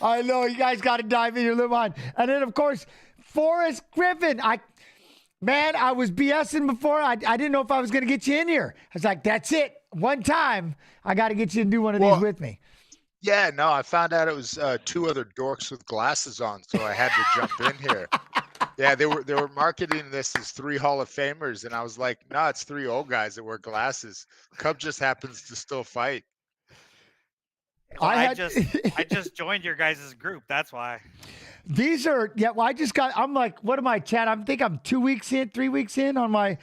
I know you guys got to dive in your little mind. And then, of course, Forrest Griffin. I was BSing before. I didn't know if I was going to get you in here. I was like, that's it. One time, I got to get you to do one of these with me. Yeah, no, I found out it was two other dorks with glasses on, so I had to jump in here. Yeah, they were marketing this as 3 Hall of Famers, and I was like, no, it's 3 old guys that wear glasses. Cub just happens to still fight. Well, I just joined your guys' group. That's why. These are I'm like, what am I, Chad? I think I'm 3 weeks in on my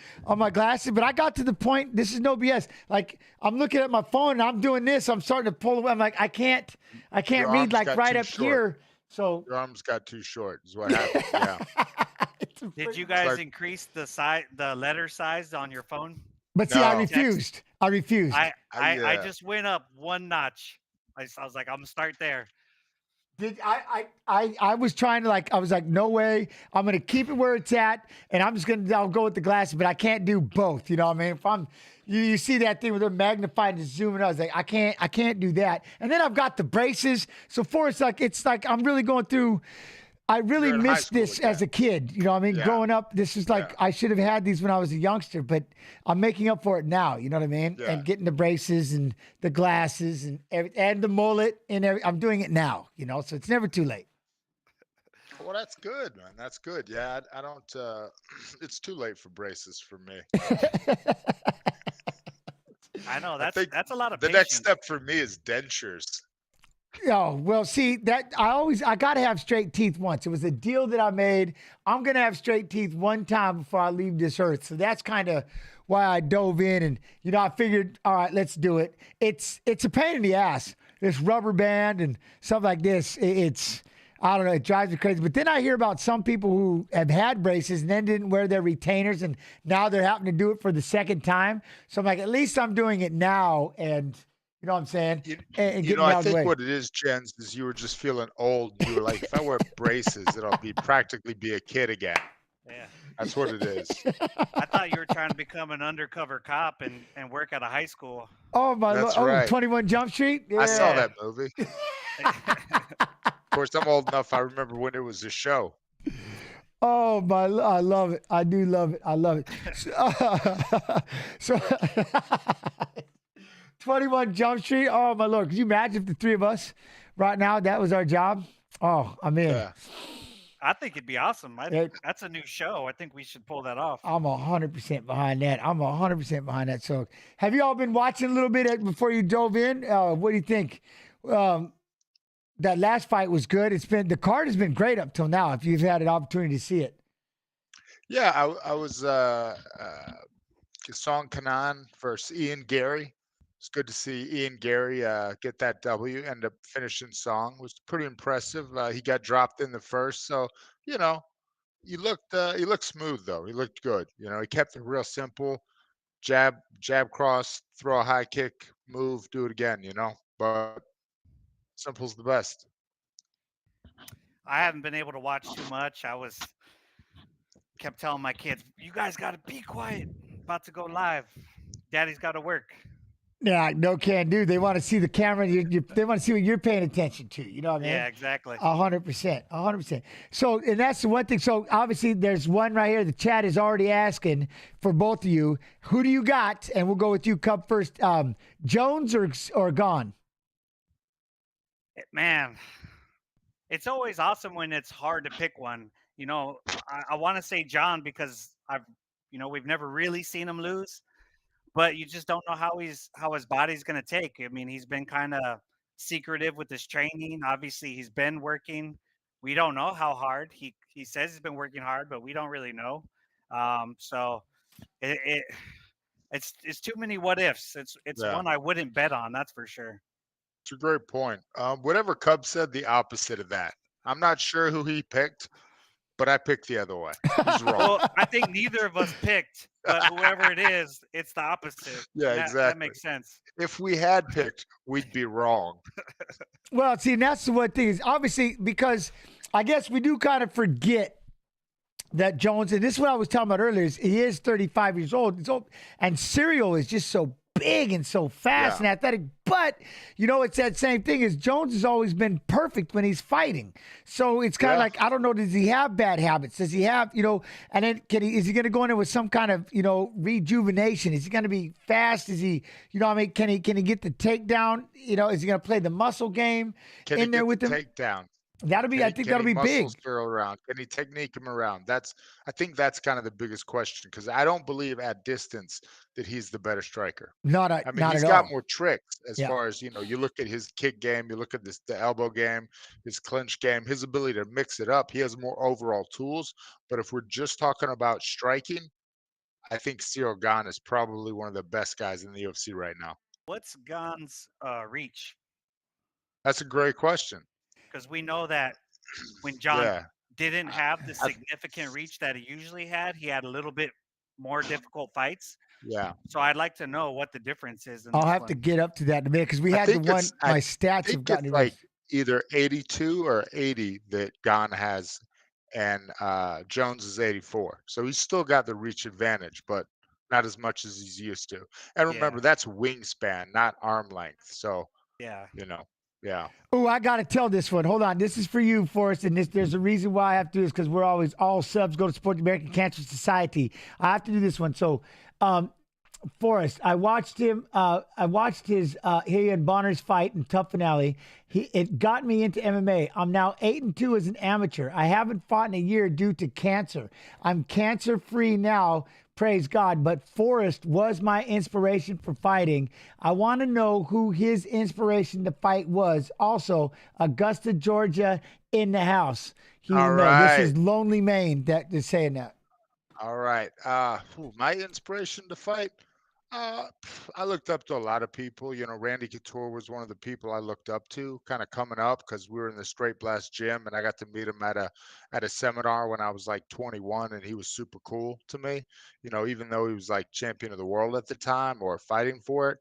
glasses, but I got to the point, this is no BS. Like, I'm looking at my phone and I'm doing this. I'm starting to pull away. I'm like, I can't read like right up here. So your arms got too short is what happened. Yeah. Did you guys increase the letter size on your phone? But see, I refused. I just went up 1 notch. I was like, I'm gonna start there. I was trying to I was like, no way. I'm going to keep it where it's at, and I'll go with the glasses, but I can't do both. You know what I mean? If you see that thing where they're magnified and zooming, I was like, I can't do that. And then I've got the braces. So Forrest, it's like I'm really going through. I really missed this as a kid. You know what I mean? Yeah. Growing up, this is like, I should have had these when I was a youngster, but I'm making up for it now. You know what I mean? Yeah. And getting the braces and the glasses and the mullet and I'm doing it now, so it's never too late. Well, that's good, man. That's good. Yeah, I don't, it's too late for braces for me. I know that's a lot of patience. Next step for me is dentures. Oh, well, see, that I got to have straight teeth once. It was a deal that I made. I'm going to have straight teeth one time before I leave this earth. So that's kind of why I dove in and, I figured, all right, let's do it. It's a pain in the ass, this rubber band and stuff like this. I don't know, it drives me crazy. But then I hear about some people who have had braces and then didn't wear their retainers and now they're having to do it for the second time. So I'm like, at least I'm doing it now and... You know what I'm saying? I think what it is, Jens, is you were just feeling old. You were like, if I wear braces, it'll practically be a kid again. Yeah. That's what it is. I thought you were trying to become an undercover cop and work at a high school. Oh, right. 21 Jump Street? Yeah. I saw that movie. Of course, I'm old enough. I remember when it was a show. Oh, I love it. I do love it. I love it. So 21 Jump Street. Oh, my Lord. Could you imagine if the 3 of us right now, that was our job? Oh, I'm in. Yeah. I think it'd be awesome. That's a new show. I think we should pull that off. I'm 100% behind that. I'm 100% behind that. So have you all been watching a little bit before you dove in? What do you think? That last fight was good. The card has been great up till now, if you've had an opportunity to see it. Yeah, I was Song Kanan versus Ian Gary. It's good to see Ian Gary get that W, end up finishing Song. It was pretty impressive. He got dropped in the first, so he looked smooth though. He looked good. He kept it real simple. Jab cross, throw a high kick, move, do it again. But simple's the best. I haven't been able to watch too much. Kept telling my kids, "You guys got to be quiet. About to go live. Daddy's got to work." Yeah, no can do. They want to see the camera. They want to see what you're paying attention to. You know what I mean? Yeah, exactly. 100%. 100%. So, and that's the one thing. So, obviously, there's one right here. The chat is already asking for both of you. Who do you got? And we'll go with you, Cub, first. Jones or Gane? Man, it's always awesome when it's hard to pick one. I want to say Jon because we've never really seen him lose. But you just don't know how his body's going to take. I mean, he's been kind of secretive with his training. Obviously, he's been working. We don't know how hard. He says he's been working hard, but we don't really know. So it's too many what ifs. It's one I wouldn't bet on. That's for sure. It's a great point. Whatever Cub said, the opposite of that. I'm not sure who he picked, but I picked the other way. He's wrong. Well, I think neither of us picked, but whoever it is, it's the opposite. Yeah, exactly. That makes sense. If we had picked, we'd be wrong. Well, see, and that's the one thing is obviously because I guess we do kind of forget that Jones, and this is what I was talking about earlier, is he is 35 years old. He's old, and cereal is just so big and so fast and athletic. But, it's that same thing as Jones has always been perfect when he's fighting. So it's kind of like, I don't know, does he have bad habits? Does he have, and then is he going to go in there with some kind of, rejuvenation? Is he going to be fast? Is he, can he get the takedown? Is he going to play the muscle game in there with him? Takedown. I think that'll be big. Muscle around. Can he technique him around? I think that's kind of the biggest question, because I don't believe at distance that he's the better striker. He's got more tricks as far as, you look at his kick game, you look at the elbow game, his clinch game, his ability to mix it up. He has more overall tools. But if we're just talking about striking, I think Cyril Gane is probably one of the best guys in the UFC right now. What's Gane's reach? That's a great question. Because we know that when Jon didn't have the significant reach that he usually had, he had a little bit more difficult fights. Yeah. So I'd like to know what the difference is. I'll have to get up to that in a minute, because we had the one, my stats have gotten like either 82 or 80 that Gane has, and Jones is 84. So he's still got the reach advantage, but not as much as he's used to. And remember, that's wingspan, not arm length. So, yeah. Oh, I got to tell this one. Hold on. This is for you, Forrest. And there's a reason why I have to do this, because we're always, all subs go to support the American Cancer Society. I have to do this one. So, Forrest, I watched him. I watched his he and Bonner's fight in Tough Finale. It got me into MMA. I'm now 8-2 as an amateur. I haven't fought in a year due to cancer. I'm cancer free now. Praise God. But Forrest was my inspiration for fighting. I want to know who his inspiration to fight was. Also, Augusta, Georgia, in the house. This is Lonely Maine that is saying that. All right. My inspiration to fight. I looked up to a lot of people. Randy Couture was one of the people I looked up to kind of coming up, because we were in the Straight Blast gym, and I got to meet him at a seminar when I was like 21, and he was super cool to me, even though he was like champion of the world at the time or fighting for it.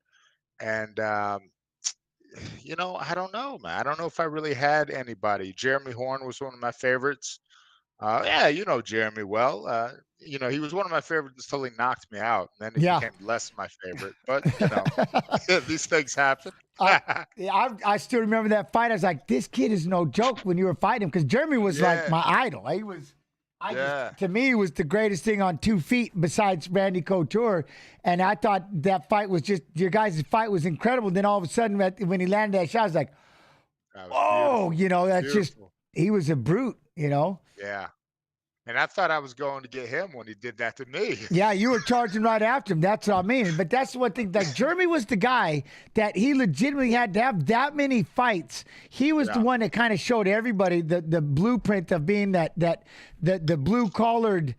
And, I don't know, man. I don't know if I really had anybody. Jeremy Horn was one of my favorites. Jeremy well. He was one of my favorites until he knocked me out, and then he became less my favorite. But these things happen. I still remember that fight. I was like, this kid is no joke when you were fighting him, because Jeremy was like my idol. He was. To me, he was the greatest thing on 2 feet besides Randy Couture. And I thought that fight was your guys' fight was incredible. Then all of a sudden, when he landed that shot, I was like, oh, that's just, he was a brute, Yeah. And I thought I was going to get him when he did that to me. Yeah, you were charging right after him. That's what I mean. But that's one thing. Like, Jeremy was the guy that he legitimately had to have that many fights. He was the one that kind of showed everybody the blueprint of being the blue-collared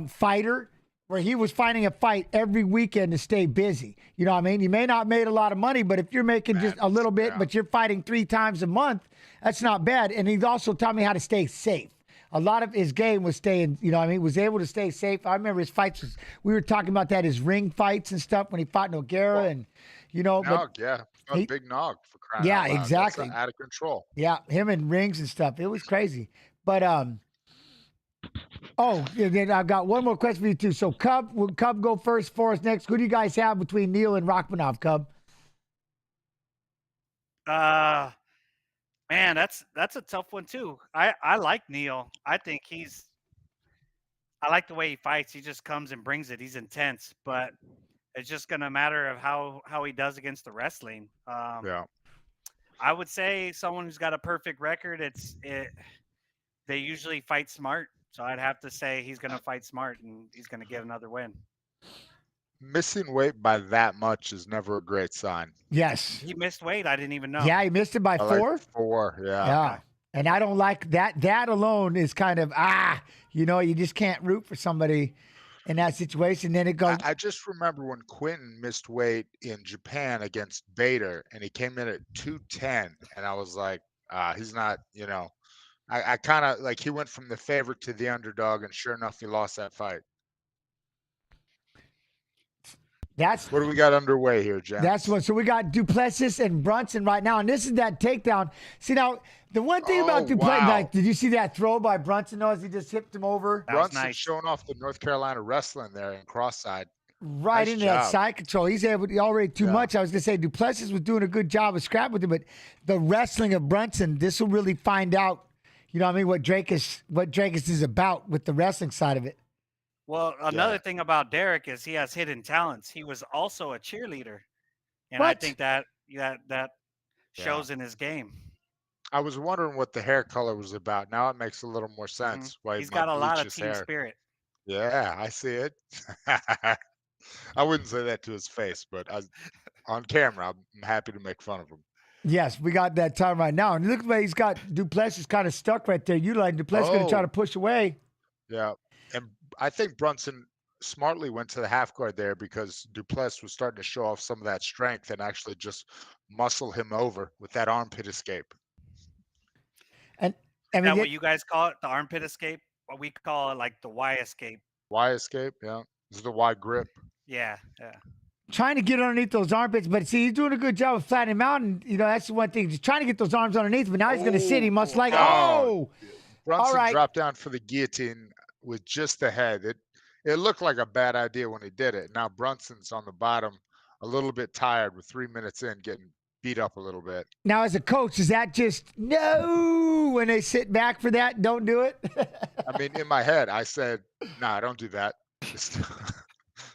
fighter, where he was fighting a fight every weekend to stay busy. You know what I mean? You may not made a lot of money, but if you're making just a little bit, but you're fighting 3 times a month, that's not bad. And he also taught me how to stay safe. A lot of his game was staying, was able to stay safe. I remember his fights. We were talking about that, his ring fights and stuff when he fought Nogueira and, Nog, big Nog for crying out loud. Exactly. That's out of control. Yeah, him and rings and stuff. It was crazy. But, then I've got one more question for you too. So will Cub go first, for us next? Who do you guys have between Neil and Rakhmonov, Cub? Man, that's a tough one too. I like Neil. I think I like the way he fights. He just comes and brings it. He's intense, but it's just gonna matter of how he does against the wrestling. I would say someone who's got a perfect record. They usually fight smart, so I'd have to say he's gonna fight smart and he's gonna get another win. Missing weight by that much is never a great sign. Yes. He missed weight. I didn't even know. Yeah, he missed it by 4. Like 4, yeah. Yeah. And I don't like that. That alone is kind of, you just can't root for somebody in that situation. Then it goes. I just remember when Quinton missed weight in Japan against Bader, and he came in at 210, and I was like, he's not, I kind of like, he went from the favorite to the underdog, and sure enough, he lost that fight. What do we got underway here, Jack? That's what. So we got Duplessis and Brunson right now, and this is that takedown. See, now the one thing about Duplessis, like, did you see that throw by Brunson? As he just hipped him over. Brunson nice. Showing off the North Carolina wrestling there in cross-side. right Nice into that job. side control. He's able to already too much. I was gonna say Duplessis was doing a good job of scrap with him, but the wrestling of Brunson, this will really find out, you know what I mean, what Dracus is about with the wrestling side of it. Well, another thing about Derek is he has hidden talents. He was also a cheerleader, and I What? think that shows in his game. I was wondering what the hair color was about. Now it makes a little more sense. Why He's he might got a lot bleach of his team hair. spirit. Yeah, I see it. I wouldn't say that to his face, but on camera, I'm happy to make fun of him. Yes, we got that time right now. And look at the way he's got Duplessis kind of stuck right there. You like Duplessis going to try to push away. Yeah, and I think Brunson smartly went to the half guard there because Duplessis was starting to show off some of that strength and actually just muscle him over with that armpit escape. And Is that what you guys call it? The armpit escape? What we call it, like the Y escape. Y escape, yeah. This is the Y grip. Yeah. trying to get underneath those armpits, but see, he's doing a good job of flattening him out. And, you know, that's the one thing. He's trying to get those arms underneath, but now he's going to sit. He must like, Brunson all right. dropped down for the guillotine with just the head. It looked like a bad idea when he did it. Now Brunson's on the bottom, a little bit tired with 3 minutes in, getting beat up a little bit. Now, as a coach, is that just no when they sit back for that? Don't do it. I mean, in my head, I said, "Nah, don't do that.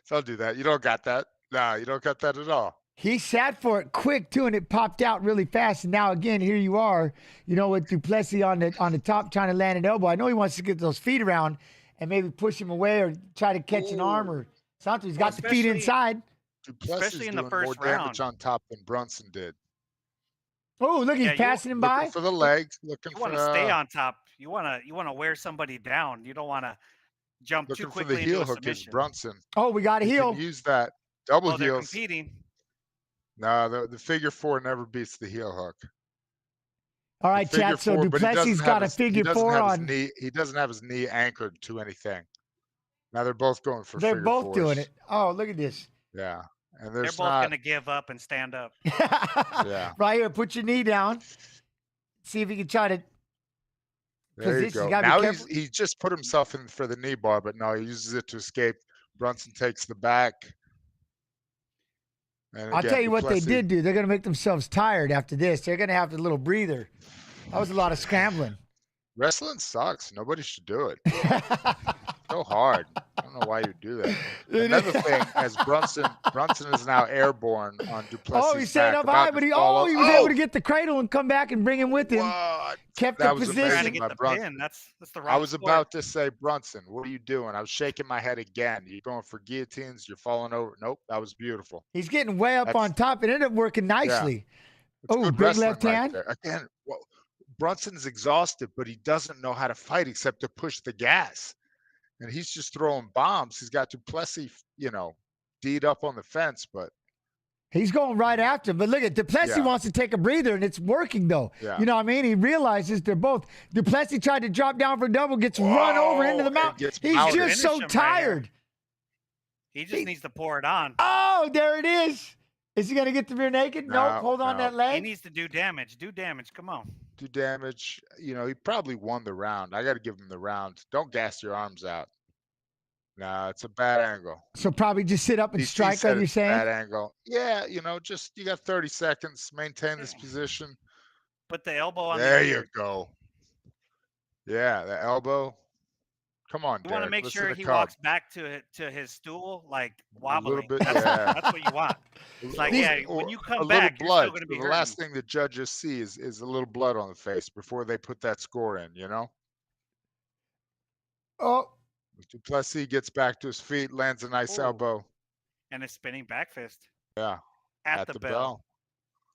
Don't do that. You don't got that. Nah, you don't got that at all." He sat for it quick too, and it popped out really fast. And now again, here you are, you know, with Duplessis on the top trying to land an elbow. I know he wants to get those feet around and maybe push him away or try to catch an arm or something. He's got the feet inside. Duplessis especially in the doing first more damage on top than Brunson did. Oh, look, he's passing him by. Looking for the legs. Looking You want to stay on top. You want to wear somebody down. You don't want to jump too looking for quickly the into heel a hook is submission. Brunson. Oh, we got a He heel. can use that double They're heels. competing. No, the figure four never beats the heel hook. All right, chat. So Duplessis got a figure four on. He doesn't have his knee anchored to anything. Now they're both going for. They're figure both fours. doing it. Oh, look at this. Yeah, and They're there's both not. going to give up and stand up. Yeah. Right here, put your knee down. See if you can try to. There you go. gotta be Now careful. he just put himself in for the knee bar, but no, he uses it to escape. Brunson takes the back. And I'll again, tell you what they Plessis- did do. They're going to make themselves tired after this. They're going to have a little breather. That was a lot of scrambling. Wrestling sucks. Nobody should do it. So hard. I don't know why you do that. Another thing, as Brunson is now airborne on Duplessis. Oh, he stayed up high, but he was able to get the cradle and come back and bring him with him. What? Kept That the was position. Trying to amazing get by the Brunson. pin. That's the wrong I was sport. about to say, Brunson, what are you doing? I was shaking my head again. You're going for guillotines. You're falling over. Nope, that was beautiful. He's getting way up on top. It ended up working nicely. It's Oh, good big wrestling left right hand. there. Again, well, Brunson's exhausted, but he doesn't know how to fight except to push the gas. And he's just throwing bombs. He's got Duplessis, D'd up on the fence, but He's going right after him. But look at Duplessis wants to take a breather, and it's working, though. Yeah. You know what I mean? He realizes they're both. Duplessis tried to drop down for a double, gets run over into the mountain. He's mounted. just so Finish him right tired. He just needs to pour it on. Oh, there it is. Is he going to get the rear naked? No, Nope. Hold on no. that He leg. needs to do damage. Do damage. Come on. do damage. He probably won the round. I got to give him the round. Don't gas your arms out. Nah, it's a bad angle. So probably just sit up and DC strike, said like you're it's a saying? bad angle. Yeah, just you got 30 seconds. Maintain this position. Put the elbow on There the you ear. go. Yeah, the elbow. Come on, You want to Derek. make Listen sure to he Cub. walks back to his stool, like wobbling. bit, that's, yeah. that's what you want. It's like, when you a come little back, you're blood. still going to be The hurting. last thing the judges see is a little blood on the face before they put that score in, Oh, Plessis gets back to his feet, lands a nice Ooh. elbow. And a spinning back fist Yeah, at the bell.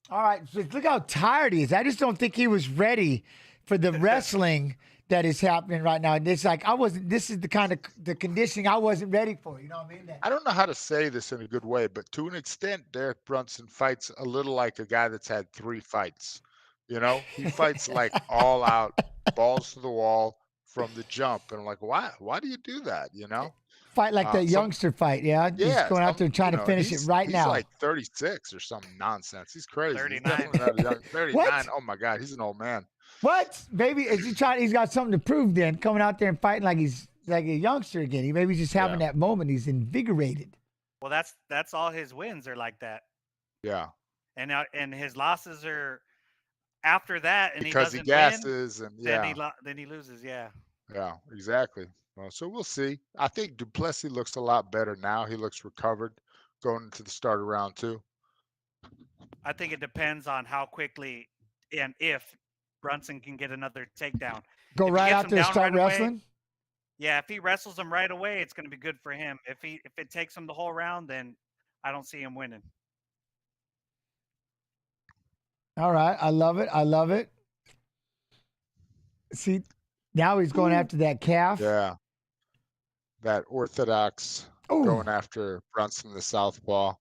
all right. So look how tired he is. I just don't think he was ready for the wrestling that is happening right now. And it's like, this is the kind of the conditioning I wasn't ready for. You know what I mean? I don't know how to say this in a good way, but to an extent, Derek Brunson fights a little like a guy that's had 3 fights. He fights like all out, balls to the wall from the jump. And I'm like, why? Why do you do that? Fight like that youngster fight, yeah? Just going out there and trying to finish it right he's now. Like 36 or some nonsense. He's crazy. 39. He's definitely not young. 39. What? Oh my God, he's an old man. What? Maybe is he trying? He's got something to prove then, coming out there and fighting like he's like a youngster again. He's just having that moment. He's invigorated. Well, that's all his wins are like that, Yeah, and his losses are after that, and he because he doesn't win, gasses and then yeah, then he loses. Yeah, yeah, exactly. Well, so we'll see. I think Duplessis looks a lot better now. He looks recovered going into the start of round 2. I think it depends on how quickly and if Brunson can get another takedown. Go If he right gets out him there and down start right away, wrestling. yeah, if he wrestles him right away, it's going to be good for him. If it takes him the whole round, then I don't see him winning. All right. I love it. I love it. See, now he's going after that calf. Yeah, that orthodox Ooh. going after Brunson the southpaw.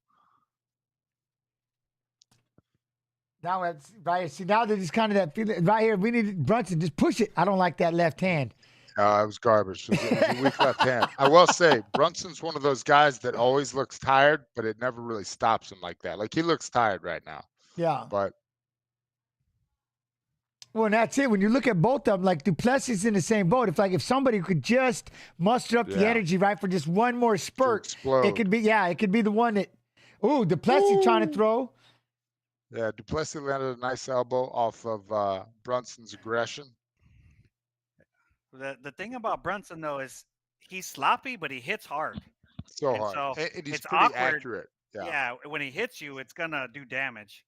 Now it's right. See, now there's kind of that feeling right here. We need Brunson. Just push it. I don't like that left hand. It was garbage. It was a weak left hand. I will say, Brunson's one of those guys that always looks tired, but it never really stops him like that. Like, he looks tired right now. Yeah. But Well, and that's it. When you look at both of them, like Duplessis in the same boat. If somebody could just muster up the Yeah. energy, right, for just one more to spurt, explode. it could be the one that. Ooh, Duplessis trying to throw. Yeah, Duplessis landed a nice elbow off of Brunson's aggression. The thing about Brunson though is he's sloppy, but he hits hard. So And hard. so And he's it's pretty awkward. accurate. Yeah. Yeah, when he hits you, it's gonna do damage.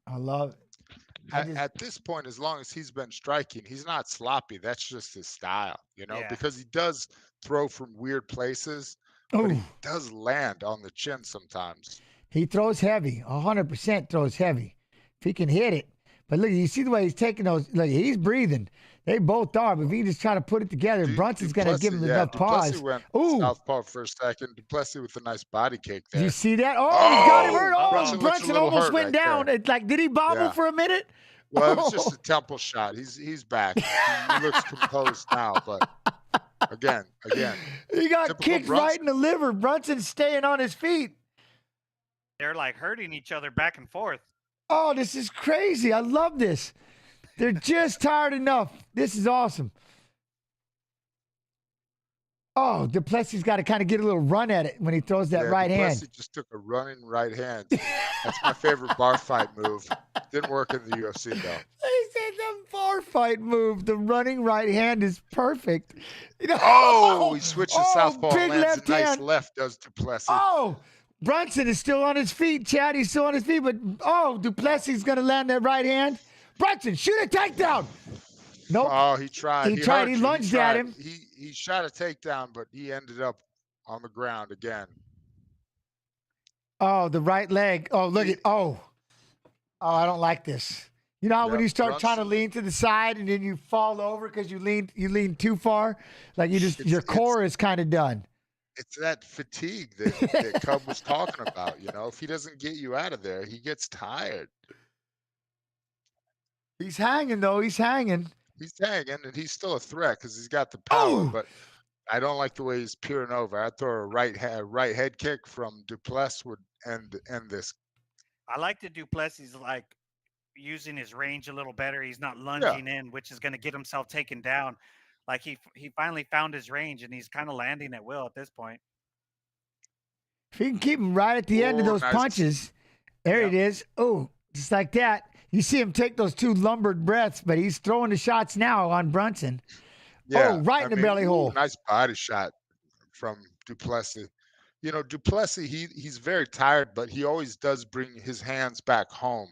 I love it. At this point, as long as he's been striking, he's not sloppy. That's just his style, Yeah. because he does throw from weird places, but he Ooh, does land on the chin sometimes. he throws heavy. 100% throws heavy. If he can hit it. But look, you see the way he's taking those. Look, he's breathing. They both are. But if he just try to put it together, Brunson's going to give him enough Duplessis pause. went Ooh, southpaw for a second. Duplessis with a nice body kick did there. you see that? Oh, he's got him hurt. Oh, Brunson looks a Brunson little almost hurt went right down. there. It's like, did he bobble Yeah. for a minute? Well, it was just a temple shot. He's back. He looks composed now, but again, He got typical kicked right Brunson. in the liver. Brunson's staying on his feet. They're like hurting each other back and forth. Oh, this is crazy. I love this. They're just tired enough. This is awesome. Oh, Duplessis got to kind of get a little run at it when he throws that right Duplessis hand. just took a running right hand. That's my favorite bar fight move. Didn't work in the UFC though. He said the bar fight move. The running right hand is perfect. He switches southpaw big and lands left a nice hand. left, does Duplessis. Oh, Brunson is still on his feet, Chad. He's still on his feet, but Duplessis is going to land that right hand. Brunson, shoot a takedown. Nope. Oh, he tried. He tried. hurt He you. lunged at tried. him. He shot a takedown, but he ended up on the ground again. Oh, the right leg. Oh, look at. Oh, I don't like this. You know how when Yeah, you start trying to Brunson- lean to the side and then you fall over because you lean too far, like your core is kind of done. It's that fatigue that Cub was talking about. If he doesn't get you out of there, he gets tired. He's hanging though. He's hanging. He's hanging, and he's still a threat because he's got the power. Oh! But I don't like the way he's peering over. I throw a right head kick from Duplessis would end this. I like the Duplessis like using his range a little better. He's not lunging in, which is going to get himself taken down. Like he finally found his range, and he's kind of landing at will at this point. If he can keep him right at the end of Oh, those nice. punches, there it is. Oh, just like that. You see him take those two lumbered breaths, but he's throwing the shots now on Brunson. Yeah, right in the belly hole. Nice body shot from Duplessis. Duplessis, he's very tired, but he always does bring his hands back home,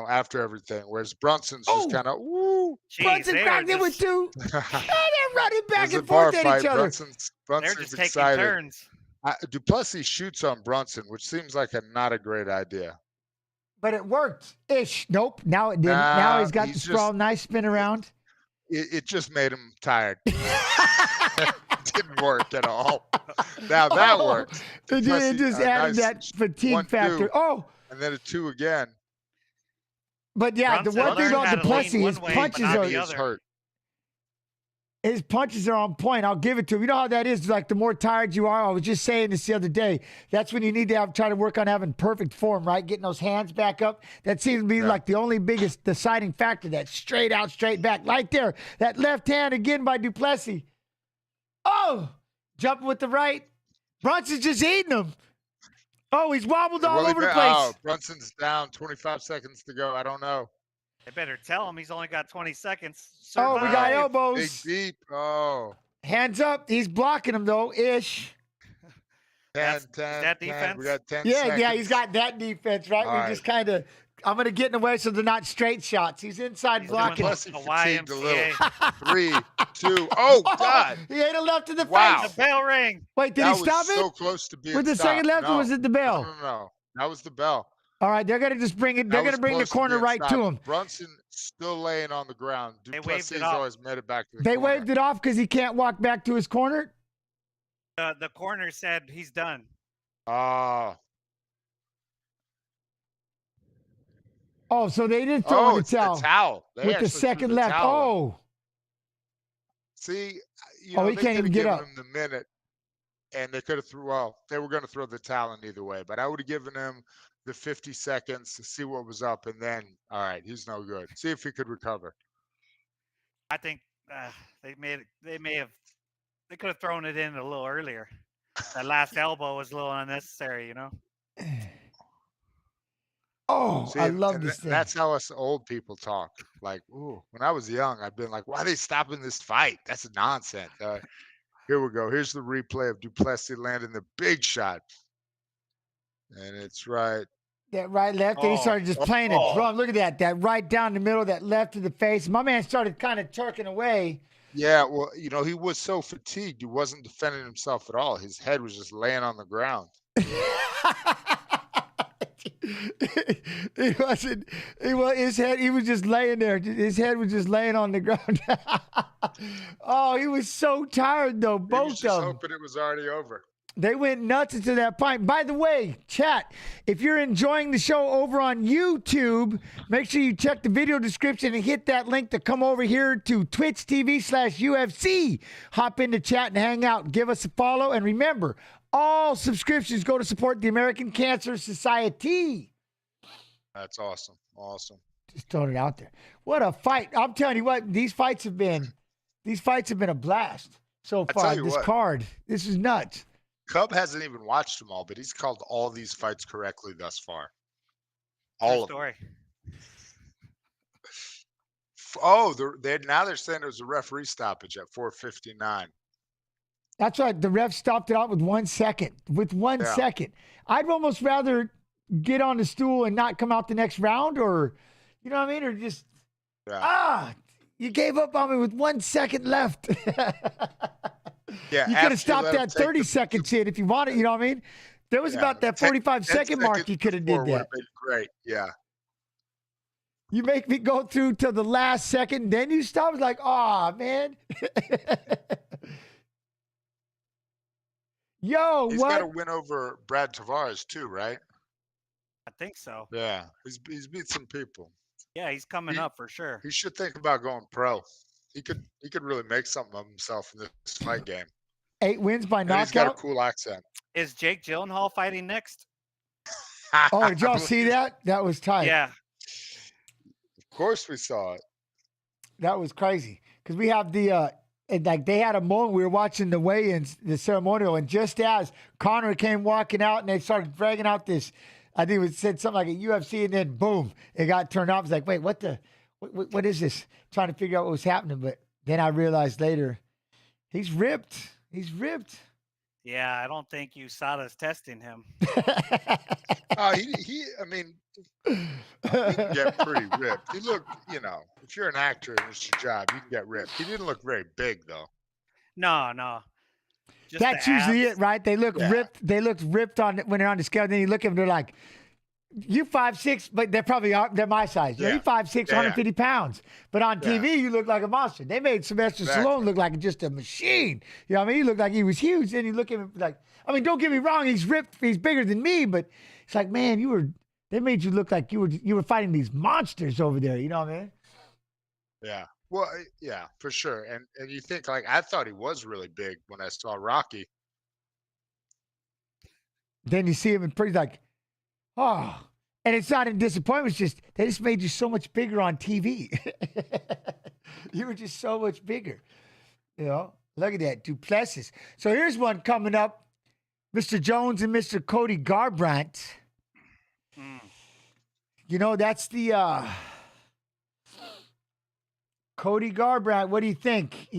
after everything. Whereas Brunson's just kind of, woo. Jeez, Brunson they cracked are it with just- two. And they're running back It's a and forth bar at fight. each other. Brunson's They're just taking excited. turns. Duplessis shoots on Brunson, which seems like not a great idea. But it worked. Ish. Nope. Now it didn't. Now he's got the he's sprawl. just- Nice spin around. It just made him tired. Didn't work at all. Now that worked. It Duplessis, just a added nice that fatigue 1-2. factor. Oh, And then a 2 again. but yeah, Brunson the one thing learned about how to Duplessis, lean his one way, but punches not are the He is other. hurt. his punches are on point. I'll give it to him. You know how that is. Like the more tired you are, I was just saying this the other day. That's when you need to try to work on having perfect form, right? Getting those hands back up. That seems to be like the only biggest deciding factor. That straight out, straight back, right there. That left hand again by Duplessis. Oh, jumping with the right. Brunson's just eating him. Oh, he's wobbled all Well, over the place. Oh, Brunson's down. 25 seconds to go. I don't know. They better tell him he's only got 20 seconds. Oh, we got Survive. Big elbows. deep. Oh. Hands up. He's blocking him, though, ish. 10, Is 10, that 10. defense? We got 10 Yeah, seconds. yeah, he's got that defense, right? All We right. just kind of, I'm going to get in the way so they're not straight shots. He's inside He's blocking. doing Plessis the fatigued a little. YMCA. 3, 2. Oh, God. He ate a left to the Wow. face. The bell ring. Wait, did that he stop was so it? close to being With the stopped. second left, no. or was it the bell? No. That was the bell. All right, they're going to just bring it. They're That going to was bring the close corner being right to stopped. him. Brunson still laying on the ground. They waved Plessis it off. always made it back to the They corner. waved it off because he can't walk back to his corner. The corner said he's done. Ah. Oh, so they did throw in the it's the towel towel. They with the actually threw second the left. towel in. Oh, See, Oh, he they can't even coulda get given up. him the minute, and they could have they were going to throw the towel in either way, but I would have given him the 50 seconds to see what was up, and then, all right, he's no good. See if he could recover. I think they could have thrown it in a little earlier. That last elbow was a little unnecessary, you know. oh, See, I love this thing. That's how us old people talk. Like, ooh, when I was young, I've been like, why are they stopping this fight? That's nonsense. Here we go. Here's the replay of Plessis landing the big shot. And it's right. That right, left, and he started just playing a Oh. drum. Look at that. That right down the middle, that left to the face. My man started kind of turking away. Yeah, well, he was so fatigued. He wasn't defending himself at all. His head was just laying on the ground. He was just laying there. His head was just laying on the ground. Oh, he was so tired, though. He was Both just of them. hoping it was already over. They went nuts into that point. By the way, chat, if you're enjoying the show over on YouTube, make sure you check the video description and hit that link to come over here to Twitch TV/UFC. Hop in the chat and hang out. Give us a follow. And remember, all subscriptions go to support the American Cancer Society. That's awesome. Awesome. Just throwing it out there. What a fight. I'm telling you what, these fights have been a blast so I tell far. you This what. card. This is nuts. Cub hasn't even watched them all, but he's called all these fights correctly thus far. True All of them. story. Oh, now they're saying it was a referee stoppage at 4:59. That's right. The ref stopped it out with 1 second. With 1 Yeah. second. I'd almost rather get on the stool and not come out the next round, or, you know what I mean? Or just, Yeah. you gave up on me with 1 second left. Yeah, You could after have stopped let him that take 30 seconds hit if you wanted, you know what I mean? There was Yeah, about that 10 45-second mark seconds you could have before did would that. have been great. Yeah. You make me go through till the last second, then you stop. It's like, oh man. Yo, He's got to what? win over Brad Tavares too, right? I think so. Yeah. He's beat some people. Yeah, he's coming He- up for sure. He should think about going pro. He could really make something of himself in this fight game. 8 wins by And he's got a knockout. cool accent. Is Jake Gyllenhaal fighting next? Oh, did y'all see that? That was tight. Yeah. Of course we saw it. That was crazy. Because we have the and like they had a moment, we were watching the weigh-ins, the ceremonial, and just as Conor came walking out and they started dragging out this, I think it said something like a UFC, and then boom, it got turned off. It's like, wait, what is this? Trying to figure out what was happening, but then I realized later, he's ripped. He's ripped. Yeah, I don't think USADA's testing him. I mean, he can get pretty ripped. He looked, if you're an actor and it's your job, you can get ripped. He didn't look very big though. No. Just That's the usually abs. it, right? They look Yeah. ripped. They looked ripped when they're on the scale. Then you look at them, they're like, you 5'6", but they're probably they're my size. Yeah. Yeah. You 5'6", Yeah. 150 pounds. But on Yeah. TV, you look like a monster. They made Sylvester Exactly. Stallone look like just a machine. You know what I mean? He looked like he was huge. Then you look at him like, I mean, don't get me wrong, he's ripped. He's bigger than me, but it's like, man, they made you look like you were fighting these monsters over there. You know what I mean? Yeah. Well, yeah, for sure. And you think I thought he was really big when I saw Rocky. Then you see him and pretty like, oh. And it's not a disappointment. It's just, they just made you so much bigger on TV. You were just so much bigger. Look at that, Plessis. So here's one coming up. Mr. Jones and Mr. Cody Garbrandt. Mm. You know, that's the Cody Garbrandt. What do you think?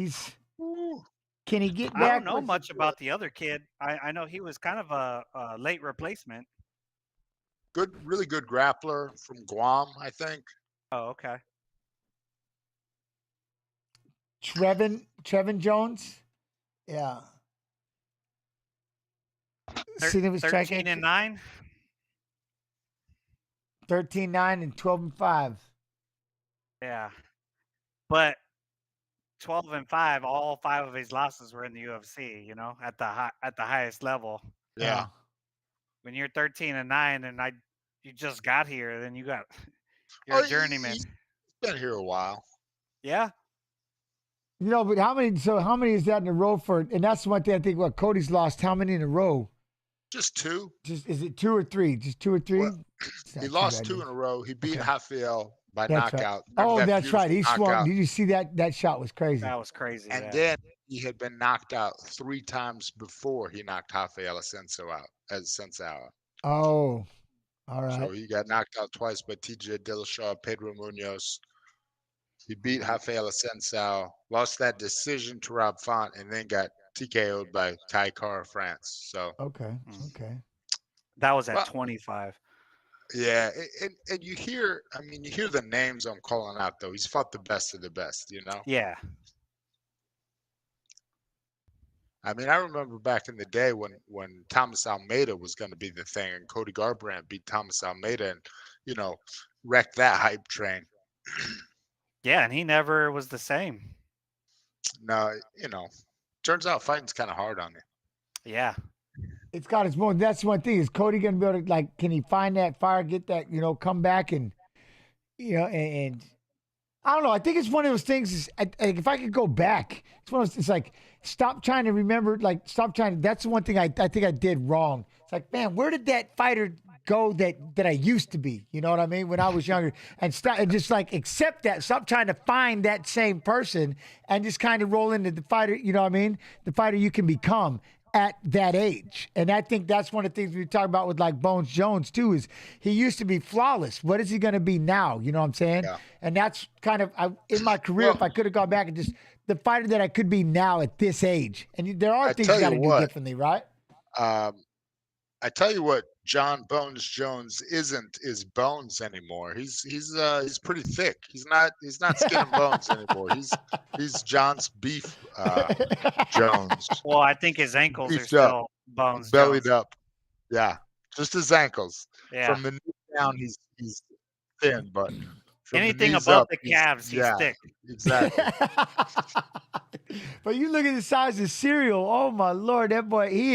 Can he get I back? don't know much about the other kid. I know he was kind of a late replacement. Good, really good grappler from Guam, I think. Oh, okay. Trevin Jones? Yeah. See, there was 13-9. 13-9 and 12-5. Yeah, but 12-5. All 5 of his losses were in the UFC. You know, at the highest level. Yeah. When you're 13-9 and you just got here, then you're a journeyman. He's been here a while. Yeah. You know, but how many is that in a row for? And that's one thing I think. What Cody's lost? How many in a row? Just 2. Is it 2 or 3? Just 2 or 3? Well, he lost 2 in a row. He beat Rafael by That's knockout. Right. Oh, that's right. He knockout. swung. Did you see that? That shot was crazy. That was crazy. And then he had been knocked out 3 times before he knocked Rafael Asensio out. Oh, all right. So he got knocked out twice by TJ Dillashaw, Pedro Munoz. He beat Rafael Asensio, lost that decision to Rob Font, and then got TKO'd by Ty Kara France. So okay. That was at 25. Yeah, and you hear the names I'm calling out though. He's fought the best of the best, you know. Yeah. I mean, I remember back in the day when Thomas Almeida was going to be the thing, and Cody Garbrandt beat Thomas Almeida, and wrecked that hype train. Yeah, and he never was the same. No, turns out fighting's kind of hard on you. Yeah. It's got its moment. That's one thing. Is Cody going to be able to, can he find that fire, get that, come back and I don't know. I think it's one of those things is, if I could go back, it's one of those, it's like, stop trying to remember, that's the one thing I think I did wrong. It's like, man, where did that fighter go that I used to be? You know what I mean? When I was younger, and just accept that. Stop trying to find that same person and just kind of roll into the fighter. You know what I mean? The fighter you can become at that age. And I think that's one of the things we talk about with Bones Jones too, is he used to be flawless. What is he going to be now? You know what I'm saying? Yeah. And that's kind of, in my career, if I could have gone back and just the fighter that I could be now at this age. And there are things you got to do differently, right? I tell you what, Jon Bones Jones is Bones anymore. He's pretty thick. He's not skin and bones anymore. He's John's beef Jones. Well, I think his ankles are still Bones bellied Jones. up. Yeah, just his ankles. Yeah. From the knee down, he's thin, but anything above the calves, he's thick. Exactly. But you look at the size of Cereal. Oh my Lord, that boy, he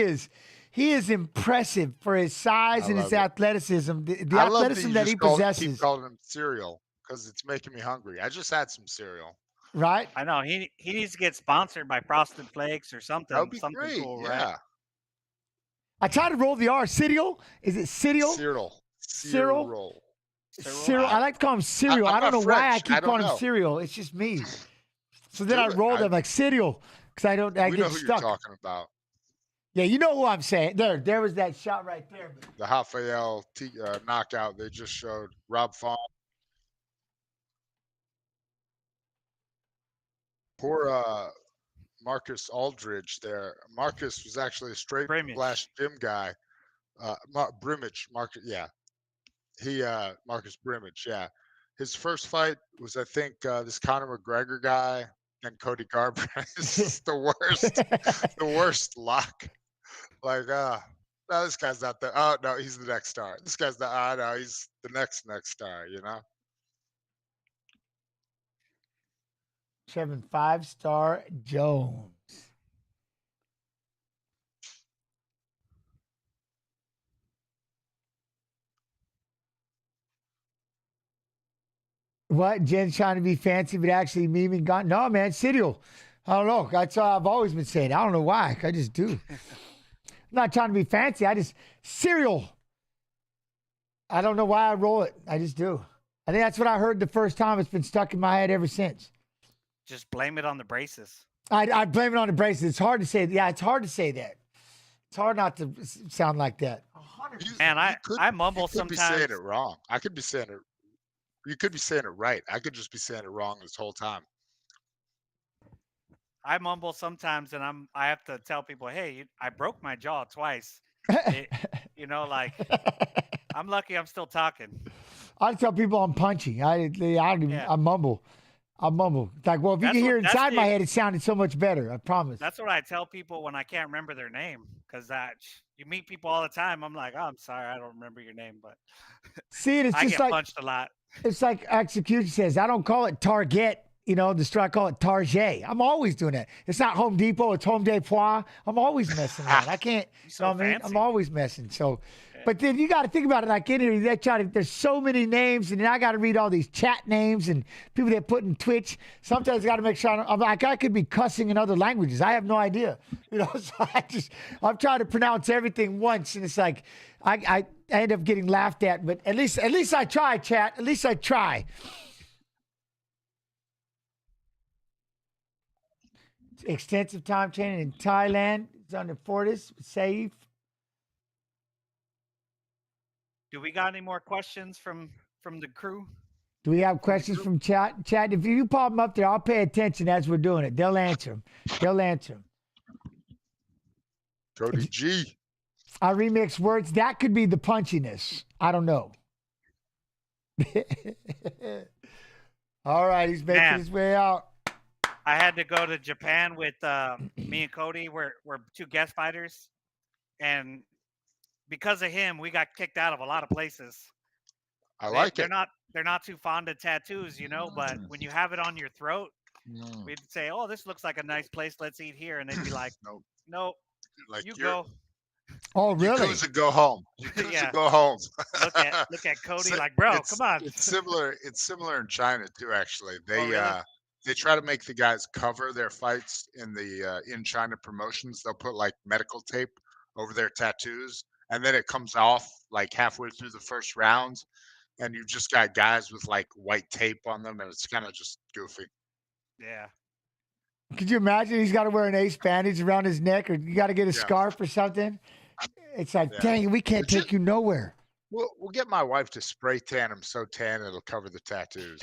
is impressive for his size and his athleticism. The athleticism that he possesses. Keep calling him Cereal because it's making me hungry. I just had some cereal. Right? I know. He needs to get sponsored by Frosted Flakes or something. That would be something great. Cool, yeah. Right? I try to roll the R. Cereal? Is it Cereal? Cereal. Cereal. I like to call him Cereal. I don't know why I keep calling him Cereal. It's just me. So then I roll them like Cereal because I get know who stuck. You're talking about. Yeah, you know who I'm saying. There was that shot right there. The Rafael knockout they just showed. Rob Font. Poor Marcus Aldridge there. Marcus was actually a straight flash gym guy. Brimage, Marcus, yeah. Marcus Brimage, yeah. His first fight was, I think, this Conor McGregor guy and Cody Garbrandt. Is the worst luck. No, this guy's not the. Oh no, he's the next star. This guy's the. No, he's the next star. 5-star Jones. What? Jen's trying to be fancy, but actually memeing gone. No, man, Cereal. I don't know. That's all I've always been saying. I don't know why. I just do. I'm not trying to be fancy. Cereal. I don't know why I roll it. I just do. I think that's what I heard the first time. It's been stuck in my head ever since. Just blame it on the braces. I blame it on the braces. It's hard to say. Yeah, it's hard to say that. It's hard not to sound like that. And I mumble you could be saying sometimes. it wrong. I could be saying it. You could be saying it right. I could just be saying it wrong this whole time. I mumble sometimes, and I have to tell people, hey, I broke my jaw twice. Like I'm lucky I'm still talking. I tell people I'm punchy. I mumble. I mumble. It's like, well, if you can hear inside my head, it sounded so much better. I promise. That's what I tell people when I can't remember their name, because you meet people all the time. I'm like, oh, I'm sorry, I don't remember your name, but see, it's I just get like punched a lot. It's like Execution says. I don't call it Target. The store, I call it Target. I'm always doing that. It's not Home Depot. It's Home Depot. I'm always messing around. I can't. So I mean, fancy. I'm always messing. So, but then you got to think about it. Like in here, there's so many names, and then I got to read all these chat names and people that put in Twitch. Sometimes I got to make sure I'm like I could be cussing in other languages. I have no idea. So I'm trying to pronounce everything once, and it's like I end up getting laughed at. But at least I try, chat. At least I try. Extensive time training in Thailand. It's under Fortis, safe. Do we got any more questions from the crew? Do we have questions from chat? Chat, if you pop them up there, I'll pay attention as we're doing it. They'll answer them. Cody G. I remix words. That could be the punchiness. I don't know. All right, he's making his way out. I had to go to Japan with me and Cody. We're two guest fighters, and because of him, we got kicked out of a lot of places. They're not too fond of tattoos, but when you have it on your throat, we'd say, "Oh, this looks like a nice place. Let's eat here," and they'd be like, "Nope, like you go." Oh, really? You go home. Go home. look at Cody, like, bro, come on. It's similar in China too. Actually, Really? they try to make the guys cover their fights in the in China promotions. They'll put like medical tape over their tattoos, and then it comes off like halfway through the first rounds, and you've just got guys with like white tape on them, and it's kind of just goofy. Yeah. Could you imagine he's got to wear an ace bandage around his neck, or you got to get a scarf or something? It's like, dang, we can't take you nowhere. We'll get my wife to spray tan him so tan it'll cover the tattoos.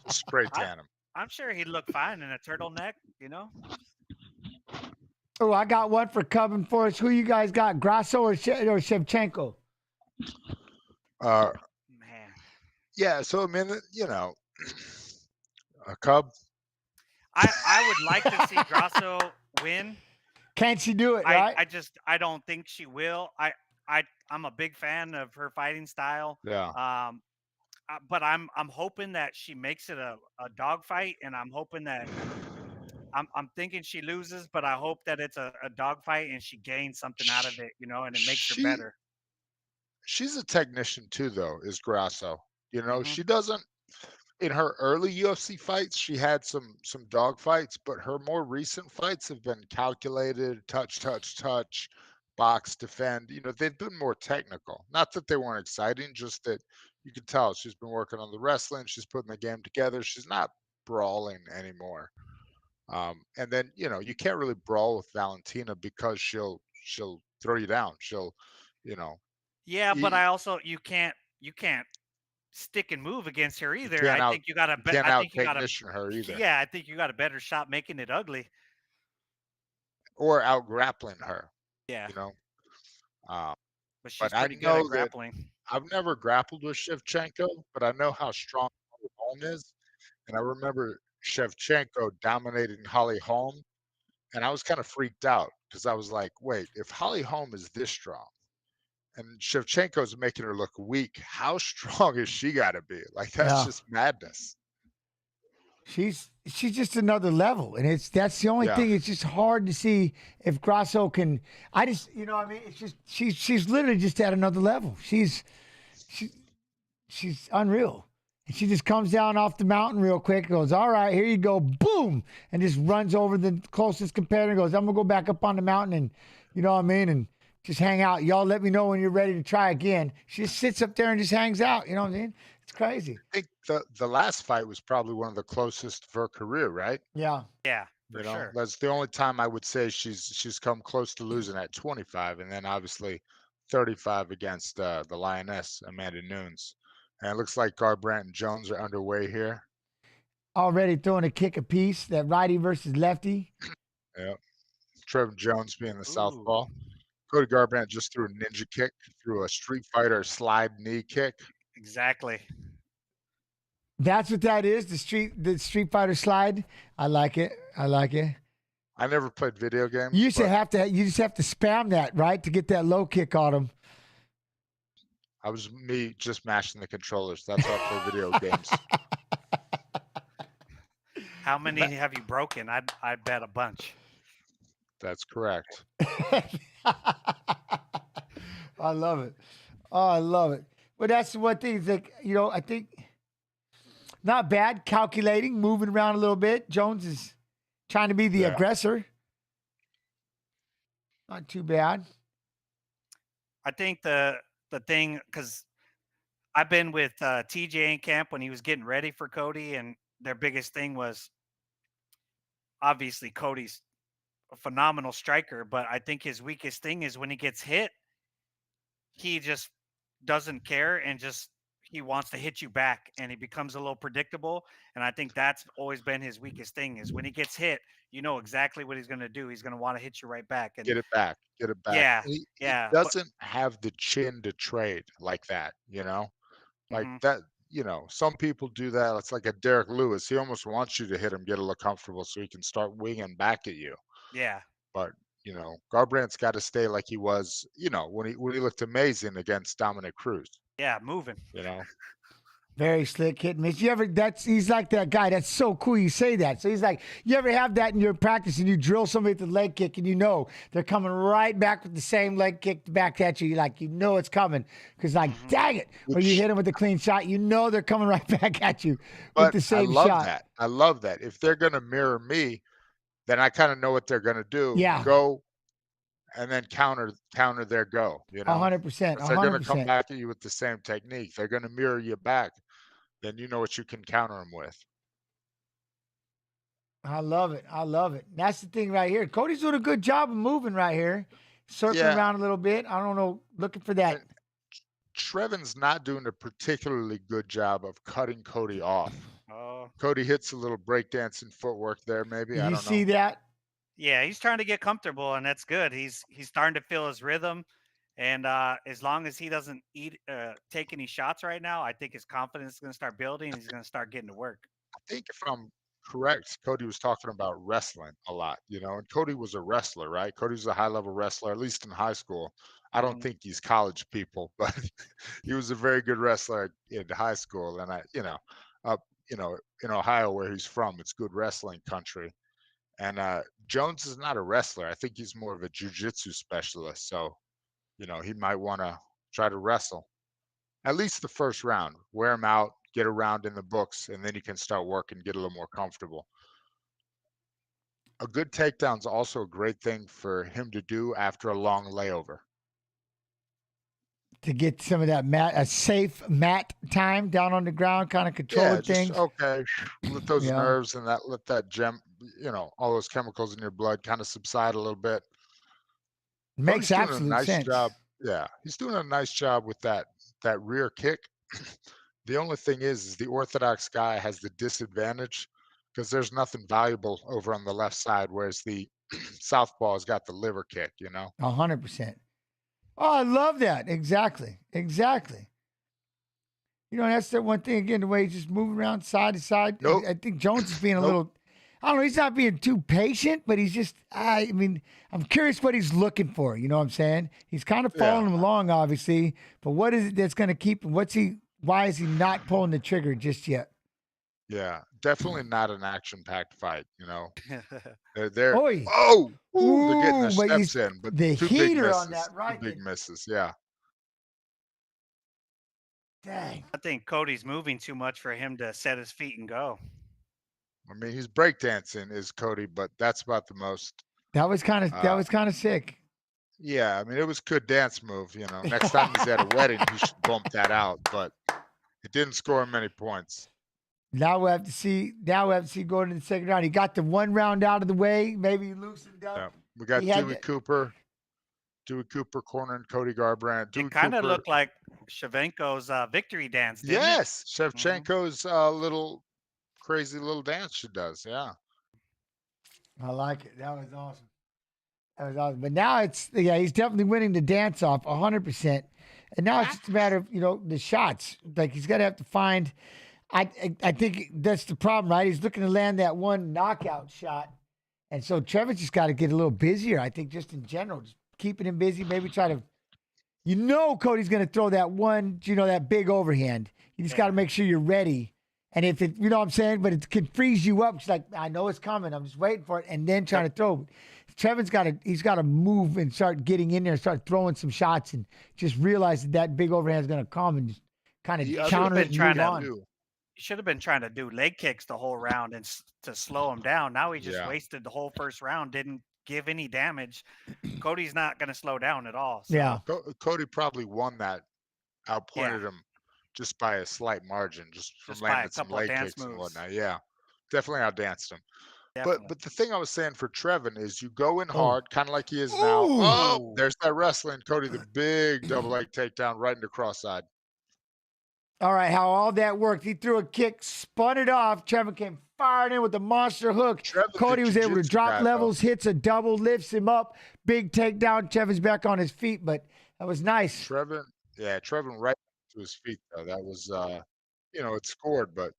Just spray tan him. I'm sure he'd look fine in a turtleneck, Oh, I got one for Cub and Forrest. Who you guys got, Grasso or Shevchenko? Man. Yeah, so I mean, a Cub. I would like to see Grasso win. Can't she do it, right? I don't think she will. I'm a big fan of her fighting style. Yeah. But I'm hoping that she makes it a dog fight, and I'm hoping that I'm thinking she loses, but I hope that it's a dog fight and she gains something out of it, and it makes her better. She's a technician too, though, is Grasso. Mhm. She doesn't. In her early UFC fights, she had some dog fights, but her more recent fights have been calculated, touch, box, defend. They've been more technical. Not that they weren't exciting, just that you can tell she's been working on the wrestling. She's putting the game together. She's not brawling anymore. And then you can't really brawl with Valentina because she'll throw you down. She'll, Yeah, but I also you can't stick and move against her either. I think you got to technician her either. Yeah, I think you got a better shot making it ugly. Or out grappling her. Yeah. But she's but pretty I good at know grappling. I've never grappled with Shevchenko, but I know how strong Holly Holm is. And I remember Shevchenko dominating Holly Holm, and I was kind of freaked out because I was like, wait, if Holly Holm is this strong and Shevchenko's making her look weak, how strong has she got to be? Like, that's just madness. She's just another level, and that's the only thing. It's just hard to see if Grasso can. It's just she's literally just at another level. She's unreal. And she just comes down off the mountain real quick, goes, all right, here you go, boom, and just runs over the closest competitor and goes, I'm gonna go back up on the mountain and and just hang out. Y'all let me know when you're ready to try again. She just sits up there and just hangs out. You know what I mean? It's crazy. I think the last fight was probably one of the closest of her career, right? Yeah. Yeah. For sure. That's the only time I would say she's come close to losing at 25, and then obviously 35 against the Lioness Amanda Nunes. And it looks like Garbrandt and Jones are underway here. Already throwing a kick apiece. That righty versus lefty. Yeah, Trevor Jones being the Ooh, southpaw. Cody Garbrandt just threw a ninja kick, threw a Street Fighter slide knee kick. exactly. That's what that is. The Street Fighter slide. I like it. I like it. I never played video games. You should but have to. You just have to spam that right to get that low kick on him. I was me just mashing the controllers. That's how I play video games. How many have you broken? I bet a bunch. That's correct. I love it. Oh, I love it. But that's the one thing. Is like, I think not bad. Calculating, moving around a little bit. Jones is trying to be the aggressor. Not too bad. I think the thing, because I've been with TJ in camp when he was getting ready for Cody, and their biggest thing was obviously Cody's a phenomenal striker, but I think his weakest thing is when he gets hit, he just doesn't care and just he wants to hit you back, and he becomes a little predictable. And I think that's always been his weakest thing is when he gets hit, you know exactly what he's going to do. He's going to want to hit you right back. And Get it back. Get it back. yeah, He yeah, doesn't have the chin to trade like that, Like that, some people do that. It's like a Derek Lewis. He almost wants you to hit him, get a little comfortable so he can start winging back at you. yeah, But, Garbrandt's got to stay like he was, when he looked amazing against Dominic Cruz, yeah, moving. Very slick hit and miss. He's like that guy. That's so cool you say that. So he's like, you ever have that in your practice and you drill somebody with the leg kick and they're coming right back with the same leg kick back at you. You're like, it's coming. Because dang it. Or you hit them with a clean shot, they're coming right back at you with the same shot. I love that. If they're going to mirror me, then I kind of know what they're going to do. Yeah. Go and then counter their go, 100%. If they're going to come back at you with the same technique, they're going to mirror you back. Then you know what you can counter them with. I love it. I love it. That's the thing right here. Cody's doing a good job of moving right here. Circling around a little bit. I don't know. Looking for that. Trevin's not doing a particularly good job of cutting Cody off. Cody hits a little breakdancing footwork there, maybe. I don't know. You see that? Yeah, he's trying to get comfortable, and that's good. He's starting to feel his rhythm. And as long as he doesn't take any shots right now, I think his confidence is going to start building. And he's going to start getting to work. I think if I'm correct, Cody was talking about wrestling a lot, and Cody was a wrestler, right? Cody was a high-level wrestler, at least in high school. I don't think he's college people, but he was a very good wrestler in high school. And in Ohio, where he's from, it's good wrestling country. And Jones is not a wrestler. I think he's more of a jiu-jitsu specialist. So, he might want to try to wrestle at least the first round, wear him out, get a round in the books, and then you can start working, get a little more comfortable. A good takedown is also a great thing for him to do after a long layover. To get some of that a safe mat time down on the ground, kind of controlling things. Okay, let those nerves and let that gem, all those chemicals in your blood kind of subside a little bit. Makes absolute sense. Job. Yeah, he's doing a nice job with that rear kick. The only thing is the orthodox guy has the disadvantage because there's nothing valuable over on the left side, whereas the southpaw has got the liver kick. 100%. Oh, I love that. Exactly. That's the one thing again. The way he's just moving around side to side. Nope. I think Jones is being a little. I don't know. He's not being too patient, but he's just. I'm curious what he's looking for. You know what I'm saying? He's kind of following him along, obviously. But what is it that's going to keep him? Why is he not pulling the trigger just yet? Yeah, definitely not an action-packed fight. They're they're getting their steps in, but the two heater big misses, on that right. Two big misses. Yeah. Dang. I think Cody's moving too much for him to set his feet and go. I mean, he's breakdancing is Cody, but that's about the most. That was kind of sick. Yeah, I mean, it was a good dance move. Next time he's at a wedding, he should bump that out. But it didn't score him many points. Now we have to see. Now we have to see going to the second round. He got the one round out of the way. Maybe he loosened up. Yeah. We got He had Dewey to- Cooper. Dewey Cooper cornering Cody Garbrandt. Dewey It kind of Cooper. looked like Shevchenko's victory dance, didn't Yes, it? Shevchenko's little crazy little dance she does. Yeah. I like it. That was awesome. That was awesome. But now he's definitely winning the dance off 100%. And now it's just a matter of, the shots. Like he's got to have to find. I think that's the problem, right? He's looking to land that one knockout shot. And so Trevor's just got to get a little busier, I think, just in general. Just keeping him busy, maybe try to. Cody's going to throw that one, that big overhand. You just got to make sure you're ready. And if it, you know what I'm saying, but it can freeze you up. It's like, I know it's coming. I'm just waiting for it. And then trying to throw. Trevor's he's got to move and start getting in there and start throwing some shots and just realize that big overhand is going to come and just kind of counter it and move on. He should have been trying to do leg kicks the whole round and to slow him down. Now he just wasted the whole first round, didn't give any damage. Cody's not going to slow down at all. So. Yeah. Cody probably won that, outpointed him just by a slight margin, just from landing some leg kicks and whatnot. Yeah, definitely outdanced him. Definitely. But the thing I was saying for Trevin is you go in hard, kind of like he is now. Oh, there's that wrestling. Cody, the big double leg takedown right into cross-side. All right, how all that worked. He threw a kick, spun it off. Trevin came fired in with the monster hook. Cody was able to drop levels, hits a double, lifts him up. Big takedown. Trevin's back on his feet, but that was nice. Trevin right to his feet, though. That was, it scored, but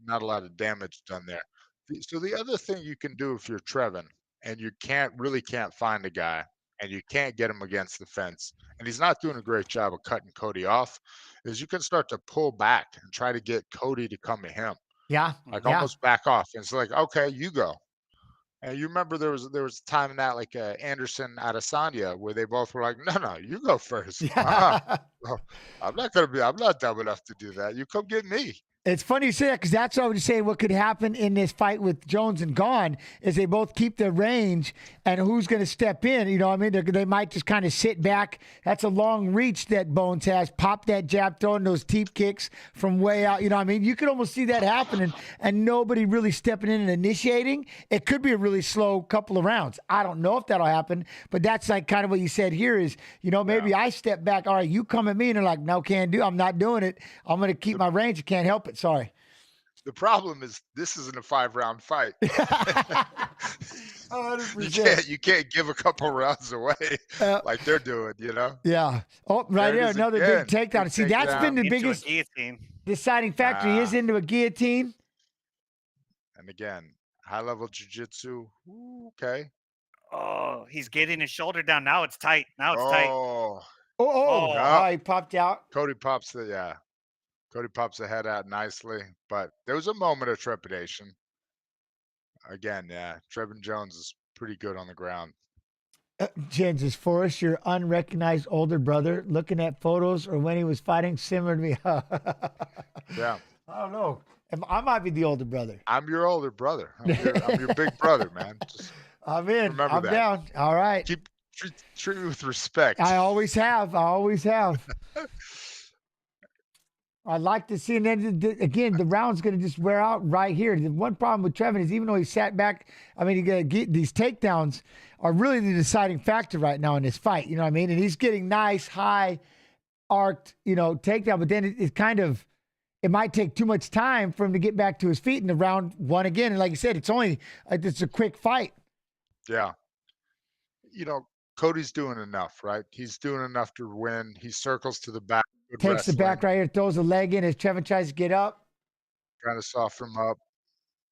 not a lot of damage done there. So the other thing you can do if you're Trevin and you can't find a guy and you can't get him against the fence, and he's not doing a great job of cutting Cody off, is you can start to pull back and try to get Cody to come to him. Yeah. Almost back off. And it's like, okay, you go. And you remember there was a time in that, like Anderson Adesanya, where they both were like, no, you go first. Yeah. I'm not dumb enough to do that. You come get me. It's funny you say that because that's what I was saying. What could happen in this fight with Jones and Gane is they both keep their range, and who's going to step in? You know what I mean? They might just kind of sit back. That's a long reach that Bones has. Pop that jab, throwing those teep kicks from way out. You know what I mean? You could almost see that happening, and nobody really stepping in and initiating. It could be a really slow couple of rounds. I don't know if that'll happen, but that's like kind of what you said here is, maybe I step back. All right, you come at me, and they're like, no, can't do. I'm not doing it. I'm going to keep my range. I can't help it. Sorry. The problem is this isn't a 5-round fight. 100%. You can't give a couple rounds away like they're doing, Yeah. Oh, right there, another big takedown. See, that's been the biggest deciding factor. He is into a guillotine. And again, high-level jiu-jitsu. Okay. Oh, he's getting his shoulder down. Now it's tight. Tight. He popped out. Cody pops the head out nicely, but there was a moment of trepidation. Again, Trevin Jones is pretty good on the ground. Jens, is Forrest your unrecognized older brother looking at photos or when he was fighting similar to me? Yeah. I don't know. I might be the older brother. I'm your older brother. I'm your big brother, man. I'm in. I'm that. Down. All right. Treat me with respect. I always have. I'd like to see, and then again, the round's going to just wear out right here. The one problem with Trevin is even though he sat back, these takedowns are really the deciding factor right now in this fight. You know what I mean? And he's getting nice, high, arced, takedown, but then it might take too much time for him to get back to his feet in the round one again. And like you said, it's a quick fight. Yeah. Cody's doing enough, right? He's doing enough to win. He circles to the back. Takes the back right here, throws a leg in as Trevin tries to get up. Trying to soften him up.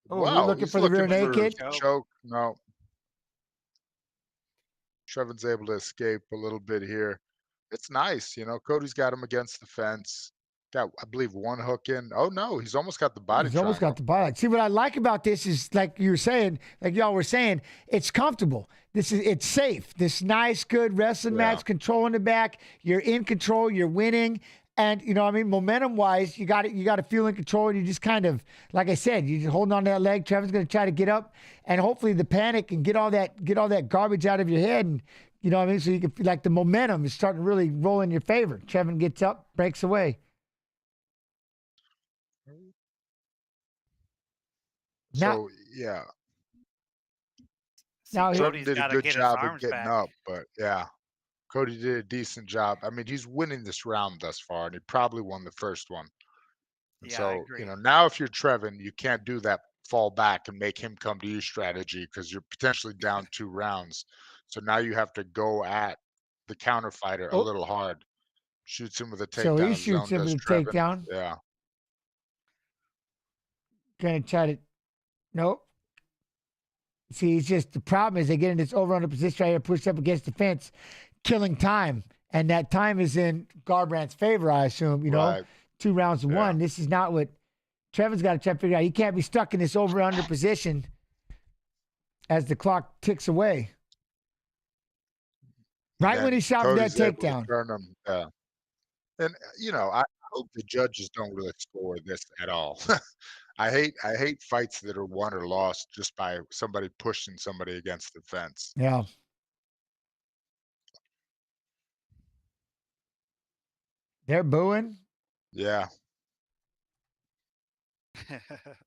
Oh, wow, you're looking for the rear naked? Choke. No. Trevin's able to escape a little bit here. It's nice. Cody's got him against the fence. Got, I believe, one hook in. Oh, no, he's almost got the body. He's almost got the body. See, what I like about this is, like you were saying, like y'all were saying, it's comfortable. It's safe. This nice, good wrestling match, controlling the back. You're in control. You're winning. And, momentum-wise, you got to feel in control. And you just kind of, like I said, you're just holding on to that leg. Trevin's going to try to get up. And hopefully the panic and get all that garbage out of your head. And, so you can feel like the momentum is starting to really roll in your favor. Trevin gets up, breaks away. Now, So yeah, See, now here, Trevin Cody's did a got to good get his job of arms getting back. up, but yeah, Cody did a decent job. I mean, he's winning this round thus far, and he probably won the first one. And Yeah, I so, agree. now if you're Trevin, you can't do that fall back and make him come to you strategy because you're potentially down 2 rounds. So now you have to go at the counter fighter a oh, little hard. Shoots him with a so he takedown of his shoots own, him does with a Trevin. takedown. Yeah. Gonna try to, nope. See, it's just the problem is they get in this over under position right here, pushed up against the fence, killing time. And that time is in Garbrandt's favor, I assume, Right. 2 rounds to Yeah. 1. This is not what Trevin's got to try to figure out. He can't be stuck in this over under position as the clock ticks away. Right when Then he shot for that Cody's able to takedown. turn him. Yeah. And I hope the judges don't really score this at all. I hate fights that are won or lost just by somebody pushing somebody against the fence. Yeah. They're booing. Yeah.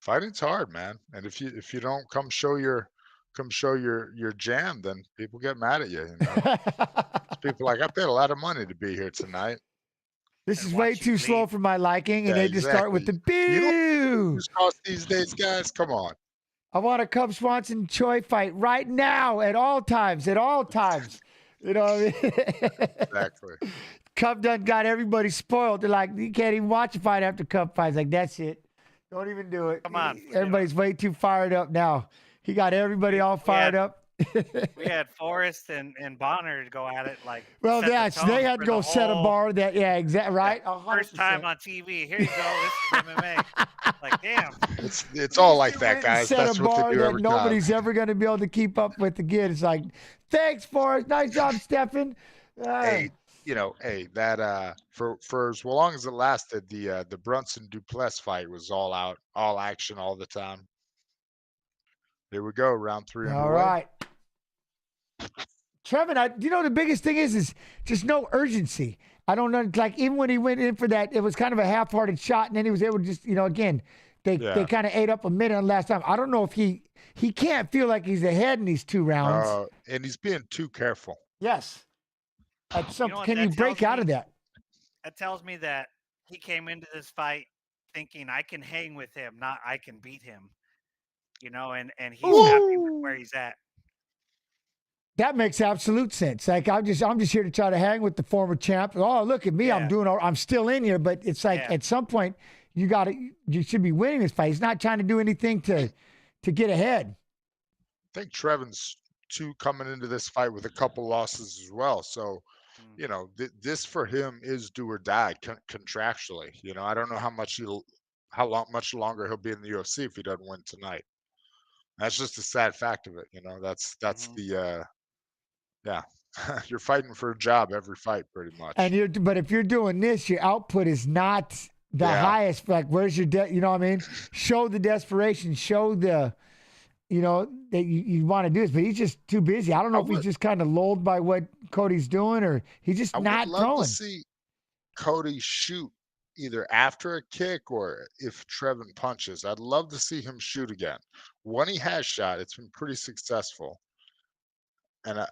Fighting's hard, man. And if you don't come show your jam, then people get mad at you, People like, I paid a lot of money to be here tonight. This And is way watch you too slow bleed. for my liking, and Yeah, they just start with the exactly. You don't boo. lose cost these days, guys. Come on. I want a Cub Swanson Choi fight right now, at all times, at all times. You know what I mean? Exactly. Cub done got everybody spoiled. They're like, you can't even watch a fight after Cub fights. Like, that's it. Don't even do it. Come on. Everybody's way too fired up now. He got everybody all fired up. We had Forrest and Bonner to go at it like. Well, set the yeah, tone they had for to go the set a whole- bar. That exactly right. First 100%. time on TV. Here you go. This is MMA. Like, damn. It's all like They that, went and guys. set That's a what bar they do that every nobody's time. ever going to be able to keep up with again. It's like, thanks, Forrest. Nice job, Stefan. Hey, that for as long as it lasted, the Brunson Duplessis fight was all out, all action all the time. Here we go, round 3 All underway. right. Trevin, the biggest thing is just no urgency. I don't know. Like, even when he went in for that, it was kind of a half-hearted shot, and then he was able to just, again, they kind of ate up a minute on last time. I don't know if he can't feel like he's ahead in these 2 rounds. And he's being too careful. Yes. At some, what can that you break tells out of me? that? That tells me that he came into this fight thinking I can hang with him, not I can beat him. And he's happy with where he's at. That makes absolute sense. Like, I'm just here to try to hang with the former champ. Oh, look at me. Yeah. I'm still in here, but it's like at some point you should be winning this fight. He's not trying to do anything to get ahead. I think Trevin's coming into this fight with a couple losses as well. So, this for him is do or die contractually. I don't know much longer he'll be in the UFC if he doesn't win tonight. That's just a sad fact of it. That's the yeah. You're fighting for a job every fight pretty much. But if you're doing this, your output is not the highest. Like, where's your you know what I mean? Show the desperation, show the that you want to do this, but he's just too busy. I don't know if he's just kind of lulled by what Cody's doing, or he's just not throwing. I would love to see Cody shoot either after a kick or if Trevin punches. I'd love to see him shoot again. When he has shot, it's been pretty successful. And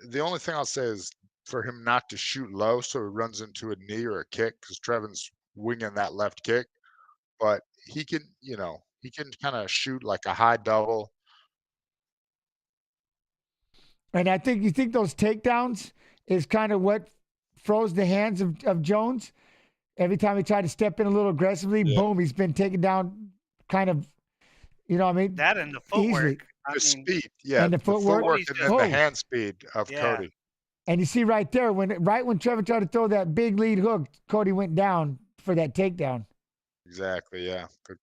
the only thing I'll say is for him not to shoot low so he runs into a knee or a kick, because Trevin's winging that left kick. But he can kind of shoot like a high double. And I think you think those takedowns is kind of what froze the hands of Jones. Every time he tried to step in a little aggressively, boom, he's been taken down kind of, what I mean? That and the footwork. Easily. The speed, yeah. And the footwork. And then the hand speed of Cody. And you see right there, when Trevin tried to throw that big lead hook, Cody went down for that takedown. Exactly, yeah. Good.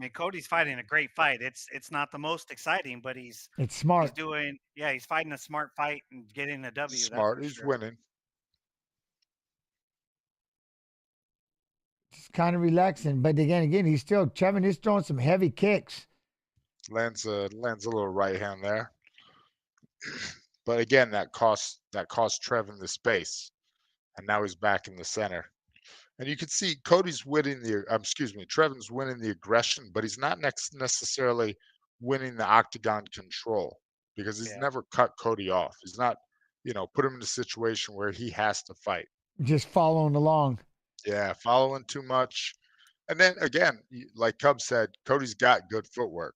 I mean, Cody's fighting a great fight. It's not the most exciting, but it's smart. He's fighting a smart fight and getting a W. Smart. He's winning. It's kind of relaxing, but again, Trevin is throwing some heavy kicks. Lands a little right hand there. But again, that cost Trevin the space. And now he's back in the center. And you can see Trevin's winning the aggression, but he's not necessarily winning the octagon control because he's Yeah. never cut Cody off. He's not, put him in a situation where he has to fight. Just following along. Yeah, following too much. And then again, like Cub said, Cody's got good footwork.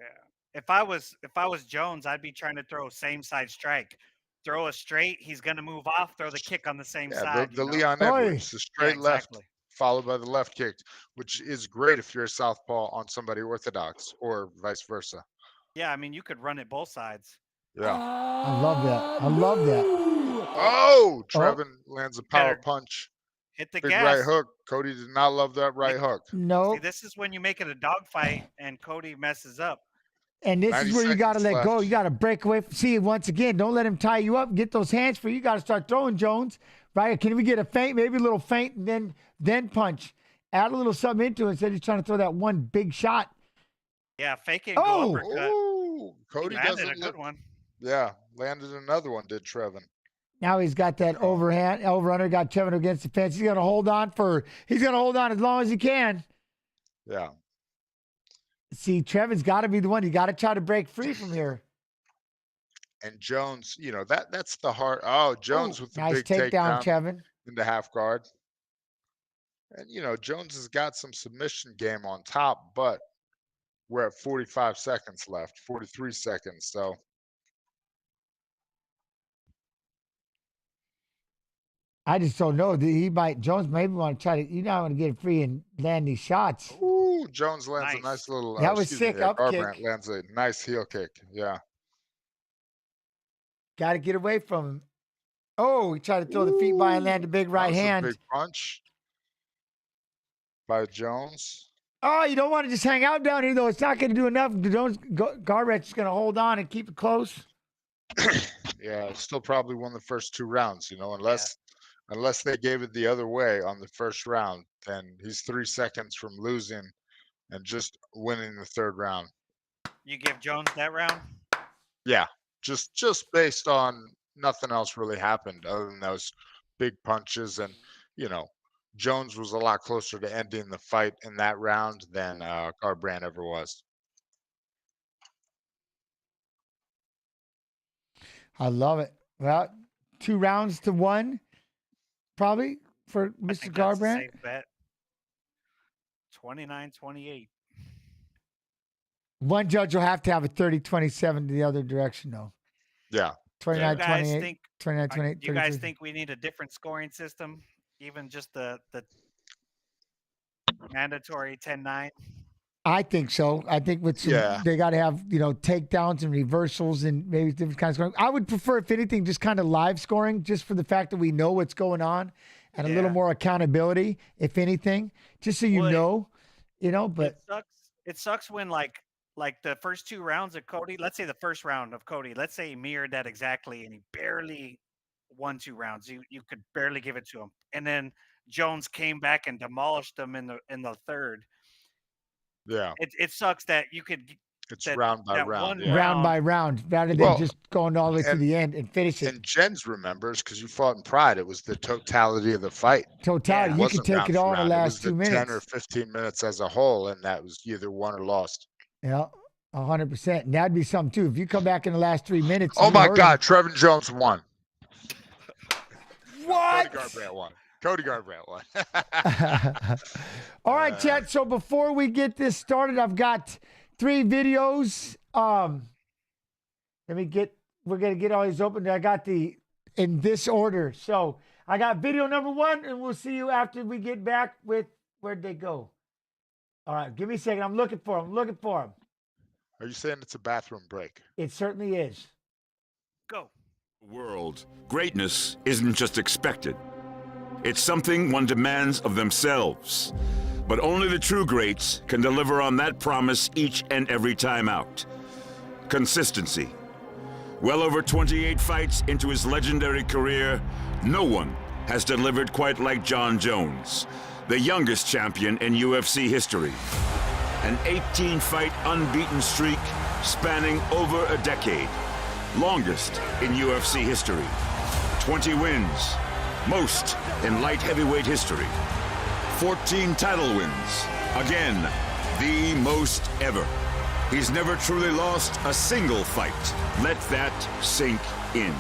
Yeah. If I was Jones, I'd be trying to throw same side strike. Throw a straight, he's gonna move off, throw the kick on the same Yeah, side. the you know? Leon Oy. Edwards, the straight exactly. left followed by the left kick, which is great if you're a southpaw on somebody orthodox or vice versa. Yeah, I mean you could run it both sides. Yeah. I love that. I love that. Oh, Trevin lands a power Better punch. hit the Big gas. right hook. Cody did not love that right hook. No. See, this is when you make it a dogfight and Cody messes up. And this 90 is where you got to seconds let go. left. You got to break away. See, once again, don't let him tie you up. Get those hands free. You got to start throwing, Jones. Right? Can we get a feint, maybe a little feint, and then punch? Add a little something into it instead of he's trying to throw that one big shot. Yeah, fake it and Oh! go uppercut. Ooh, Cody Landed doesn't a good look. one. Yeah, landed another one, did Trevin. Now he's got that overrunner, got Trevin against the fence. He's going to hold on as long as he can. Yeah. See, Trevin's got to be the one. You got to try to break free from here. And Jones, that's the heart. Oh, Jones with the Nice big takedown, takedown Trevin. into half guard. And, Jones has got some submission game on top, but we're at 45 seconds left, 43 seconds. So, I just don't know. Jones maybe want to try to, want to get free and land these shots. ooh, Jones lands a Nice. nice little. That was sick up Garbrandt kick. lands a nice heel kick. Yeah. Got to get away from him. Oh, he tried to throw the feet by and land a big right That was a hand. big punch by Jones. Oh, you don't want to just hang out down here, though. It's not going to do enough. Garbrandt's going to hold on and keep it close. Yeah, still probably won the first 2 rounds, unless they gave it the other way on the first round, then he's 3 seconds from losing and just winning the 3rd round. You give Jones that round? Yeah, just based on nothing else really happened other than those big punches. And, Jones was a lot closer to ending the fight in that round than Garbrandt ever was. I love it. Well, 2 rounds to 1, probably, for I Mr. think that's a Garbrandt. safe bet. 29-28. One judge will have to have a 30-27 to the other direction, though. Yeah. 29-28, 29-28. Do you guys think we need a different scoring system? Even just the mandatory 10-9? I think so. I think with some, they got to have, takedowns and reversals and maybe different kinds of scoring. I would prefer, if anything, just kind of live scoring, just for the fact that we know what's going on and a little more accountability, if anything, just so but it sucks when like the first 2 rounds of Cody, let's say the first round of Cody, let's say he mirrored that exactly and he barely won 2 rounds. You could barely give it to him. And then Jones came back and demolished him in the 3rd. Yeah. It sucks that you could. It's round by round. Round by round, rather than just going all the way to the end and finish it. And Jens remembers, because you fought in Pride, it was the totality of the fight. Totality. You can take it all in the last 2 minutes. 10 or 15 minutes as a whole, and that was either won or lost. Yeah, 100%. And that'd be something, too. If you come back in the last 3 minutes. Oh, my God. Trevin Jones won. What? Cody Garbrandt won. All right, chat. So before we get this started, I've got 3 videos. We're going to get all these open. I got in this order. So I got video number 1, and we'll see you after we get back with, where'd they go? All right, give me a second. I'm looking for them. Are you saying it's a bathroom break? It certainly is. Go. World, greatness isn't just expected. It's something one demands of themselves. But only the true greats can deliver on that promise each and every time out. Consistency. Well over 28 fights into his legendary career, no one has delivered quite like Jon Jones, the youngest champion in UFC history. An 18-fight unbeaten streak spanning over a decade. Longest in UFC history. 20 wins, most in light heavyweight history. 14 title wins. Again, the most ever. He's never truly lost a single fight. Let that sink in.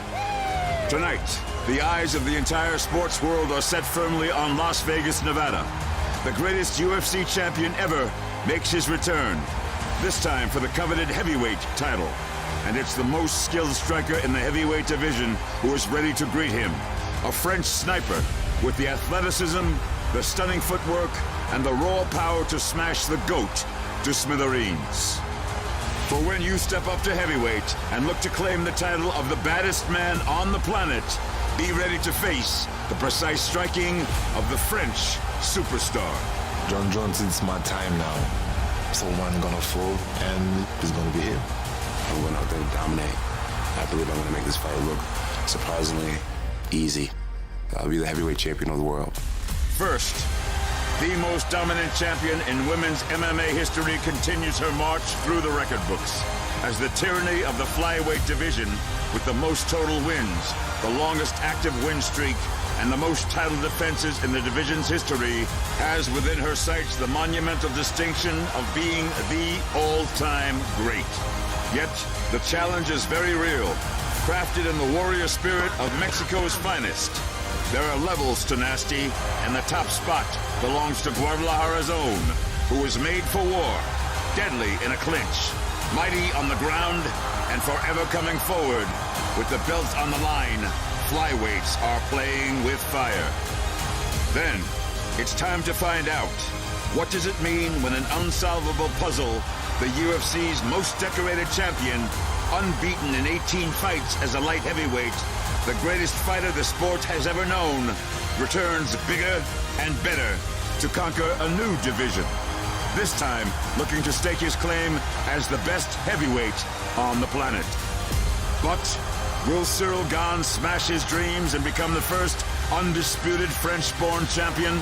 Tonight, the eyes of the entire sports world are set firmly on Las Vegas, Nevada. The greatest UFC champion ever makes his return, this time for the coveted heavyweight title. And it's the most skilled striker in the heavyweight division who is ready to greet him. A French sniper with the athleticism, the stunning footwork, and the raw power to smash the GOAT to smithereens. For when you step up to heavyweight and look to claim the title of the baddest man on the planet, be ready to face the precise striking of the French superstar. Jon Jones, it's my time now. Someone gonna fall and he's gonna be here. I'm going out there to dominate. I believe I'm going to make this fight look surprisingly easy. I'll be the heavyweight champion of the world. First, the most dominant champion in women's MMA history continues her march through the record books as the tyranny of the flyweight division with the most total wins, the longest active win streak, and the most title defenses in the division's history has within her sights the monumental distinction of being the all-time great. Yet, the challenge is very real, crafted in the warrior spirit of Mexico's finest. There are levels to nasty, and the top spot belongs to Guadalajara's own, who is made for war, deadly in a clinch, mighty on the ground, and forever coming forward. With the belt on the line, flyweights are playing with fire. Then, it's time to find out. What does it mean when an unsolvable puzzle, the UFC's most decorated champion, unbeaten in 18 fights as a light heavyweight, the greatest fighter the sport has ever known, returns bigger and better to conquer a new division. This time, looking to stake his claim as the best heavyweight on the planet. But will Cyril Gane smash his dreams and become the first undisputed French-born champion?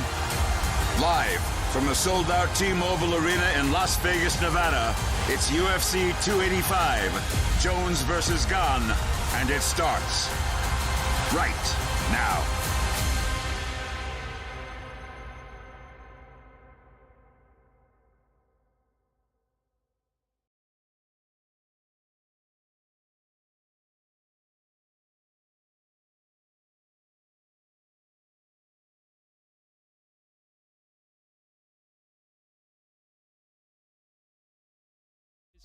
Live from the sold-out T-Mobile Arena in Las Vegas, Nevada, it's UFC 285, Jones versus Gane, and it starts right now.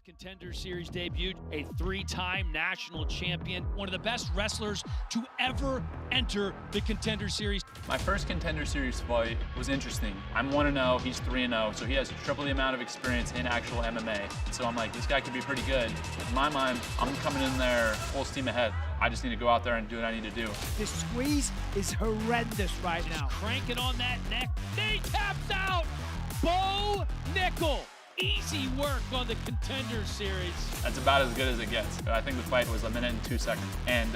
Contender Series debuted, a three-time national champion, one of the best wrestlers to ever enter the Contender Series. My first Contender Series fight was interesting. I'm 1-0, he's 3-0, so he has triple the amount of experience in actual MMA. So I'm like, this guy could be pretty good. In my mind, I'm coming in there full steam ahead. I just need to go out there and do what I need to do. This squeeze is horrendous right now. Cranking on that neck, knee taps out, Bo Nickal. Easy work on the Contender Series. That's about as good as it gets. I think the fight was 1 minute and 2 seconds. And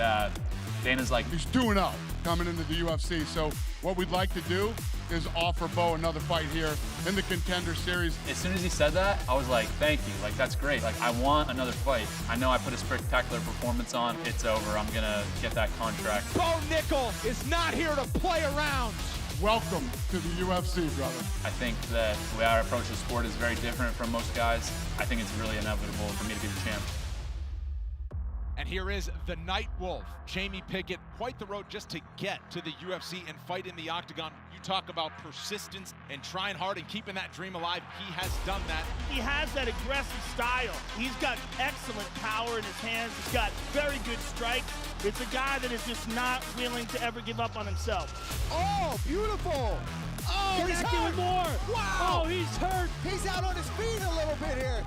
Dana's like, he's 2-0 coming into the UFC. So what we'd like to do is offer Bo another fight here in the Contender Series. As soon as he said that, I was like, thank you. Like, that's great. Like, I want another fight. I know I put a spectacular performance on. It's over. I'm going to get that contract. Bo Nickal is not here to play around. Welcome to the UFC, brother. I think that the way I approach the sport is very different from most guys. I think it's really inevitable for me to be the champ. And here is the Night Wolf, Jamie Pickett. Quite the road just to get to the UFC and fight in the octagon. You talk about persistence and trying hard and keeping that dream alive. He has done that. He has that aggressive style. He's got excellent power in his hands. He's got very good strikes. It's a guy that is just not willing to ever give up on himself. Oh, beautiful. Oh, Connecting with more. Wow. Oh, he's hurt. He's out on his feet a little bit here.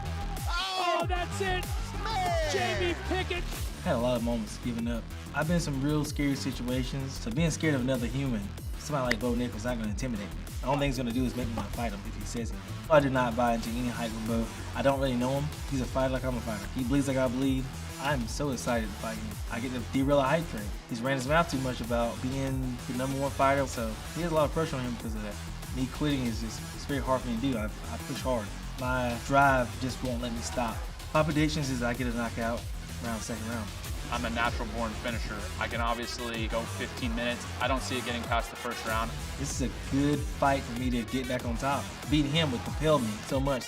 Oh, that's it. Man. Jamie Pickett. I had a lot of moments giving up. I've been in some real scary situations, so being scared of another human, somebody like Bo Nickal's not going to intimidate me. The only thing he's going to do is make me want to fight him if he says anything. I do not buy into any hype with Bo. I don't really know him. He's a fighter like I'm a fighter. He bleeds like I bleed. I'm so excited to fight him. I get to derail a hype train. He's ran his mouth too much about being the #1 fighter, so he has a lot of pressure on him because of that. Me quitting is just, it's very hard for me to do. I push hard. My drive just won't let me stop. My predictions is I get a knockout around second round. I'm a natural-born finisher. I can obviously go 15 minutes. I don't see it getting past the first round. This is a good fight for me to get back on top. Beating him would compel me so much.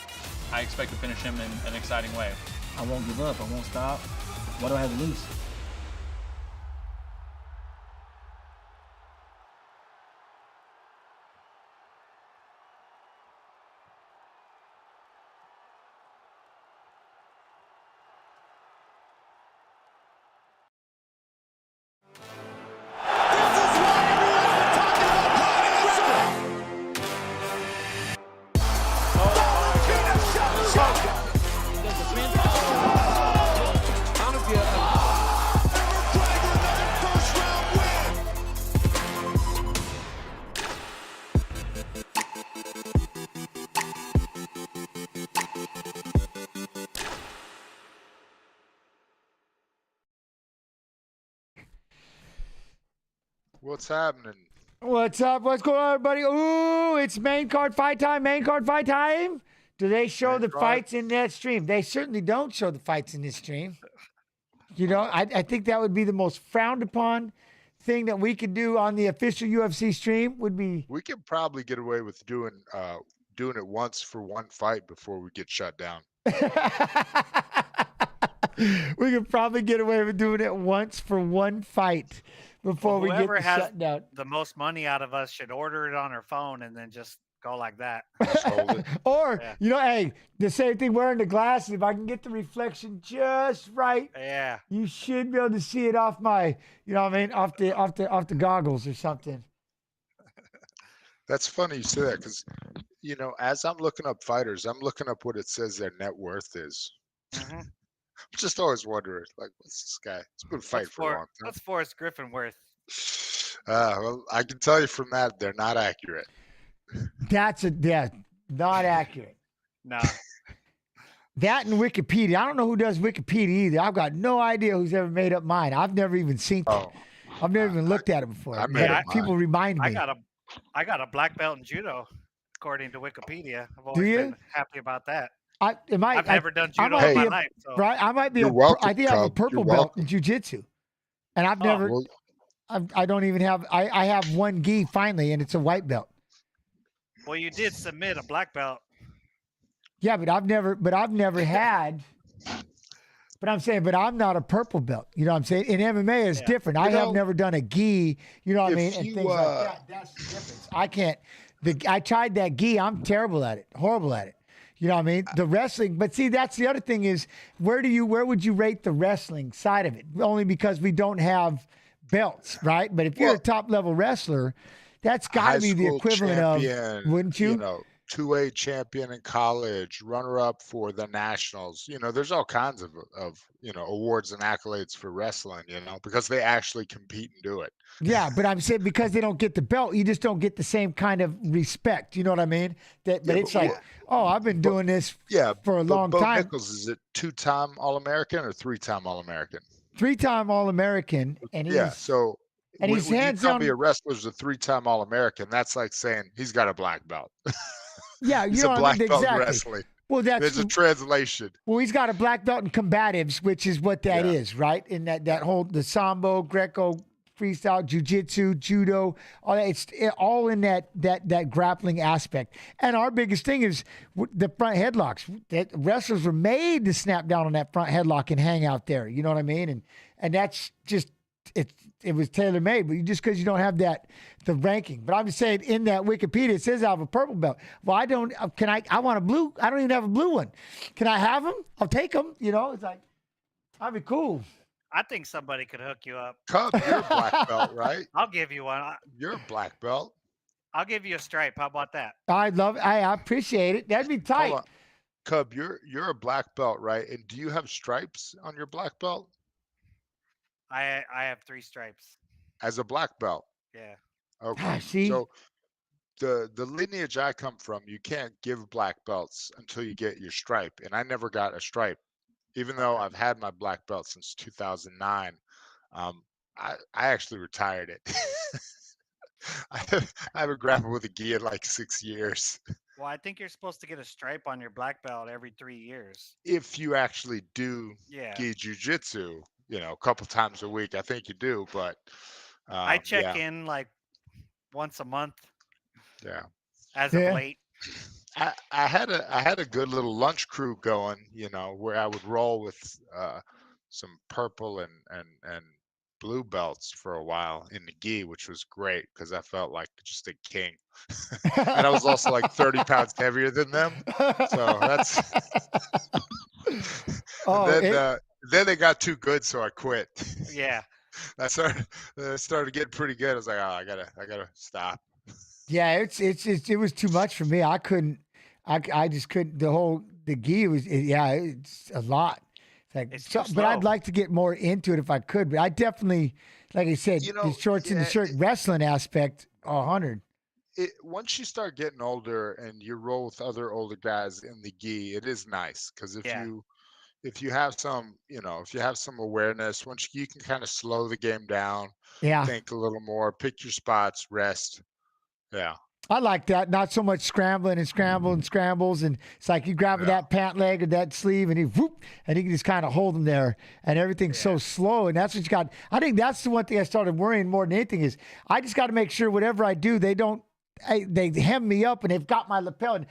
I expect to finish him in an exciting way. I won't give up. I won't stop. What do I have to lose? What's happening? What's up? What's going on, everybody? Ooh, it's main card fight time. Main card fight time. Do they show the fights in that stream? They certainly don't show the fights in this stream. You know, I think that would be the most frowned upon thing that we could do on the official UFC stream would be. We could probably get away with doing it once for one fight before we get shut down. We could probably get away with doing it once for one fight before we get Whoever has shut down. the most money out of us should order it on her phone and then just go like that. Just hold it. Or, Yeah. you know, hey, the same thing wearing the glasses. If I can get the reflection just right, Yeah. you should be able to see it off my, you know what I mean, off the goggles or something. That's funny you say that because, you know, as I'm looking up fighters, I'm looking up what it says their net worth is. Mhm. I'm just always wondering, like, what's this guy? It's been fighting for a long time. What's Forrest Griffin worth? Well, I can tell you from that, they're not accurate. That's not accurate. No. That and Wikipedia. I don't know who does Wikipedia either. I've got no idea who's ever made up mine. I've never even seen it. I've never even looked at it before. I made up People mine. remind me. I got a black belt in judo, according to Wikipedia. I've Do always you? been happy about that. I've never done judo might in be my a- life. So. Right? I might be You're welcome, I think I have a Cub. purple You're belt welcome. in jiu-jitsu. And I've never Well, I don't even have I have one gi finally and it's a white belt. Well, you did submit a black belt. Yeah, but I've never had. But I'm saying, but I'm not a purple belt. You know what I'm saying? In MMA, it's different. I have never done a gi. You know what I mean? And things like that. That's the difference. I can't. I tried that gi. I'm terrible at it. Horrible at it. You know what I mean? The wrestling. But see, that's the other thing is where would you rate the wrestling side of it? Only because we don't have belts, right? But if you're a top level wrestler, that's got to be the equivalent of, wouldn't you? You know, 2A champion in college, runner up for the nationals. You know, there's all kinds of you know, awards and accolades for wrestling, you know, because they actually compete and do it. Yeah, but I'm saying because they don't get the belt, you just don't get the same kind of respect. You know what I mean? But it's like, I've been doing this for a long Bo time. Nickal, is it 2-time All-American or 3-time All-American? 3-time All-American, and he's so and he's when hands you tell down. me a wrestler's a 3-time All-American, that's like saying he's got a black belt. Yeah, you he's know a what black I mean? belt in Exactly. wrestling. Well, There's a translation. Well, he's got a black belt in combatives, which is what that is, right? In that whole the sambo, Greco, freestyle, jiu-jitsu, judo, all that. It's all in that grappling aspect. And our biggest thing is the front headlocks. That wrestlers were made to snap down on that front headlock and hang out there. You know what I mean? And that's just it was tailor made. But just because you don't have the ranking. But I'm just saying in that Wikipedia it says I have a purple belt. Well, I don't. I want a blue. I don't even have a blue one. Can I have them? I'll take them. You know, it's like that'd be cool. I think somebody could hook you up. Cub, you're a black belt, right? I'll give you one. You're a black belt. I'll give you a stripe. How about that? I love it. I appreciate it. That'd be tight. Hold on. Cub, you're a black belt, right? And do you have stripes on your black belt? I have 3 stripes. As a black belt. Yeah. Okay. See? So the lineage I come from, you can't give black belts until you get your stripe. And I never got a stripe. Even though I've had my black belt since 2009, I actually retired it. I haven't grappled with a gi in like 6 years. Well, I think you're supposed to get a stripe on your black belt every 3 years. If you actually do Yeah. gi jiu-jitsu, a couple times a week. I think you do, but I check yeah, in like once a month yeah. as of Yeah. late. I had a good little lunch crew going, where I would roll with some purple and blue belts for a while in the gi, which was great because I felt like just a king. And I was also like 30 pounds heavier than them. So that's Oh, then they got too good, so I quit. Yeah. I started getting pretty good. I was like, oh, I gotta stop. yeah, it was too much for me. I couldn't. I just couldn't. The gi it's a lot. It's like, It's too but I'd slow. like to get more into it if I could. But I definitely, like I said, the shorts and the shirt wrestling aspect, 100. Once you start getting older and you roll with other older guys in the gi, it is nice because Yeah. if you have some, if you have some awareness, once you can kind of slow the game down, Yeah. think a little more, pick your spots, rest. Yeah. I like that. Not so much scrambling and scrambles. And it's like you grab that pant leg or that sleeve and and you can just kind of hold them there. And everything's so slow. And that's what you got. I think that's the one thing I started worrying more than anything is I just got to make sure whatever I do, they hem me up and they've got my lapel. And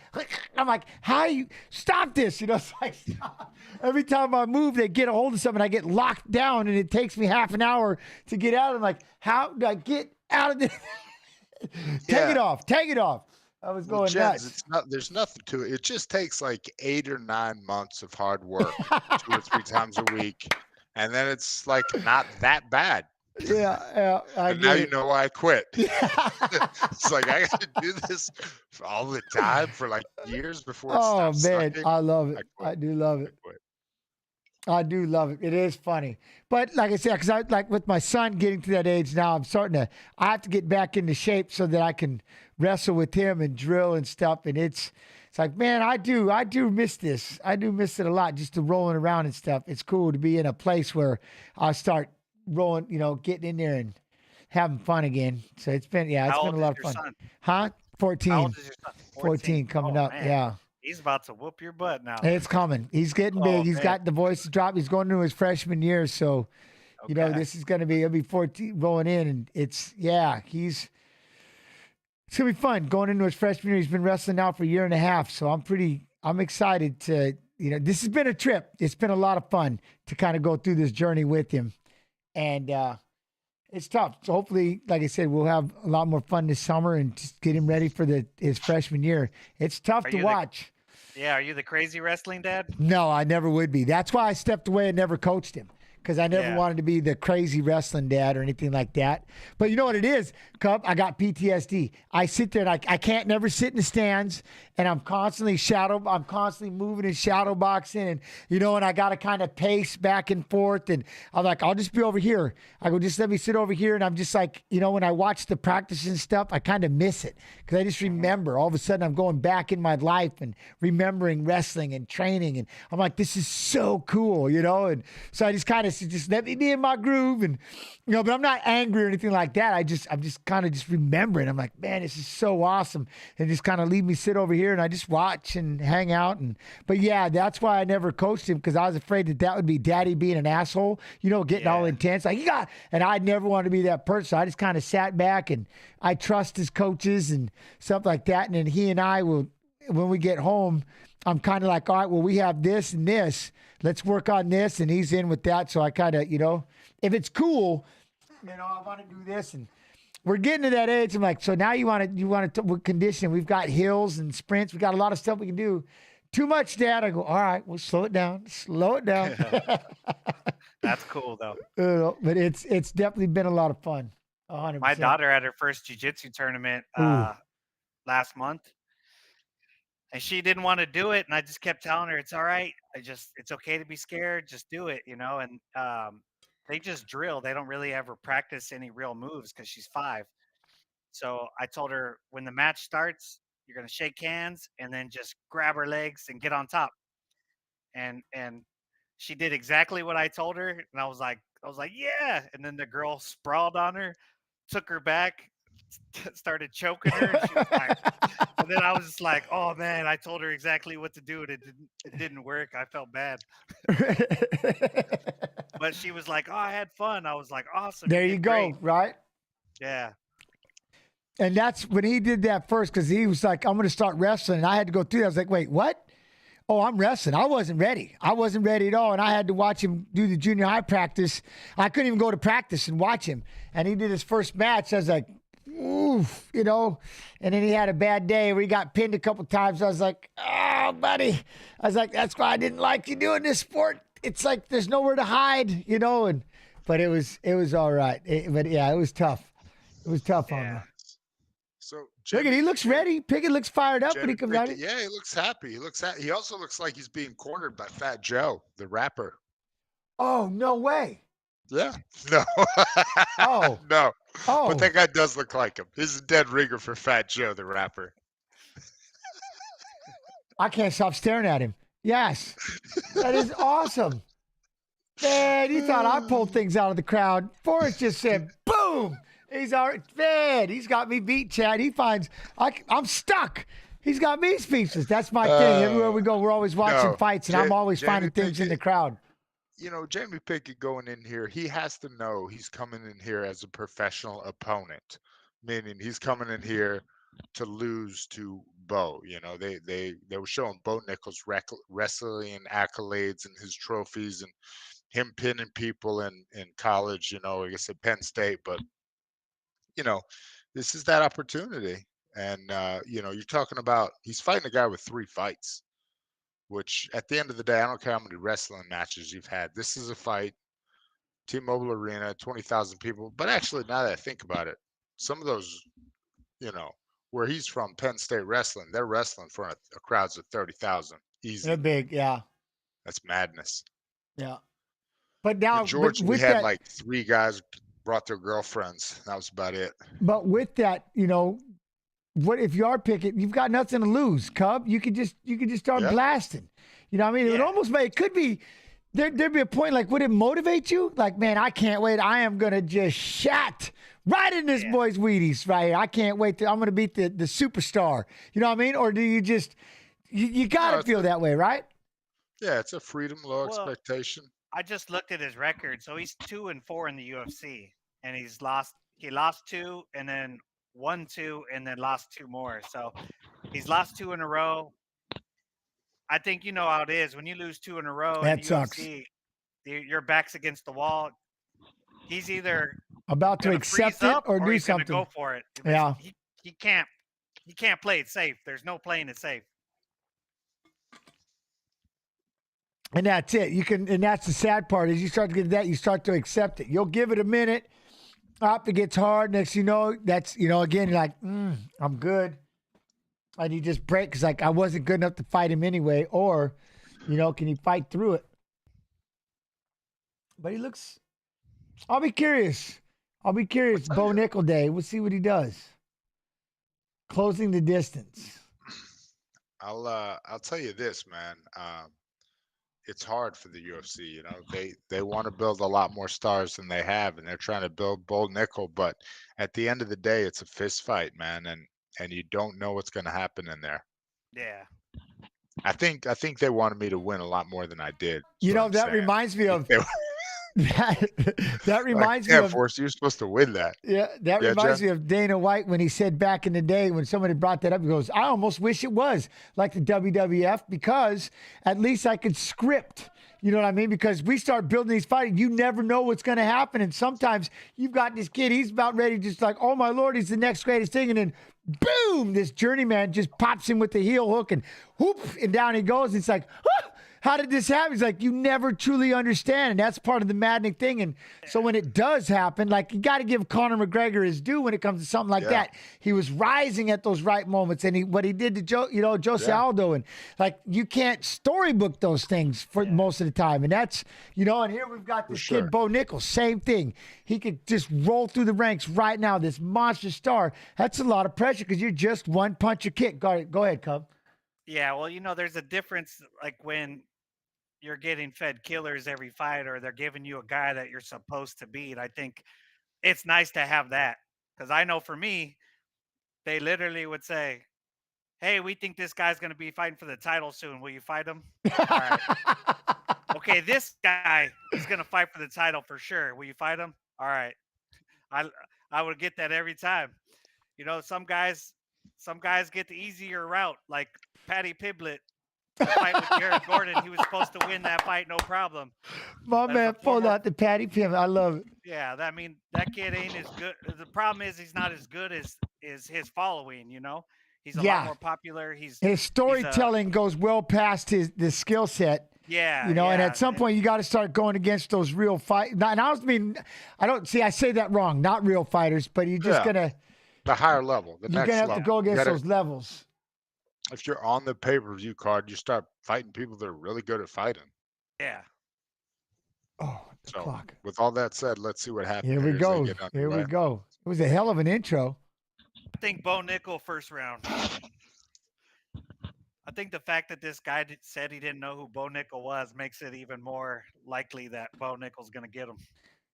I'm like, how you stop this? It's like, stop. Every time I move, they get a hold of something. I get locked down and it takes me half an hour to get out. I'm like, how do I get out of this? Take it off. I was going nuts. There's nothing to it. It just takes like 8 or 9 months of hard work, 2 or 3 times a week, and then it's like not that bad. Yeah. And now you know why I quit. It's like I got to do this all the time for like years before it stops man, sucking. I love it. I do love it. I do love it. It is funny. But like I said, because I like with my son getting to that age now, I have to get back into shape so that I can wrestle with him and drill and stuff. And it's like, man, I do miss this. I do miss it a lot, just the rolling around and stuff. It's cool to be in a place where I start rolling, getting in there and having fun again. So it's been a lot of fun. Son? Huh? 14. How old is your son? 14 coming up. Man. Yeah. He's about to whoop your butt now. It's coming. He's getting big. He's got the voice to drop. He's going into his freshman year. So, this is going to he'll be 14 rolling in. And it's going to be fun going into his freshman year. He's been wrestling now for a year and a half. So I'm excited to, this has been a trip. It's been a lot of fun to kind of go through this journey with him. And it's tough. So hopefully, like I said, we'll have a lot more fun this summer and just get him ready for his freshman year. It's tough to watch. Are you the crazy wrestling dad? No, I never would be. That's why I stepped away and never coached him because I never wanted to be the crazy wrestling dad or anything like that. But you know what it is, Cub? I got PTSD. I sit there and I can't never sit in the stands, and I'm constantly moving and shadow boxing, and and I got to kind of pace back and forth, and I'm like, I'll just be over here. I go, just let me sit over here, and I'm just like, when I watch the practice and stuff, I kind of miss it because I just remember all of a sudden I'm going back in my life and remembering wrestling and training, and I'm like, this is so cool, and so I just kind of just let me be in my groove, and but I'm not angry or anything like that. I'm just kind of just remembering. I'm like, man, this is so awesome, and just kind of leave me sit over here and I just watch and hang out. But yeah, that's why I never coached him because I was afraid that would be daddy being an asshole, getting all intense. Like and I never wanted to be that person. So I just kind of sat back and I trust his coaches and stuff like that. And then he and I will, when we get home, I'm kind of like, all right, well, we have this and this. Let's work on this. And he's in with that. So I kind of, if it's cool, I want to do this. And we're getting to that age. I'm like, so now you want to with conditioning. We've got hills and sprints. We got a lot of stuff we can do. Too much, Dad. I go, all right, we'll slow it down. That's cool though. But it's definitely been a lot of fun. 100%. My daughter had her first jiu-jitsu tournament last month. And she didn't want to do it. And I just kept telling her, it's all right. It's okay to be scared. Just do it, And they just drill. They don't really ever practice any real moves because she's 5. So I told her when the match starts, you're going to shake hands and then just grab her legs and get on top. And she did exactly what I told her. And I was like, yeah. And then the girl sprawled on her, took her back, started choking her. And, she was like, and then I was just like, oh man, I told her exactly what to do, and it didn't work. I felt bad. But she was like, oh, I had fun. I was like, awesome. There you did go, great. right? Yeah. And that's when he did that first, because he was like, I'm going to start wrestling. And I had to go through that. I was like, wait, what? Oh, I'm wrestling. I wasn't ready. I wasn't ready at all. And I had to watch him do the junior high practice. I couldn't even go to practice and watch him. And he did his first match. I was like, oof, you know. And then he had a bad day where he got pinned a couple times. I was like, oh, buddy. I was like, that's why I didn't like you doing this sport. It's like there's nowhere to hide, you know. But it was all right. But yeah, it was tough. It was tough on him. So Look at, he looks ready. Pickett looks fired up when he comes out. Yeah, he looks happy. He also looks like he's being cornered by Fat Joe, the rapper. Oh, no way. Yeah. No. Oh. No. Oh. But that guy does look like him. He's a dead ringer for Fat Joe, the rapper. I can't stop staring at him. Yes. That is awesome. Man, you thought I pulled things out of the crowd. Forrest just said, boom. He's already, man, he's got me beat, Chad. He finds, I'm stuck. He's got me speechless. That's my thing. Everywhere we go, we're always watching fights, and I'm always finding things in the crowd. You know, Jamie Pickett going in here, he has to know he's coming in here as a professional opponent, meaning he's coming in here to lose to Bo. You know, they were showing Bo Nickal's wrestling accolades and his trophies and him pinning people in college, you know, I guess at Penn State, but you know, this is that opportunity. And, you know, you're talking about he's fighting a guy with 3 fights, which at the end of the day, I don't care how many wrestling matches you've had. This is a fight, T-Mobile Arena, 20,000 people. But actually, now that I think about it, some of those, you know, where he's from, Penn State Wrestling, they're wrestling in front of crowds of 30,000. Easy. They're big, yeah. That's madness. Yeah. But now, in Georgia, with we had that, like 3 guys brought their girlfriends. That was about it. But with that, you know, what if you are Pickett? You've got nothing to lose, Cub. You could just start blasting. You know what I mean? It would almost make, it could be, there'd be a point like, would it motivate you? Like, man, I can't wait. I am going to just shat right in this boy's Wheaties right here. I can't wait. I'm going to beat the superstar. You know what I mean? Or do you just, you got to feel that way, right? Yeah, it's a freedom, low expectation. I just looked at his record. So he's 2-4 in the UFC, and he lost 2 and then won 2 and then lost 2 more. So he's lost 2 in a row. I think you know how it is when you lose 2 in a row. That in sucks. UFC, your back's against the wall. He's either about to accept it or do something. Go for it. Yeah. He can't play it safe. There's no playing it safe. And that's it. You can, and that's the sad part is you start to get that, you start to accept it. You'll give it a minute. Up, it gets hard. Next, you know, that's, you know, again, you're like, I'm good. And you just break because, like, I wasn't good enough to fight him anyway. Or, you know, can you fight through it? But he looks, I'll be curious. Bo Nickal Day. We'll see what he does. Closing the distance. I'll tell you this, man. It's hard for the UFC. You know, they want to build a lot more stars than they have, and they're trying to build Bo Nickal. But at the end of the day, it's a fist fight, man, and you don't know what's going to happen in there. Yeah. I think they wanted me to win a lot more than I did. You know, that reminds me of that reminds me of Forrest, you're supposed to win that. Yeah, that reminds me of Dana White when he said back in the day when somebody brought that up, he goes, I almost wish it was like the WWF because at least I could script. You know what I mean? Because we start building these fights, you never know what's going to happen. And sometimes you've got this kid, he's about ready, just like, oh my Lord, he's the next greatest thing. And then boom, this journeyman just pops him with the heel hook and whoop, and down he goes. It's like, ah! How did this happen? It's like, you never truly understand. And that's part of the maddening thing. And so when it does happen, like, you got to give Conor McGregor his due when it comes to something like that. He was rising at those right moments. And what he did to Jose Aldo. And like, you can't storybook those things for most of the time. And that's, you know, and here we've got this kid, Bo Nickal, same thing. He could just roll through the ranks right now, this monster star. That's a lot of pressure because you're just one punch a kick. Go ahead, Cub. Yeah, well, you know, there's a difference like when you're getting fed killers every fight or they're giving you a guy that you're supposed to beat. I think it's nice to have that. Because I know for me, they literally would say, hey, we think this guy's going to be fighting for the title soon. Will you fight him? All right. Okay, this guy is going to fight for the title for sure. Will you fight him? All right. I would get that every time. You know, some guys get the easier route, like Patty Piblet to fight with Jared Gordon. He was supposed to win that fight, no problem. My man pulled out the Patty Piblet. I love it. Yeah, that kid ain't as good. The problem is he's not as good as his following. You know, he's a lot more popular. His storytelling goes well past the skill set. Yeah, you know, and at some point you got to start going against those real fight. And I say that wrong. Not real fighters, but you're just gonna the higher level. You're gonna have to go against those levels. If you're on the pay-per-view card, you start fighting people that are really good at fighting. Yeah. Oh, the so, clock. With all that said, let's see what happens. Here we go. Here we go. It was a hell of an intro. I think Bo Nickal first round. I think the fact that this guy said he didn't know who Bo Nickal was makes it even more likely that Bo Nickal's going to get him.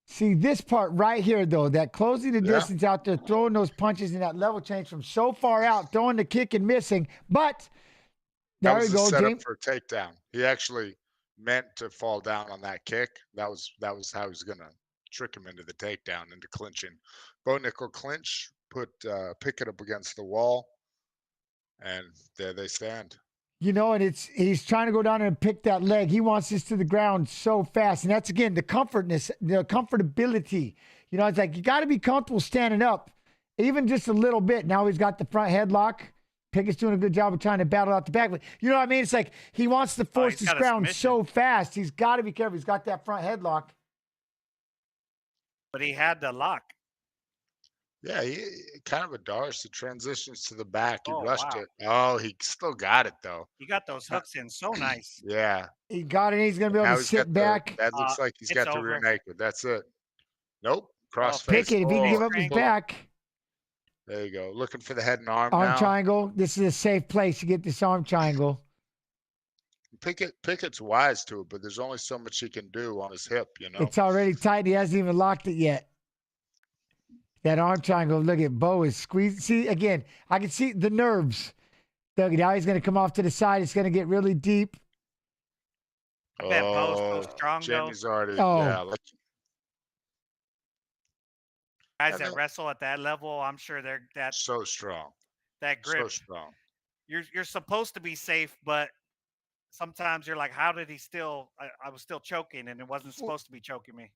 See, this part right here, though, that closing the distance out there, throwing those punches in that level change from so far out, throwing the kick and missing. But there we go, James. For a takedown. He actually meant to fall down on that kick. That was how he was going to trick him into the takedown, into clinching. Bo Nickal clinch, put Pickett up against the wall, and there they stand. You know, and he's trying to go down there and pick that leg. He wants this to the ground so fast. And that's, again, the comfortability. You know, it's like you got to be comfortable standing up, even just a little bit. Now he's got the front headlock. Pickett's doing a good job of trying to battle out the back. But you know what I mean? It's like he wants to force this ground so fast. He's got to be careful. He's got that front headlock. But he had the lock. Yeah, he kind of a darce. The transitions to the back. He rushed it. Oh, he still got it, though. He got those hooks in so nice. Yeah. He got it. He's going to be able to sit back. That looks like he's got the rear naked. That's it. Nope. Crossface. Pickett, if he can give up his back. There you go. Looking for the head and arm now. Arm triangle. This is a safe place to get this arm triangle. Pickett's wise to it, but there's only so much he can do on his hip, you know. It's already tight. He hasn't even locked it yet. That arm triangle, look at Bo is squeezed. See, again, I can see the nerves. Now he's going to come off to the side. It's going to get really deep. That Bo's so strong, Jamie's already, guys that wrestle at that level, I'm sure that's so strong. That grip. So strong. You're supposed to be safe, but sometimes you're like, how did he still? I was still choking, and it wasn't supposed to be choking me.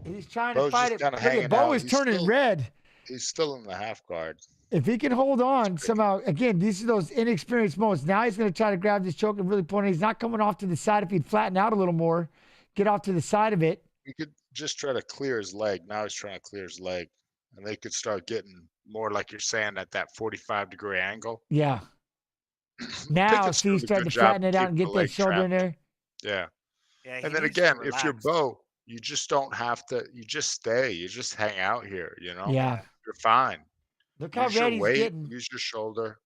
He's trying to fight it. Look at Bo is turning red. He's still in the half guard. If he can hold on somehow, again, these are those inexperienced moments. Now he's going to try to grab this choke and really point it. He's not coming off to the side. If he'd flatten out a little more, get off to the side of it. He could just try to clear his leg. Now he's trying to clear his leg. And they could start getting more, like you're saying, at that 45-degree angle. Yeah. Now, see, he's starting to flatten it out and get that shoulder in there. Yeah. And then again, if you're Bo, you just don't have to. You just stay. You just hang out here. You know. Yeah. You're fine. Look how red he's getting. Use your shoulder.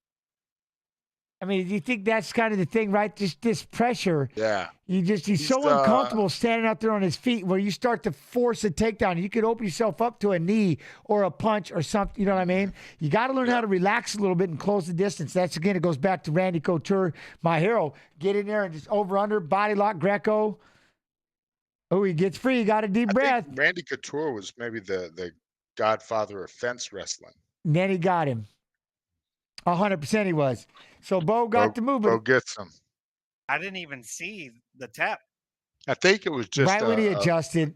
I mean, do you think that's kind of the thing, right? Just this pressure. Yeah. He's so uncomfortable standing out there on his feet where you start to force a takedown. You could open yourself up to a knee or a punch or something. You know what I mean? You got to learn how to relax a little bit and close the distance. That's, again, it goes back to Randy Couture, my hero. Get in there and just over-under, body lock, Greco. Oh, he gets free. He got a deep breath. I think Randy Couture was maybe the godfather of fence wrestling. And then he got him. 100% he was. So Bo got the move. Bo gets him. I didn't even see the tap. I think it was just right when he adjusted.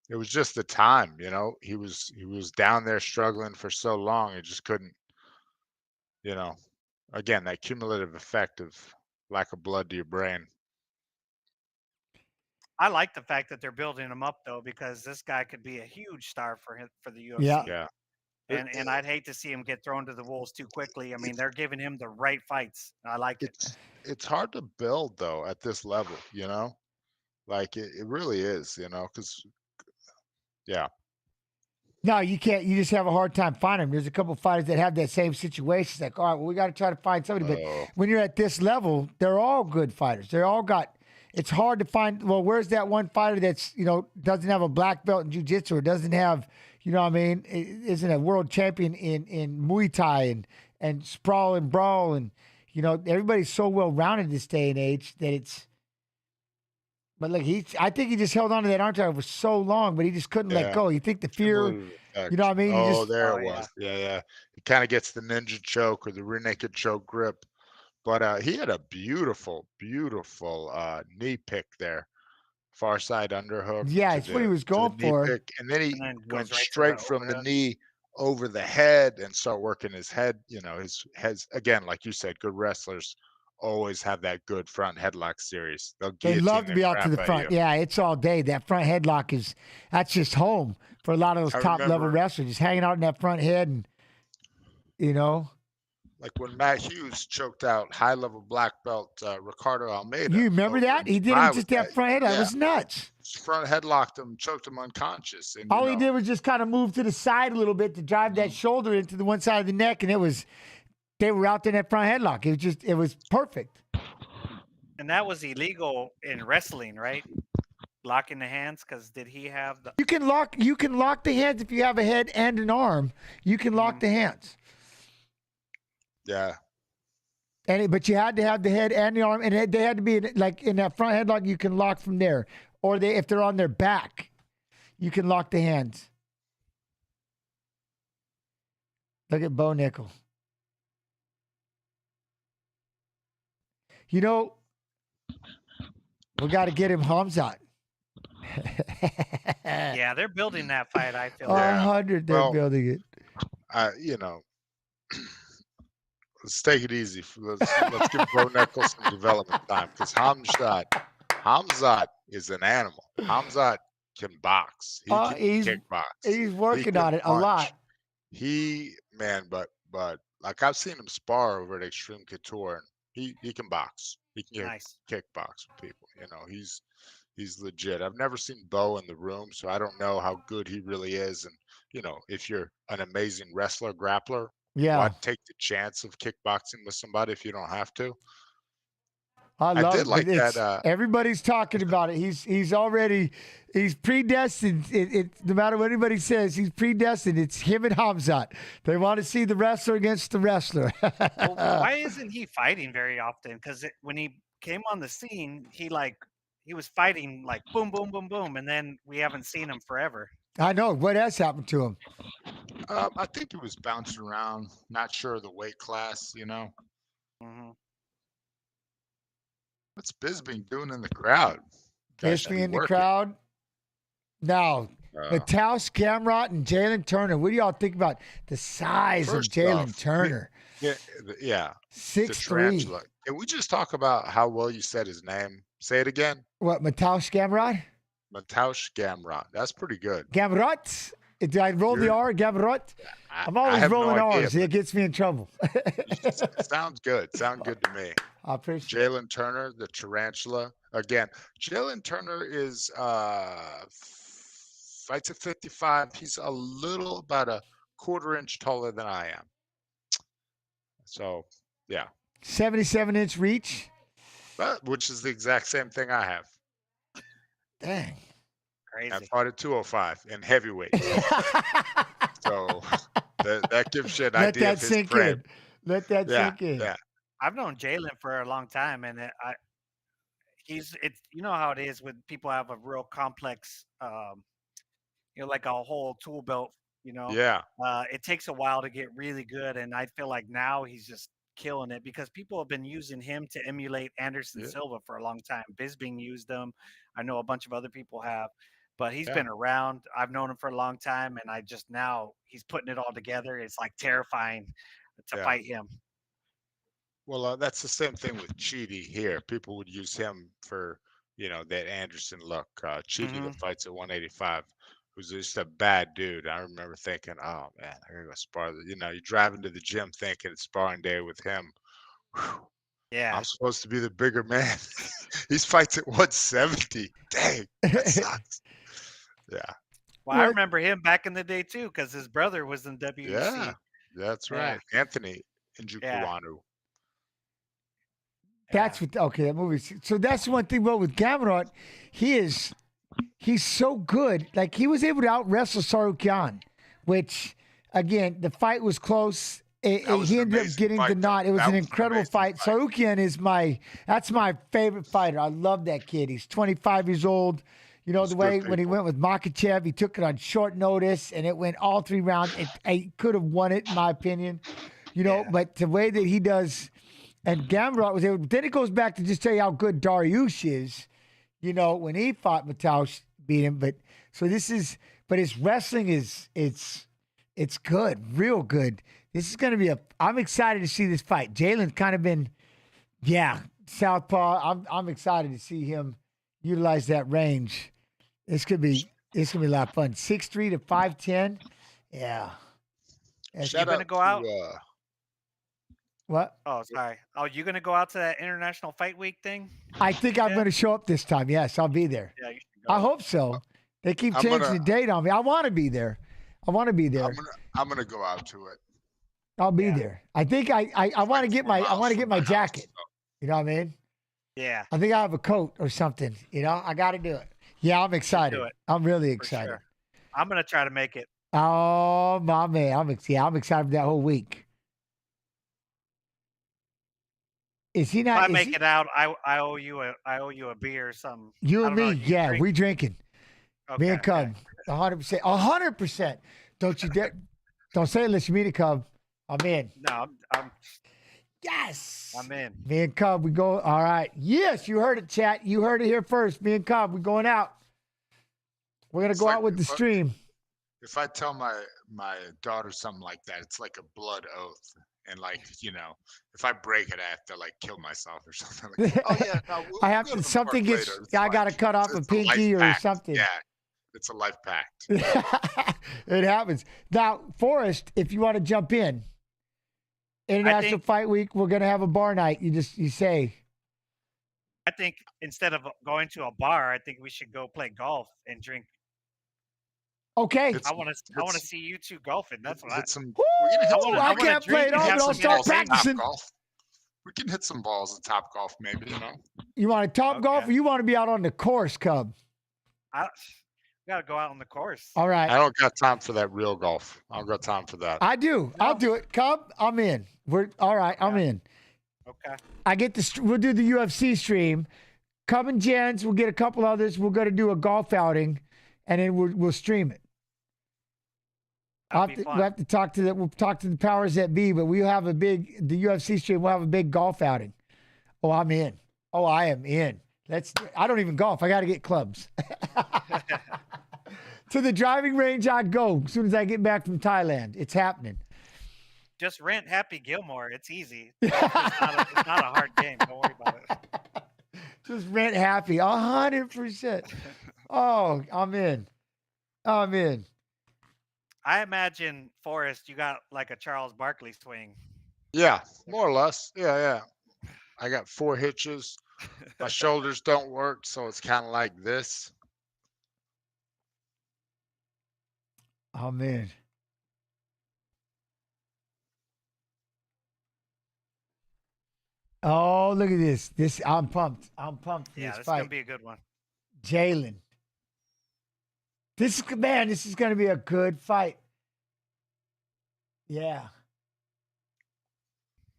It was just the time, you know. He was down there struggling for so long, he just couldn't, you know. Again, that cumulative effect of lack of blood to your brain. I like the fact that they're building him up though, because this guy could be a huge star for the UFC. Yeah. And I'd hate to see him get thrown to the wolves too quickly. I mean, they're giving him the right fights. I like it. It's hard to build though at this level, you know. Like it really is, you know, because No, you can't. You just have a hard time finding them. There's a couple of fighters that have that same situation. It's like, all right, well, we got to try to find somebody. But when you're at this level, they're all good fighters. They all got it's hard to find. Well, where's that one fighter that's doesn't have a black belt in jiu-jitsu or doesn't have isn't a world champion in Muay Thai and sprawl and brawl and everybody's so well rounded this day and age that it's. But look, I think he just held on to that arm tag for so long, but he just couldn't let go. You think the fear, you know what I mean? There it was. Yeah. He kind of gets the ninja choke or the rear naked choke grip. But he had a beautiful, beautiful knee pick there. Far side underhook. Yeah, it's what he was going for. Pick, and then he goes straight from the knee over the head and start working his head. His head's, again, like you said, good wrestlers always have that good front headlock series. They love to be out to the front. Yeah, it's all day. That front headlock that's just home for a lot of those top level wrestlers, just hanging out in that front head and like when Matt Hughes choked out high level black belt Ricardo Almeida. You remember that? He did just that front head. That was nuts. Front headlocked him, choked him unconscious. And, all he did was just kind of move to the side a little bit to drive that shoulder into the one side of the neck, and they were out there in that front headlock. It was perfect. And that was illegal in wrestling, right? Locking the hands, because did he have the? You can lock the hands if you have a head and an arm. You can lock the hands. Yeah. But you had to have the head and the arm, and they had to be like in that front headlock. You can lock from there, or if they're on their back, you can lock the hands. Look at Bo Nickal. We got to get him Hamzat. Yeah, they're building that fight. I feel 100. They're building it. Let's take it easy. Let's give Bo Nickal some development time, because Hamzat is an animal. Hamzat can box. He can kickbox. He's working on it a lot. But like I've seen him spar over at Extreme Couture, and he can box. He can kickbox with people. He's legit. I've never seen Bo in the room, so I don't know how good he really is. And if you're an amazing wrestler, grappler, why take the chance of kickboxing with somebody if you don't have to? I love it. Like that. Everybody's talking about it. He's predestined. No matter what anybody says, he's predestined. It's him and Hamzat. They want to see the wrestler against the wrestler. Well, why isn't he fighting very often? Because when he came on the scene, he was fighting like boom, boom, boom, boom, and then we haven't seen him forever. I know. What has happened to him? I think he was bouncing around. Not sure of the weight class. Mm-hmm. What's Bisping doing in the crowd? Bisping in the crowd. Now, Matthäus Gamrot and Jalen Turner. What do y'all think about the size of Jalen Turner? Yeah. 6'3". Can we just talk about how well you said his name? Say it again. What, Matthäus Gamrot? Matthäus Gamrot. That's pretty good. Gamrot? Did I roll the R? Gamrot? I'm always rolling R's. It gets me in trouble. Sounds good. Sounds good to me. I appreciate Jalen Turner, the tarantula. Again, Jalen Turner is fights at 55. He's about a quarter-inch taller than I am. So, yeah. 77-inch reach? Which is the exact same thing I have. Dang. Crazy. I fought at 205 in heavyweight. So that gives you an idea. Let that sink in. Let that sink in. Yeah. I've known Jalen for a long time, and it's how it is when people have a real complex, like a whole tool belt. Yeah. It takes a while to get really good, and I feel like now he's just killing it because people have been using him to emulate Anderson Silva for a long time. Bisping used him. I know a bunch of other people have, but he's been around. I've known him for a long time, and now he's putting it all together. It's like terrifying to fight him. Well, that's the same thing with Chidi here. People would use him for, that Anderson look. Chidi that fights at 185, who's just a bad dude. I remember thinking, oh, man, I gotta go spar. You drive into the gym thinking it's sparring day with him. Whew. Yeah. I'm supposed to be the bigger man. He fights at 170. Dang, that sucks. Yeah. Well, I remember him back in the day, too, because his brother was in WEC. Yeah, that's right. Anthony Njokuanu. That's what. Okay, that movie. So that's one thing about with Gamrot. He's so good. Like he was able to out wrestle Sarukyan, which again the fight was close. He ended up getting the nod. It was an incredible fight. Sarukyan is that's my favorite fighter. I love that kid. He's 25 years old. You know, the way when he went with Makhachev, he took it on short notice and it went all 3 rounds. He could have won it, in my opinion. You know, but the way that he does, and Gamrot was able, then it goes back to just tell you how good Dariush is, you know, when he fought Mataush, beat him. But his wrestling it's good, real good. This is going to be I'm excited to see this fight. Jalen's kind of been, southpaw. I'm excited to see him utilize that range. It's gonna be a lot of fun. 6'3" to 5'10". Yeah. You gonna go out? What? Oh, sorry. Oh, you gonna go out to that International Fight Week thing? I think I'm gonna show up this time. Yes, I'll be there. Yeah, you should go. I hope so. They keep changing the date on me. I want to be there. I'm gonna go out to it. I'll be there. I think I want to get my jacket. You know what I mean? Yeah. I think I have a coat or something. You know, I got to do it. Yeah, I'm excited. I'm really excited. Sure. I'm gonna try to make it. Oh my man, I'm excited for that whole week. Is he not? If I make it out, I owe you a beer or something. You and me, we drinking. Okay, me and Cub, 100%, 100%. Don't you dare! Don't say it unless you mean it, Cub. I'm in. No, I'm. Yes. I'm in. Me and Cub, we go. All right. Yes, you heard it, chat. You heard it here first. Me and Cub, we're going out. We're gonna go out with the stream. If I tell my daughter something like that, it's like a blood oath. And like, you know, if I break it, I have to like kill myself or something. Like, oh yeah, no, I have to. Something gets. I got to cut off a pinky or something. Yeah, it's a life pact. It happens. Now, Forrest, if you want to jump in, International Fight Week, we're gonna have a bar night. You say. I think instead of going to a bar, I think we should go play golf and drink. Okay. I want to see you two golfing. That's what I can't play it all, but I'll start practicing. We can hit some balls at Top Golf, maybe. You know. You want to top golf, or you want to be out on the course, Cub? We gotta go out on the course. All right. I don't got time for that real golf. I don't got time for that. I do. No. I'll do it. Cub, I'm in. We're all right. Okay. I'm in. Okay. We'll do the UFC stream. Cub and Jens, we'll get a couple others. We're gonna do a golf outing, and then we'll stream it. We'll have to talk to the powers that be, but the UFC stream. We'll have a big golf outing. Oh, I'm in. Oh, I am in. I don't even golf. I got to get clubs. To the driving range I go as soon as I get back from Thailand. It's happening. Just rent Happy Gilmore. It's easy. It's not a hard game. Don't worry about it. Just rent Happy. 100%. Oh, I'm in. I imagine, Forrest, you got like a Charles Barkley swing. Yeah, more or less. Yeah. I got 4 hitches. My shoulders don't work, so it's kind of like this. Oh, man. Oh, look at this. I'm pumped. For yeah, this this fight. is gonna be a good one. Jalen. This is gonna be a good fight. Yeah.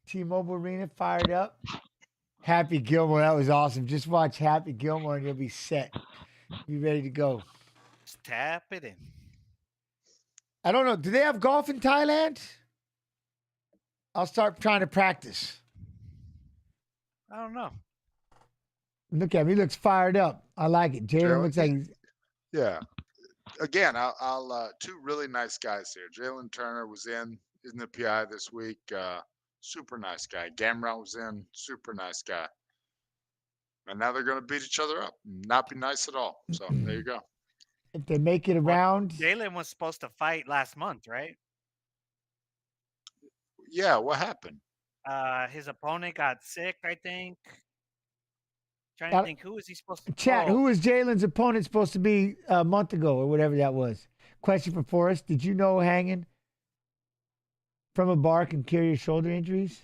T-Mobile Arena fired up. Happy Gilmore, that was awesome. Just watch Happy Gilmore and you'll be set. Be ready to go. Just tap it in. I don't know. Do they have golf in Thailand? I'll start trying to practice. I don't know. Look at him. He looks fired up. I like it. Jalen looks like he's... Yeah. Again, I'll 2 really nice guys here. Jalen Turner was in the PI this week. Super nice guy. Gamrot was in. Super nice guy. And now they're going to beat each other up. Not be nice at all. So there you go. If they make it around. Jalen was supposed to fight last month, right? Yeah. What happened? His opponent got sick, I think. Trying to think, who was he supposed to chat? Who was Jalen's opponent supposed to be a month ago or whatever that was? Question for Forrest. Did you know hanging from a bar can cure your shoulder injuries?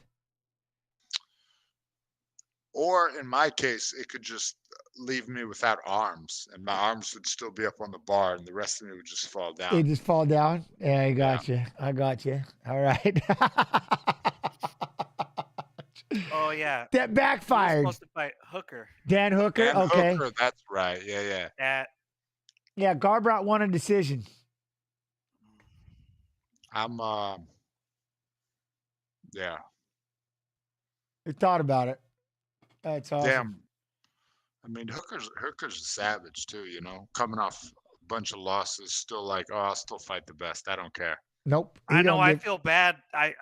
Or in my case, it could just leave me without arms, and my arms would still be up on the bar, and the rest of me would just fall down. It just fall down. Yeah, I got you. I got you. All right. Oh yeah. That He was backfired. supposed to fight Hooker. Dan Hooker. Dan Okay. Hooker, that's right. Yeah. At Yeah, Garbrandt won a decision. I'm yeah. You thought about it. That's awesome. Damn. I mean, Hooker's a savage too, you know, coming off a bunch of losses, still like, oh, I'll still fight the best. I don't care. Nope. I know. don't I give- feel bad. I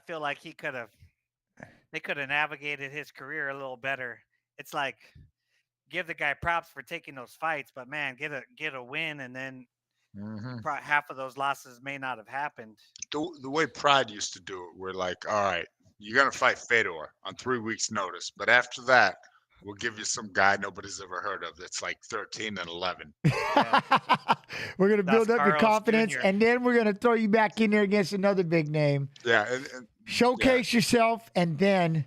feel like they could have navigated his career a little better. It's like, give the guy props for taking those fights, but man, get a win, and then half of those losses may not have happened. The way Pride used to do it, we're like, all right, you're gonna fight Fedor on 3 weeks' notice, but after that, we'll give you some guy nobody's ever heard of that's like 13-11. We're gonna build That's up your Carlos confidence, Jr. and then we're gonna throw you back in there against another big name. Yeah, and Showcase yourself, and then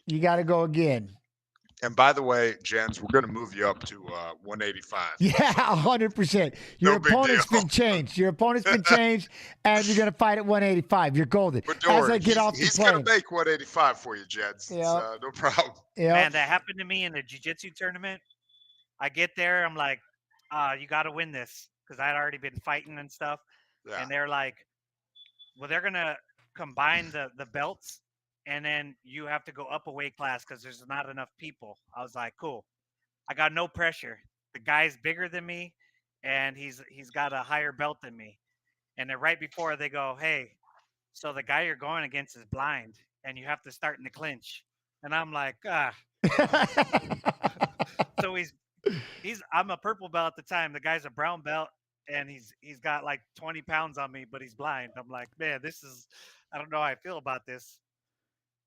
you got to go again. And by the way, Jens, we're gonna move you up to 185. Yeah, 100%. Your No big opponent's deal. been changed. Your opponent's been changed, and you're gonna fight at 185. You're golden. But don't As worry, I get off the he's plane. gonna make 185 for you, Jens. Yeah. No problem. Yeah. Man, that happened to me in the jiu-jitsu tournament. I get there, I'm like, you got to win this, because I'd already been fighting and stuff. Yeah. And they're like, well, they're gonna combine the belts, and then you have to go up a weight class because there's not enough people. I was like, cool. I got no pressure. The guy's bigger than me, and he's got a higher belt than me. And then right before they go, hey, so the guy you're going against is blind, and you have to start in the clinch. And I'm like, So I'm a purple belt at the time. The guy's a brown belt, and he's got like 20 pounds on me, but he's blind. I'm like, man, I don't know how I feel about this.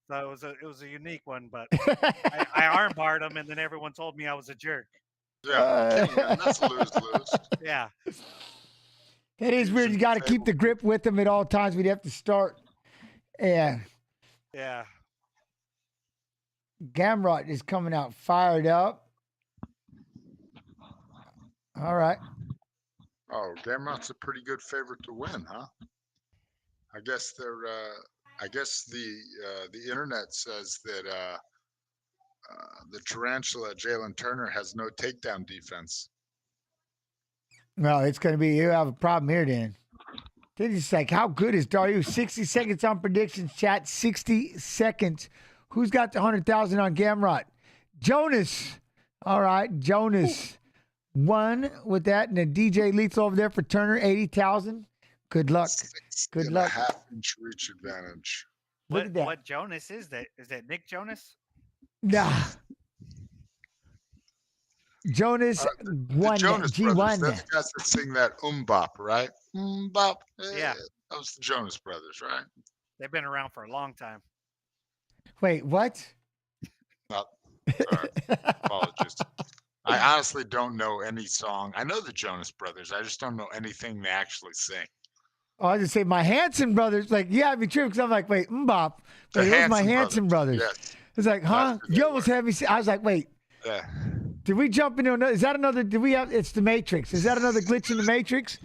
So it was a unique one, but I armbarred him, and then everyone told me I was a jerk. Yeah, that's lose-lose. Yeah. It is weird. You got to keep the grip with them at all times. We'd have to start. Yeah. Yeah. Gamrot is coming out fired up. All right. Oh, Gamrot's a pretty good favorite to win, huh? I guess the internet says that the tarantula Jalen Turner has no takedown defense. No, it's going to be, you have a problem here then. Then it's like, how good is Dario? 60 seconds on predictions, chat. 60 seconds. Who's got the 100,000 on Gamrot? Jonas. All right, Jonas won with that. And then DJ Lethal over there for Turner, 80,000. Good luck. Good luck. Half-inch reach advantage. Look at that. What Jonas is that? Is that Nick Jonas? Nah. Jonas won. Jonas G Brothers. won That's that. the guys that sing that bop, right? Bop. Yeah. That was the Jonas Brothers, right? They've been around for a long time. Wait, what? Oh, sorry. Apologies. I honestly don't know any song. I know the Jonas Brothers. I just don't know anything they actually sing. Oh, I just say my Hanson brothers. Like, yeah, it'd be true because I'm like, wait, Mbop. The Wait, those are my Hanson Hanson brothers. Yes. It's like, huh? That's who they You almost had me. I was like, wait, Yeah. did we jump into another? Is that another? Did we have? It's the Matrix. Is that another glitch in the Matrix?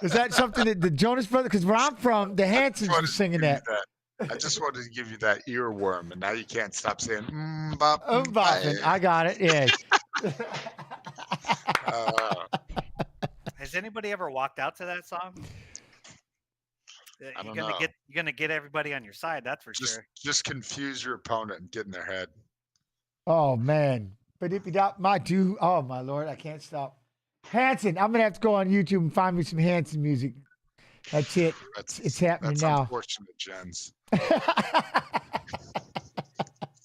Is that something that the Jonas brothers? Because where I'm from, the Hansons were singing that. I just wanted to give you that earworm, and now you can't stop saying bop. Mbopping. I got it. Yes. Has anybody ever walked out to that song? I don't You're know. gonna get everybody on your side. That's for sure. Just confuse your opponent and get in their head. Oh man. But if you doubt my dude, oh my lord, I can't stop. Hanson. I'm gonna have to go on YouTube and find me some Hanson music. That's it. It's happening That's now. unfortunate, Jens.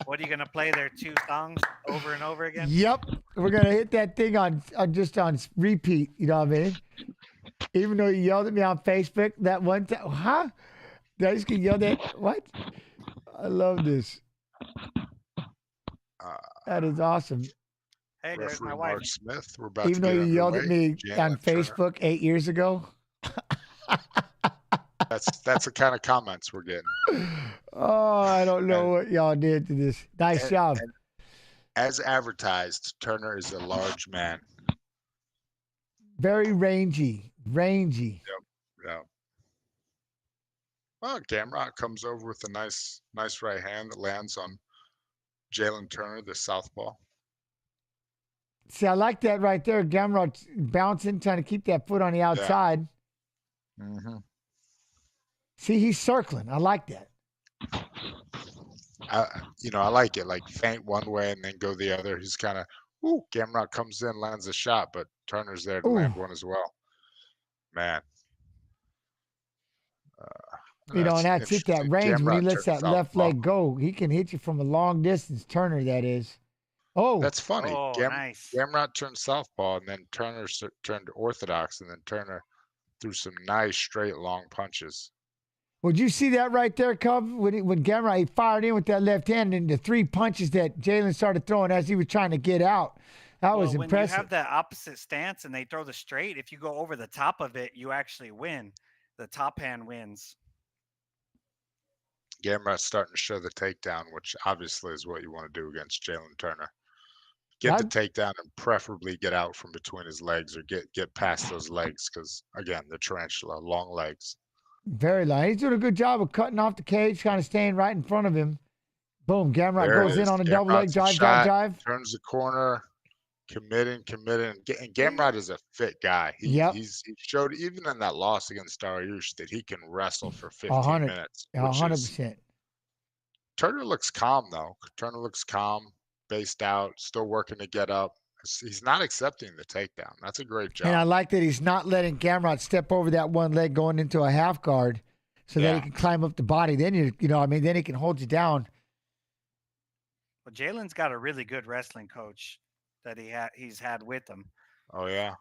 What are you gonna play their two songs over and over again? Yep. We're gonna hit that thing on just on repeat, you know what I mean? Even though you yelled at me on Facebook that one time. Huh? Did I just get yelled at? What? I love this. That is awesome. Hey, there's Referee my wife. Mark Smith. We're about to Even though get you yelled at underway. me on Jalen Turner. Facebook 8 years ago. That's the kind of comments we're getting. Oh, I don't know what y'all did to this. Nice job. And as advertised, Turner is a large man. Very rangy. Yeah. Well, Gamrot comes over with a nice right hand that lands on Jalen Turner, the southpaw. See, I like that right there. Gamrot bouncing, trying to keep that foot on the outside. Yeah. Mm-hmm. See, he's circling. I like that. I like it. Like feint one way and then go the other. He's kind of, Gamrot comes in, lands a shot, but Turner's there to land one as well. Man. And that's it, that range. When he lets that left leg go, he can hit you from a long distance. Turner, that is. Oh. That's funny. Nice. Gamrot turned southpaw, and then Turner turned orthodox, and then Turner threw some nice straight long punches. Would you see that right there, Cub? When Gamrot, he fired in with that left hand, and the 3 punches that Jalen started throwing as he was trying to get out. That was impressive. When you have that opposite stance and they throw the straight, if you go over the top of it, you actually win. The top hand wins. Gamrot's starting to show the takedown, which obviously is what you want to do against Jalen Turner. Get the takedown and preferably get out from between his legs or get past those legs because, again, the tarantula, long legs. Very long. He's doing a good job of cutting off the cage, kind of staying right in front of him. Boom. Gamrot goes in on a double leg drive. Turns the corner, committing. And Gamrot is a fit guy. He showed, even in that loss against Dariush, that he can wrestle for 15 minutes. 100%. Turner looks calm, though. Turner looks calm, based out, still working to get up. He's not accepting the takedown. That's a great job. And I like that he's not letting Gamrot step over that one leg going into a half guard so that he can climb up the body. Then, then he can hold you down. Well, Jalen's got a really good wrestling coach that he's had with him. Oh, yeah.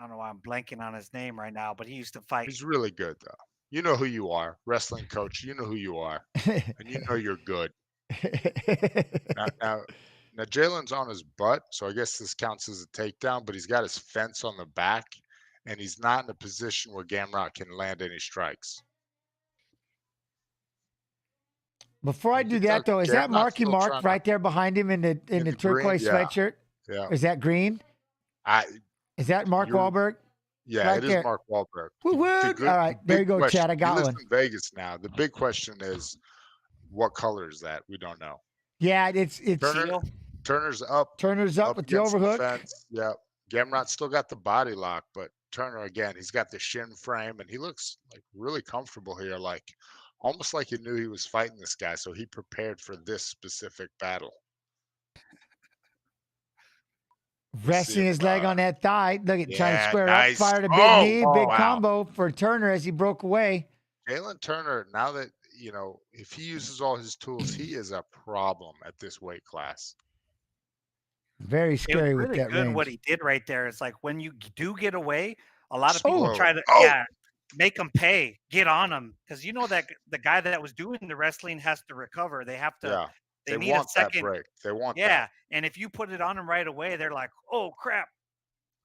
I don't know why I'm blanking on his name right now, but he used to fight. He's really good, though. You know who you are. Wrestling coach, you know who you are. And you know you're good. Now Jalen's on his butt, so I guess this counts as a takedown, but he's got his fence on the back, and he's not in a position where Gamrot can land any strikes. Before I do that, though, is that Marky Mark right there behind him in the turquoise sweatshirt? Yeah. Is that green? Is that Mark Wahlberg? Yeah, right it is Mark Wahlberg. All right, there you go, Chad. I got one. He lives in Vegas now. The big question is, what color is that? We don't know. Yeah, it's Turner's up. Turner's up with the overhook. Yeah. Gamrot's still got the body lock, but Turner, again, he's got the shin frame, and he looks like really comfortable here, like almost like he knew he was fighting this guy, so he prepared for this specific battle. Resting his leg on that thigh. Look at trying to square up. Fired a big knee, big combo for Turner as he broke away. Jalen Turner, now that, if he uses all his tools, he is a problem at this weight class. Very scary with that range. What he did right there is like when you do get away, a lot of people try to make him pay, get on him, because that the guy that was doing the wrestling has to recover. They have to. Yeah. They need a second break. They want that. And if you put it on him right away, they're like, "Oh crap!"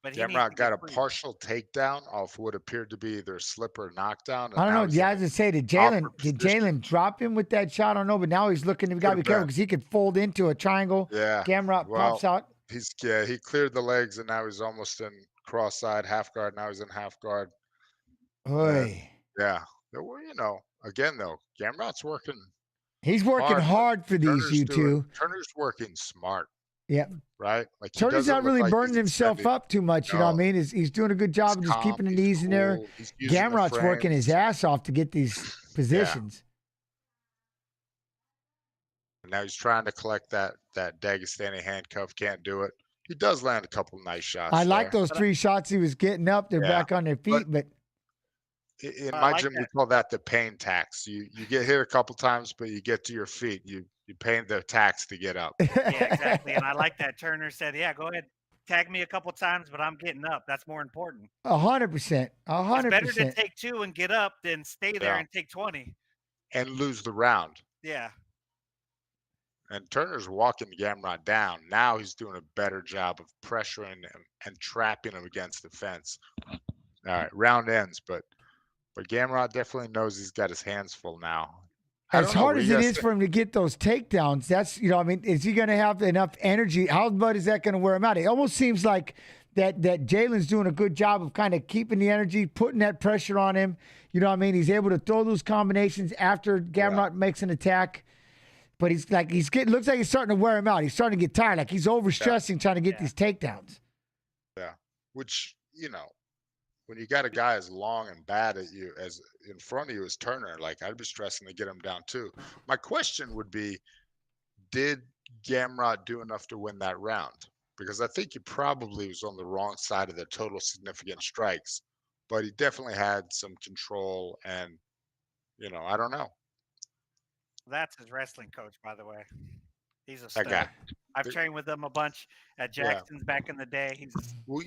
But Gamrot got a partial takedown off what appeared to be either a slip or knockdown. I don't know. Yeah, I was just say, did Jalen drop him with that shot? I don't know, but now he's looking. We got to be careful because he could fold into a triangle. Yeah. Gamrot pops out. He cleared the legs and now he's almost in cross-side half guard. Now he's in half guard. Oy. Yeah. Again though, Gamrot's working. He's working hard for these two. Turner's working smart. Yeah. Right? Like Turner's not really burning himself up too much, you know what I mean? He's doing a good job of just keeping the knees in there. Gamrot's working his ass off to get these positions. And now he's trying to collect that Dagestani handcuff. Can't do it. He does land a couple nice shots. I like those 3 shots he was getting up. They're back on their feet, but in my gym, we call that the pain tax. You get hit a couple times, but you get to your feet. You pay the tax to get up. Yeah, exactly. And I like that. Turner said, "Yeah, go ahead, tag me a couple times, but I'm getting up. That's more important." 100%. 100%. It's better to take 2 and get up than stay there and take 20 and lose the round. Yeah. And Turner's walking Gamrot down. Now he's doing a better job of pressuring him and trapping him against the fence. All right, round ends, but But Gamrot definitely knows he's got his hands full now. As hard as it is for him to get those takedowns, that's, I mean, is he going to have enough energy? How much is that going to wear him out? It almost seems like that Jalen's doing a good job of kind of keeping the energy, putting that pressure on him. You know what I mean? He's able to throw those combinations after Gamrot makes an attack. But looks like he's starting to wear him out. He's starting to get tired. Like he's overstressing trying to get these takedowns. Yeah. Which, when you got a guy as long and bad at you as in front of you as Turner, like I'd be stressing to get him down too. My question would be, did Gamrot do enough to win that round? Because I think he probably was on the wrong side of the total significant strikes, but he definitely had some control and, I don't know. That's his wrestling coach, by the way. He's a That stud. guy. I've trained with him a bunch at Jackson's back in the day. Well,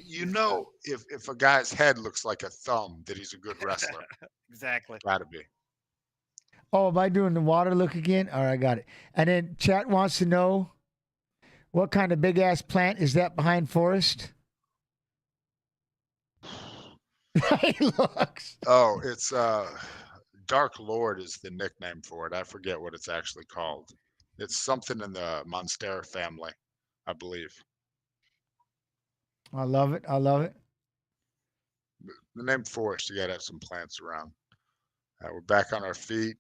if a guy's head looks like a thumb, that he's a good wrestler. Exactly. Gotta be. Oh, am I doing the water look again? All right, I got it. And then chat wants to know, what kind of big ass plant is that behind Forrest? He looks. Oh, it's Dark Lord is the nickname for it. I forget what it's actually called. It's something in the Monstera family, I believe. I love it. I love it. The name Forrest, you gotta have some plants around. We're back on our feet.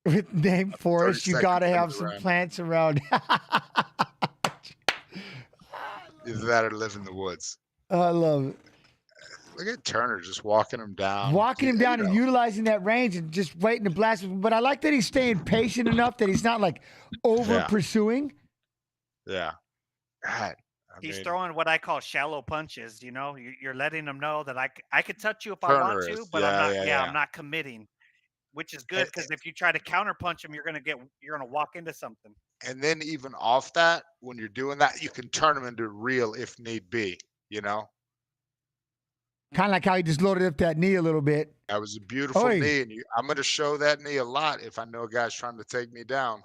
With name Forrest, you got to have some around. plants around. Either that or live in the woods. I love it. Look at Turner just walking him down. Walking him down and utilizing that range and just waiting to blast him. But I like that he's staying patient enough that he's not like over pursuing. Yeah. God, He's throwing what I call shallow punches. You're letting him know that I could touch you if I Turner want to, is. but Yeah. I'm not committing. Which is good because if you try to counter punch him, you're gonna walk into something. And then even off that, when you're doing that, you can turn him into real if need be. Kind of like how he just loaded up that knee a little bit. That was a beautiful knee, and I'm going to show that knee a lot if I know a guy's trying to take me down.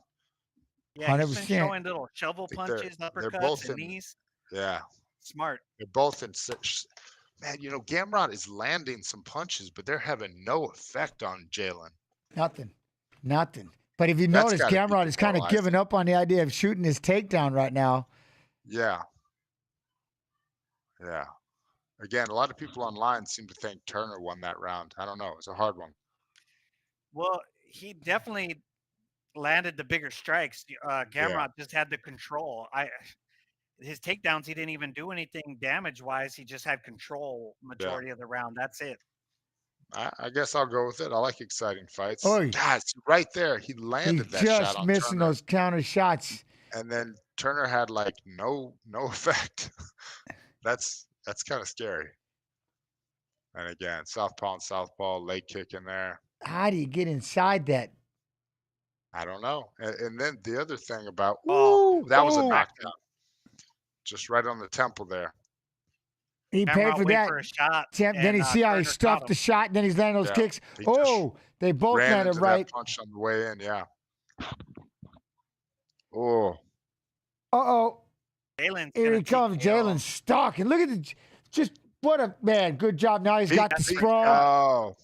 Yeah, he's been showing little shovel punches, uppercuts, and knees. Yeah. Smart. They're both in such. Man, Gamrot is landing some punches, but they're having no effect on Jalen. Nothing. But if you notice, Gamrot is kind of giving up on the idea of shooting his takedown right now. Yeah. Yeah. Again, a lot of people online seem to think Turner won that round. I don't know. It's a hard one. Well, he definitely landed the bigger strikes. Gamrot just had the control. His takedowns, he didn't even do anything damage-wise. He just had control majority of the round. That's it. I guess I'll go with it. I like exciting fights. Oh, God, right there. He landed that shot just on missing Turner. those counter shots. And then Turner had like no effect. That's kind of scary. And again, southpaw and southpaw, leg kick in there. How do you get inside that? I don't know. And then the other thing about that was a knockdown. Just right on the temple there. He paid for that. For a shot, then you see how he stuffed the shot. Then he's landing those kicks. They both landed right. That punch on the way in. Yeah. Oh. Uh-oh. Here he comes. Jalen's stalking. stalking. Look at what a man. Good job. Now he's got the sprawl. Oh.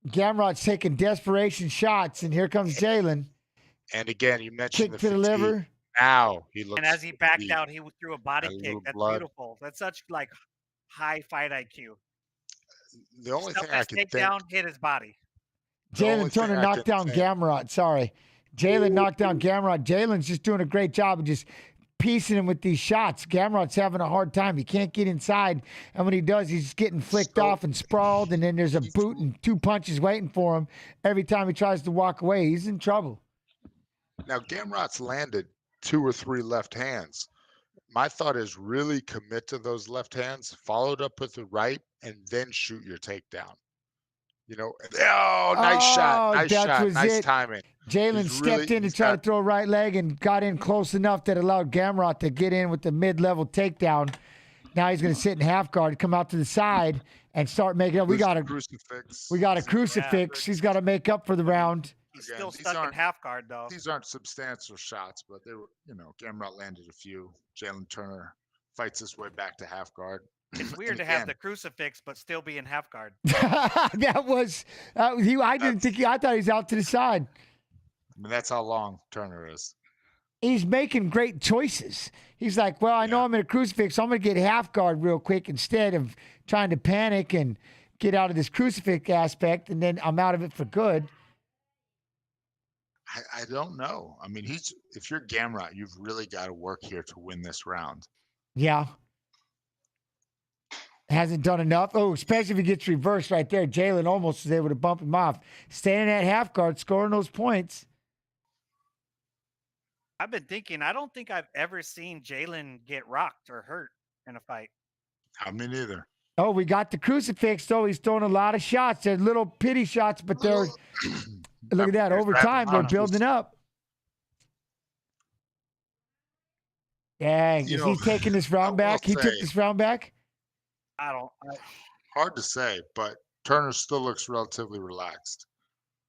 Gamrot's taking desperation shots, and here comes Jalen. And again, you mentioned kick to the liver. Now he looks. And as he backed out, he threw a body kick. That's beautiful. That's such high fight IQ. The only thing I can think. Down, hit his body. Jalen Turner knocked down Gamrot. Sorry. Jalen knocked down Gamrot. Jalen's just doing a great job of just piecing him with these shots. Gamrot's having a hard time. He can't get inside. And when he does, he's just getting flicked off and sprawled. And then there's a boot and 2 punches waiting for him. Every time he tries to walk away, he's in trouble. Now, Gamrot's landed 2 or 3 left hands. My thought is really commit to those left hands, followed up with the right, and then shoot your takedown. Nice shot. Nice timing. Jalen stepped in to try to throw a right leg and got in close enough that allowed Gamrot to get in with the mid-level takedown. Now he's going to sit in half guard, come out to the side, and start making up. We got a crucifix. He's got to make up for the round. He's still stuck in half guard, though. These aren't substantial shots, but they were, Gamrot landed a few. Jalen Turner fights his way back to half guard. It's weird to have the crucifix but still be in half guard. That was I didn't think I thought he was out to the side. I mean, that's how long Turner is. He's making great choices. He's like, well, I know I'm in a crucifix, so I'm going to get half guard real quick instead of trying to panic and get out of this crucifix aspect, and then I'm out of it for good. I don't know. I mean, if you're Gamrot, you've really got to work here to win this round. Yeah. Hasn't done enough. Oh, especially if he gets reversed right there. Jalen almost was able to bump him off. Staying at half guard, scoring those points. I've been thinking, I don't think I've ever seen Jalen get rocked or hurt in a fight. I mean, neither. Oh, we got the crucifix, though. He's throwing a lot of shots. They're little pity shots, but they're, look at that. Over time, they're building up. Dang. Is he taking this round back? He took this round back? Hard to say, but Turner still looks relatively relaxed.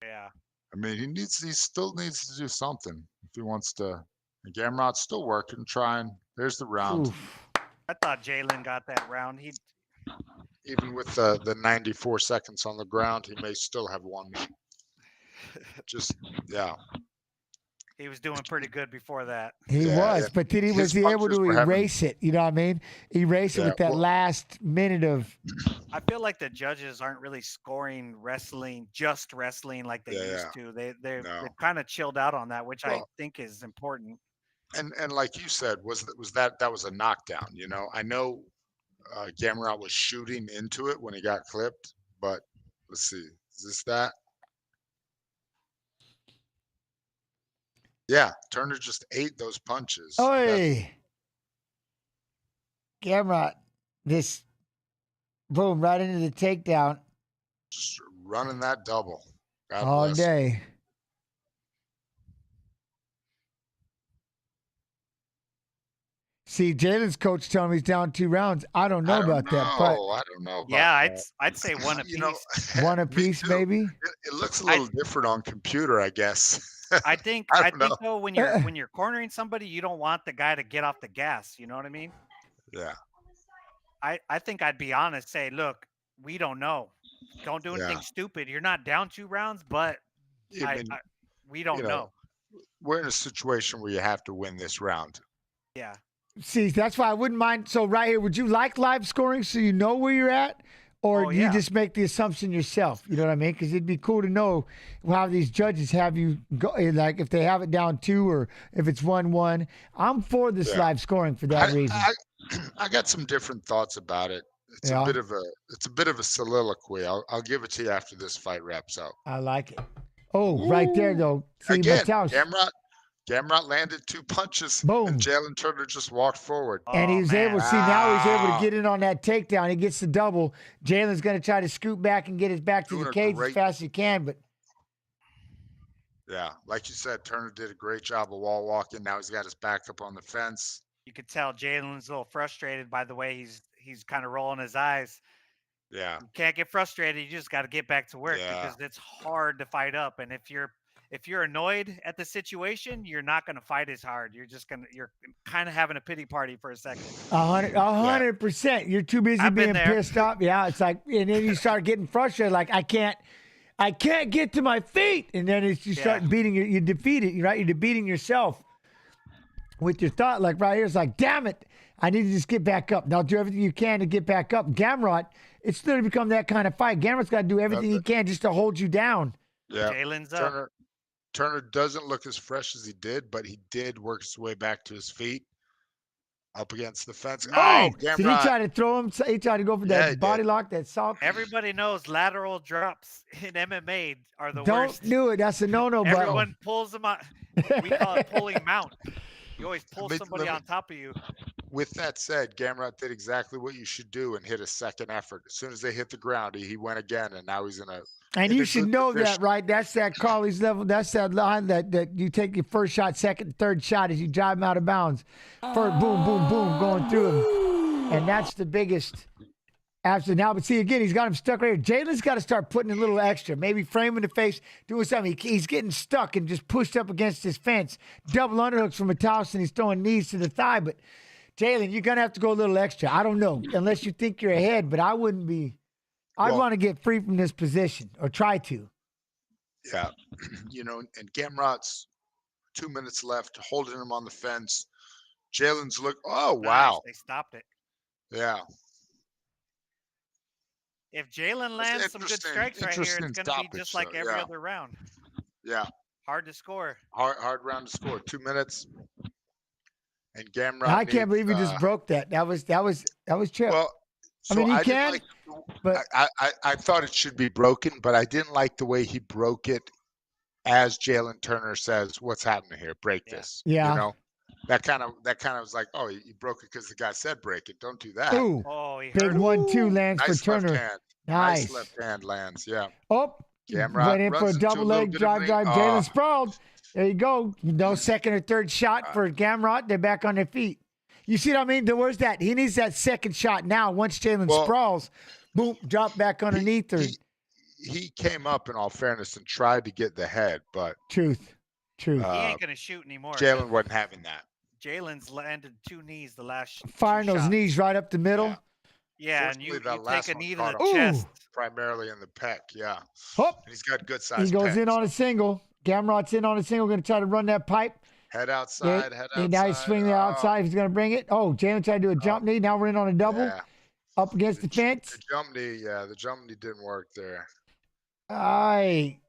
Yeah. I mean, he still needs to do something if he wants to. And Gamrot's still working, trying. There's the round. Oof. I thought Jalen got that round. Even with the 94 seconds on the ground, he may still have won me. He was doing pretty good before that. He was, but then he was able to erase it. You know what I mean? Erase it with that last minute of. I feel like the judges aren't really scoring just wrestling like they used to. They've kind of chilled out on that, which I think is important. And like you said, that was a knockdown. You know, I know Gamrot was shooting into it when he got clipped, but let's see, is this that? Yeah, Turner just ate those punches. Oh, hey. Gamrot, this boom, right into the takedown. Just running that double. God all bless. Day. See, Jalen's coach telling me he's down 2 rounds. I don't know about that, but I don't know. I'd say one apiece. One apiece, maybe. It looks a little different on computer, I guess. I think though when you're cornering somebody, you don't want the guy to get off the gas. You know what I mean? Yeah. I think I'd be honest, say, look, we don't know. Don't do anything stupid. You're not down 2 rounds, but we don't know. We're in a situation where you have to win this round. Yeah. See, that's why I wouldn't mind. So right here, would you like live scoring so you know where you're at? Or you just make the assumption yourself? You know what I mean? Because it'd be cool to know how these judges have you go, like if they have it down 2 or if it's 1-1. I'm for this live scoring for that reason. I got some different thoughts about it. It's a bit of a soliloquy. I'll give it to you after this fight wraps up. I like it. Oh, right there though. See, again, Gamrot landed 2 punches. Boom. And Jalen Turner just walked forward. And he was able to see, now he's able to get in on that takedown. He gets the double. Jalen's going to try to scoot back and get his back to the cage as fast as he can. But yeah, like you said, Turner did a great job of wall walking. Now he's got his back up on the fence. You could tell Jalen's a little frustrated by the way he's kind of rolling his eyes. Yeah. You can't get frustrated. You just got to get back to work because it's hard to fight up. And if you're annoyed at the situation, you're not going to fight as hard. You're kind of having a pity party for a second. 100%. You're too busy being pissed off. Yeah, it's like, and then you start getting frustrated. Like I can't get to my feet, and then you start beating you defeat it. Right, you're defeating yourself with your thought. Like right here, it's like, damn it, I need to just get back up. Now do everything you can to get back up. Gamrot, it's literally become that kind of fight. Gamrot's got to do everything he can just to hold you down. Yeah, Jalen's up. Turner doesn't look as fresh as he did, but he did work his way back to his feet, up against the fence. Oh, did he try to throw him? He tried to go for that body lock, that soft. Everybody knows lateral drops in MMA are the worst. Don't do it. That's a no-no. Everyone pulls them out. We call it pulling mount. You always pull somebody on top of you. With that said, Gamrot did exactly what you should do and hit a second effort. As soon as they hit the ground, he went again, and now he's in a. And you should know that, right? That's that Carly's level. That's that line that you take your first shot, second, third shot as you drive him out of bounds. First, boom, boom, boom, going through him. And that's the biggest. Absolutely. Now, but see, again, he's got him stuck right here. Jalen's got to start putting a little extra, maybe framing the face, doing something. He's getting stuck and just pushed up against his fence. Double underhooks from Matowson. He's throwing knees to the thigh, but Jalen, you're going to have to go a little extra. I don't know, unless you think you're ahead, but I wouldn't be. I'd want to get free from this position or try to. Yeah. And Gamrot's 2 minutes left, holding him on the fence. Jalen's oh, wow. Nice. They stopped it. Yeah. If Jalen lands some good strikes right here, it's going to be just like every other round. Yeah. Hard to score. Hard round to score. 2 minutes. And Gamrot. I can't believe he just broke that. That was Chip. Well, I mean, he can, but I thought it should be broken, but I didn't like the way he broke it. As Jalen Turner says, "What's happening here? Break this." Yeah. That kind of was like, oh, you broke it because the guy said break it. Don't do that. Ooh, he big 1-2 lands nice for Turner. Left hand. Nice left hand lands. Yeah. Oh, Gamrot went in for a double leg drive. Jalen sprawled. There you go. No second or third shot for Gamrot. They're back on their feet. You see what I mean? Where's that? He needs that second shot now. Once Jalen sprawls, boom, drop back underneath. He came up, in all fairness, and tried to get the head, but truth. He ain't gonna shoot anymore. Jalen wasn't having that. Jalen's landed 2 knees the last. Firing those knees right up the middle. Yeah, and you take a knee to the chest. Primarily in the pec, yeah. Hop. He's got good size. He goes pecs. in on a single. Gamrot's in on a single. Going to try to run that pipe. Head outside. Now he's swinging the outside. He's going to bring it. Oh, Jalen tried to do a jump knee. Now we're in on a double. Yeah. Up against the fence. The jump knee, the jump knee didn't work there. I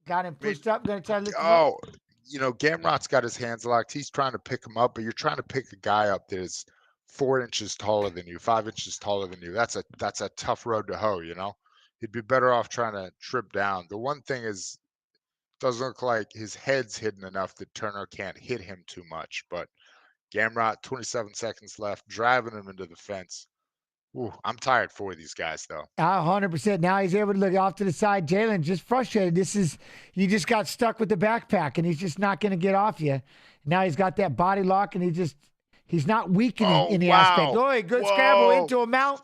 got him pushed up. Going to try to lift him up. Gamrot's got his hands locked. He's trying to pick him up, but you're trying to pick a guy up that is 4 inches taller than you, 5 inches taller than you. That's a tough road to hoe, He'd be better off trying to trip down. The one thing is, doesn't look like his head's hidden enough that Turner can't hit him too much. But Gamrot, 27 seconds left, driving him into the fence. Ooh, I'm tired for these guys, though. 100%. Now he's able to look off to the side. Jalen just frustrated. You just got stuck with the backpack, and he's just not going to get off you. Now he's got that body lock, and he's not weakening in the aspect. Oh, good scramble into a mount.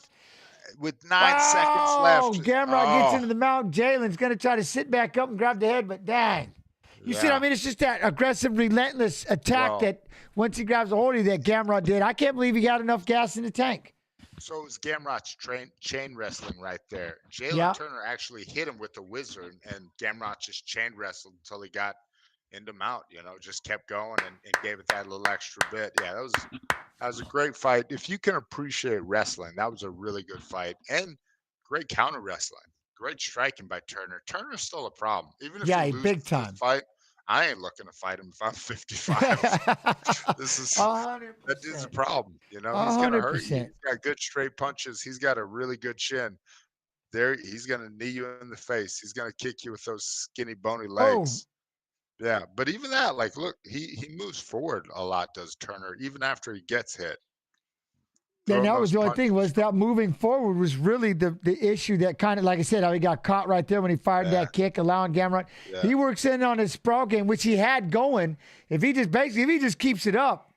With 9 seconds left. Gamrot gets into the mount. Jalen's going to try to sit back up and grab the head, but dang. You see what I mean? It's just that aggressive, relentless attack that once he grabs a hold of you, that Gamrot did. I can't believe he got enough gas in the tank. So it was Gamrot's chain wrestling right there. Jalen Turner actually hit him with the wizard, and Gamrot just chain wrestled until he got into mount, just kept going and gave it that little extra bit. Yeah, that was a great fight. If you can appreciate wrestling, that was a really good fight. And great counter wrestling. Great striking by Turner. Turner's still a problem. Even if he loses big time this fight, I ain't looking to fight him if I'm 55. That dude's a problem. He's gonna hurt you. He's got good straight punches. He's got a really good chin. He's gonna knee you in the face. He's gonna kick you with those skinny, bony legs. Yeah, but even that, look, he moves forward a lot, does Turner, even after he gets hit. And that was the only thing, was that moving forward was really the issue that kind of, like I said, how he got caught right there when he fired that kick, allowing Gamrot. Yeah. He works in on his sprawl game, which he had going. If he just keeps it up,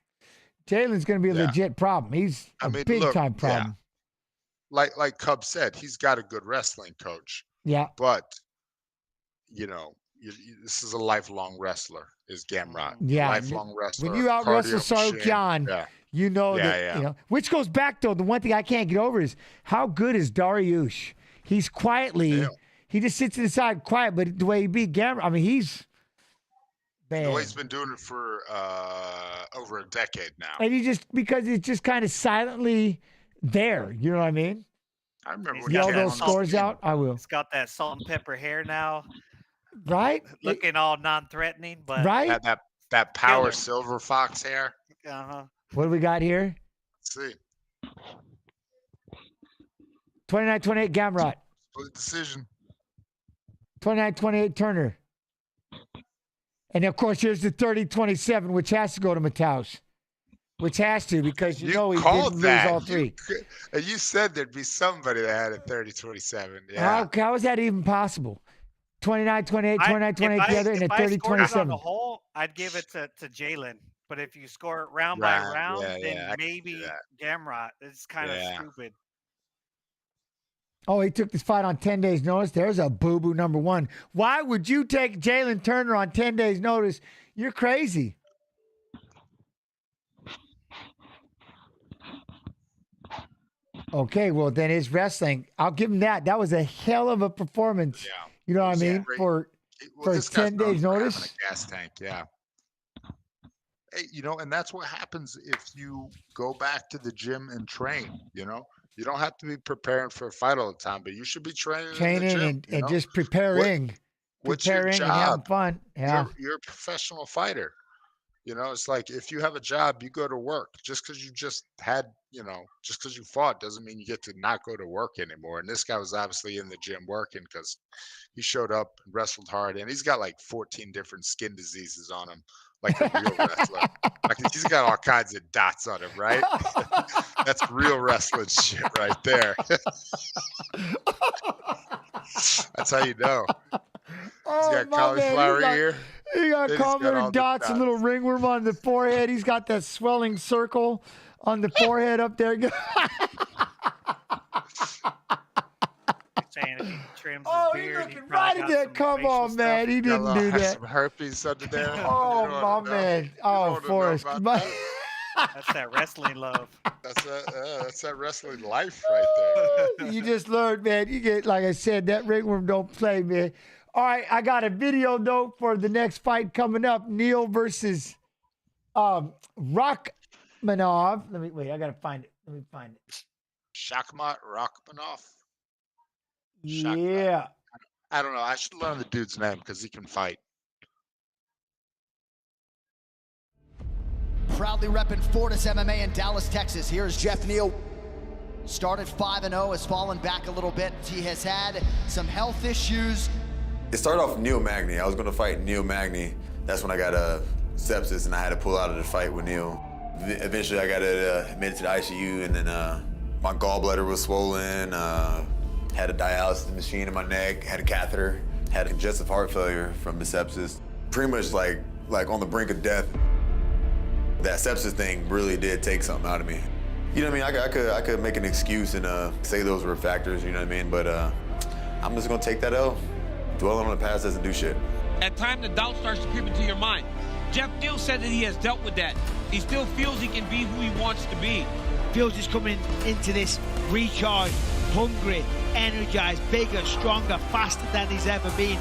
Jalen's going to be a legit problem. He's a big-time problem. Yeah. Like Cub said, he's got a good wrestling coach. Yeah. But, this is a lifelong wrestler, is Gamrot. Yeah. Lifelong wrestler. When you out-wrestle Sarukyan, you know that, which goes back, though, the one thing I can't get over is how good is Dariush? He's quietly, he just sits to the side quiet, but the way he beat Gamrot, he's bad. The way he's been doing it for over a decade now. And because it's just kind of silently there, you know what I mean? I remember when yell those scores out. I will. He's got that salt and pepper hair now. Right? Looking all non-threatening, but right? That power silver fox hair. Uh-huh. What do we got here? Let's see. 29-28 Gamrot. Split decision. 29-28 Turner. And of course, here's the 30-27, which has to go to Mataus. Which has to, because he didn't lose all three. You said there'd be somebody that had a 30-27. Yeah. How is that even possible? 29-28, 29-28 together, and a 30-27. On the whole, I'd give it to Jalen. But if you score it round by round, then maybe Gamrot. It's kind of stupid. Oh, he took this fight on 10 days' notice. There's a boo-boo number one. Why would you take Jalen Turner on 10 days' notice? You're crazy. Okay, well then his wrestling, I'll give him that. That was a hell of a performance. Yeah. You know what I mean? Great. For this guy's 10 known days for having notice. a gas tank, yeah. Hey, and that's what happens if you go back to the gym and train. You don't have to be preparing for a fight all the time, but you should be training in the gym, and just preparing. What's your preparing job? and having fun. Yeah. You're a professional fighter. It's like if you have a job, you go to work. Just because you just because you fought doesn't mean you get to not go to work anymore. And this guy was obviously in the gym working because he showed up and wrestled hard. And he's got like 14 different skin diseases on him, like a real wrestler. Like he's got all kinds of dots on him, right? That's real wrestling shit right there. That's how you know. Oh, he's got cauliflower ear. He got Then he's got all cauliflower the dots, a little ringworm on the forehead. He's got that swelling circle on the forehead up there. Saying if he trims his Oh, beard, he's he looking probably right got at that. some Come facial on, stuff. man. He didn't do that. Some herpes under there. Oh, You don't my know. man. You Oh, don't know Forrest. about My- that. That's that wrestling love. That's that wrestling life right there. You just learned, man. You get, like I said, that ringworm don't play, man. All right, I got a video note for the next fight coming up. Neil versus Rakhmonov. I gotta find it. Let me find it. Rakhmonov. Yeah. I don't know. I should learn the dude's name because he can fight. Proudly repping Fortis MMA in Dallas, Texas. Here's Geoff Neil. Started 5-0, has fallen back a little bit. He has had some health issues. It started off with Neil Magny. I was gonna fight Neil Magny. That's when I got sepsis and I had to pull out of the fight with Neil. Eventually I got admitted to the ICU and then my gallbladder was swollen, had a dialysis machine in my neck, had a catheter, had congestive heart failure from the sepsis. Pretty much like on the brink of death. That sepsis thing really did take something out of me. You know what I mean? I could make an excuse and say those were factors, you know what I mean? But I'm just gonna take that L. Dwelling on the past doesn't do shit. At times, the doubt starts to creep into your mind. Geoff Neil said that he has dealt with that. He still feels he can be who he wants to be. Feels he's coming into this recharged, hungry, energized, bigger, stronger, faster than he's ever been.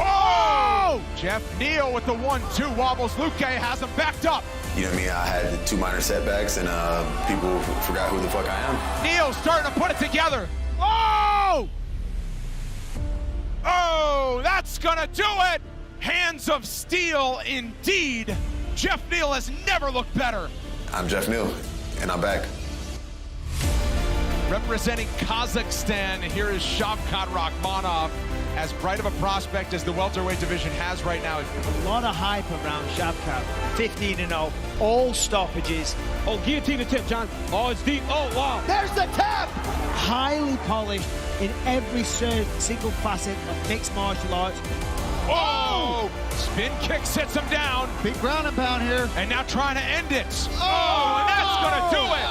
Oh! Geoff Neil with the 1-2 wobbles. Luque has him backed up. You know what I mean? I had 2 minor setbacks and people forgot who the fuck I am. Neil starting to put it together. Oh! Oh, that's gonna do it! Hands of steel indeed. Geoff Neil has never looked better. I'm Geoff Neil, and I'm back. Representing Kazakhstan, here is Shavkat Rakhmonov. As bright of a prospect as the welterweight division has right now. A lot of hype around Shavkat. 15-0, all stoppages. Oh, guillotine attempt, John. Oh, it's deep. Oh, wow. There's the tap! Highly polished in every single facet of mixed martial arts. Oh! Spin kick sets him down. Big ground and pound here. And now trying to end it. Oh, and that's gonna do it.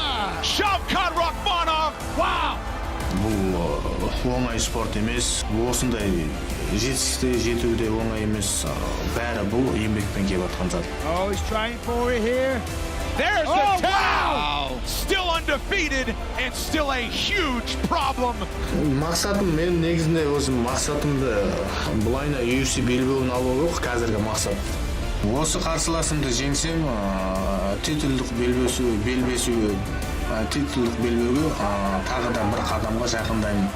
Shavkat Rakhmonov. Wow. бұл оңай спорт емес, осындай жетістікке жету де оңай емес. Бәрі бұл еңбекпен келіп жатқан зат. Oh, he's trying for it here. There's the tap. Wow. Still undefeated and still a huge problem. Мақсатым, мен негізінде өзім мақсатымды бұлайына UFC белбеуін алу жоқ, қазіргі мақсат. Осы қарсыласымды жеңсем, титулдық белбесуге тағы да бір қадамға жақындаймын.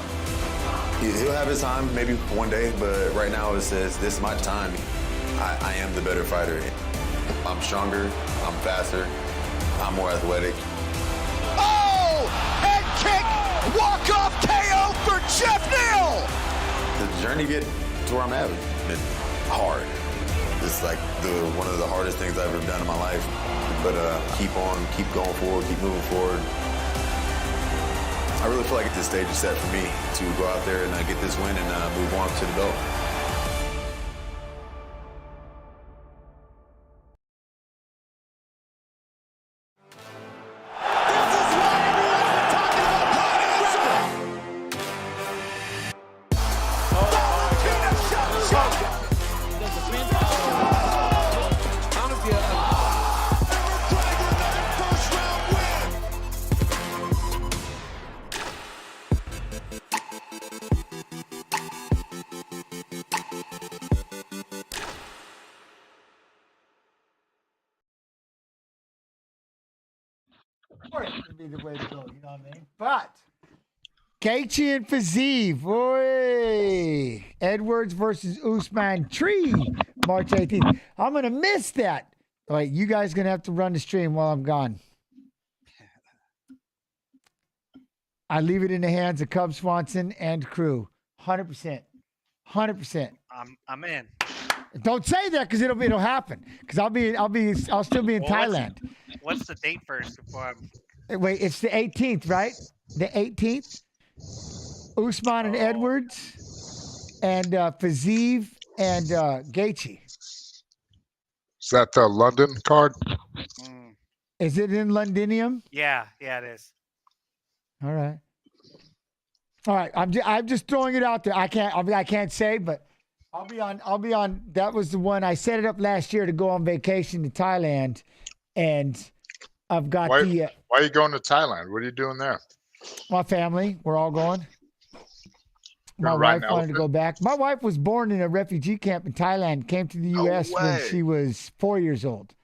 He'll have his time, maybe one day, but right now it says, this is my time. I am the better fighter. I'm stronger, I'm faster, I'm more athletic. Oh! Head kick! Walk-off KO for Geoff Neil! The journey to get to where I'm at has been hard. It's like one of the hardest things I've ever done in my life. But keep going forward, keep moving forward. I really feel like at this stage is set for me to go out there and get this win and move on to the belt. Or it would be the way to go, you know what I mean? But Gaethje and Fiziev, boy. Edwards versus Usman Tree, March 18th. I'm going to miss that. All right, you guys going to have to run the stream while I'm gone. I leave it in the hands of Cub Swanson and crew. 100%. 100%. I'm in. Don't say that because it'll happen. Because I'll still be in Thailand. What's the date first before I'm... Wait, it's the 18th, right? The 18th. Usman and Edwards, and Fiziev and Gaethje. Is that the London card? Is it in Londinium? Yeah, it is. All right. I'm just throwing it out there. I can't say, but I'll be on. That was the one I set it up last year to go on vacation to Thailand, and I've got Why are you going to Thailand? What are you doing there? My family. We're all going. My wife wanted to go back. My wife was born in a refugee camp in Thailand, came to the U.S. when she was 4 years old.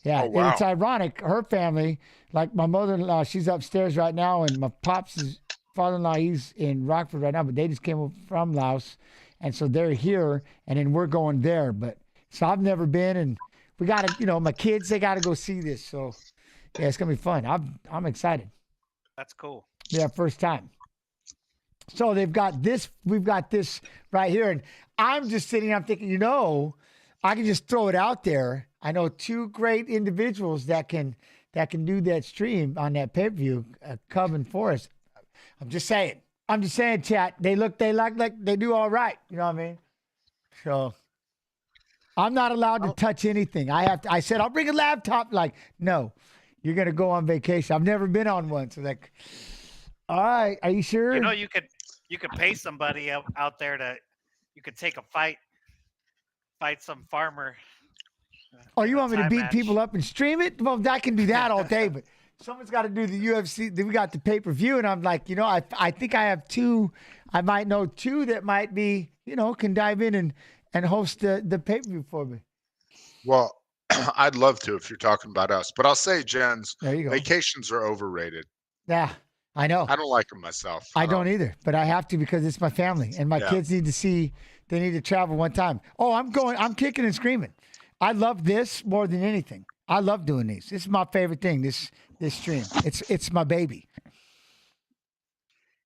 Yeah, wow. And it's ironic. Her family, like my mother-in-law, she's upstairs right now, and my pops' father-in-law, he's in Rockford right now, but they just came up from Laos, and so they're here, and then we're going there. But so I've never been, and we got to, my kids, they got to go see this. So yeah, it's gonna be fun. I'm excited. That's cool. Yeah, first time. So we've got this right here, and I'm just sitting here, I'm thinking, I can just throw it out there. I know two great individuals that can do that stream on that pay-per-view, Cub and Forrest. I'm just saying, chat. They look like they do all right. You know what I mean? So I'm not allowed to touch anything. I said I'll bring a laptop. Like, no, you're gonna go on vacation. I've never been on one, so like, all right, are you sure? You could pay somebody out there you could take a fight some farmer. Oh, you want me to beat match. people up and stream it? Well, I can do that all day, but someone's got to do the UFC. We got the pay-per-view, and I'm like, I think I have two. I might know two that might be, can dive in and host the pay-per-view for me. Well, I'd love to if you're talking about us. But I'll say, Jens, there you go. Vacations are overrated. Yeah, I know. I don't like them myself. I don't either, but I have to because it's my family, and my kids need to see. They need to travel one time. Oh, I'm kicking and screaming. I love this more than anything. I love doing these. This is my favorite thing. This stream. It's my baby.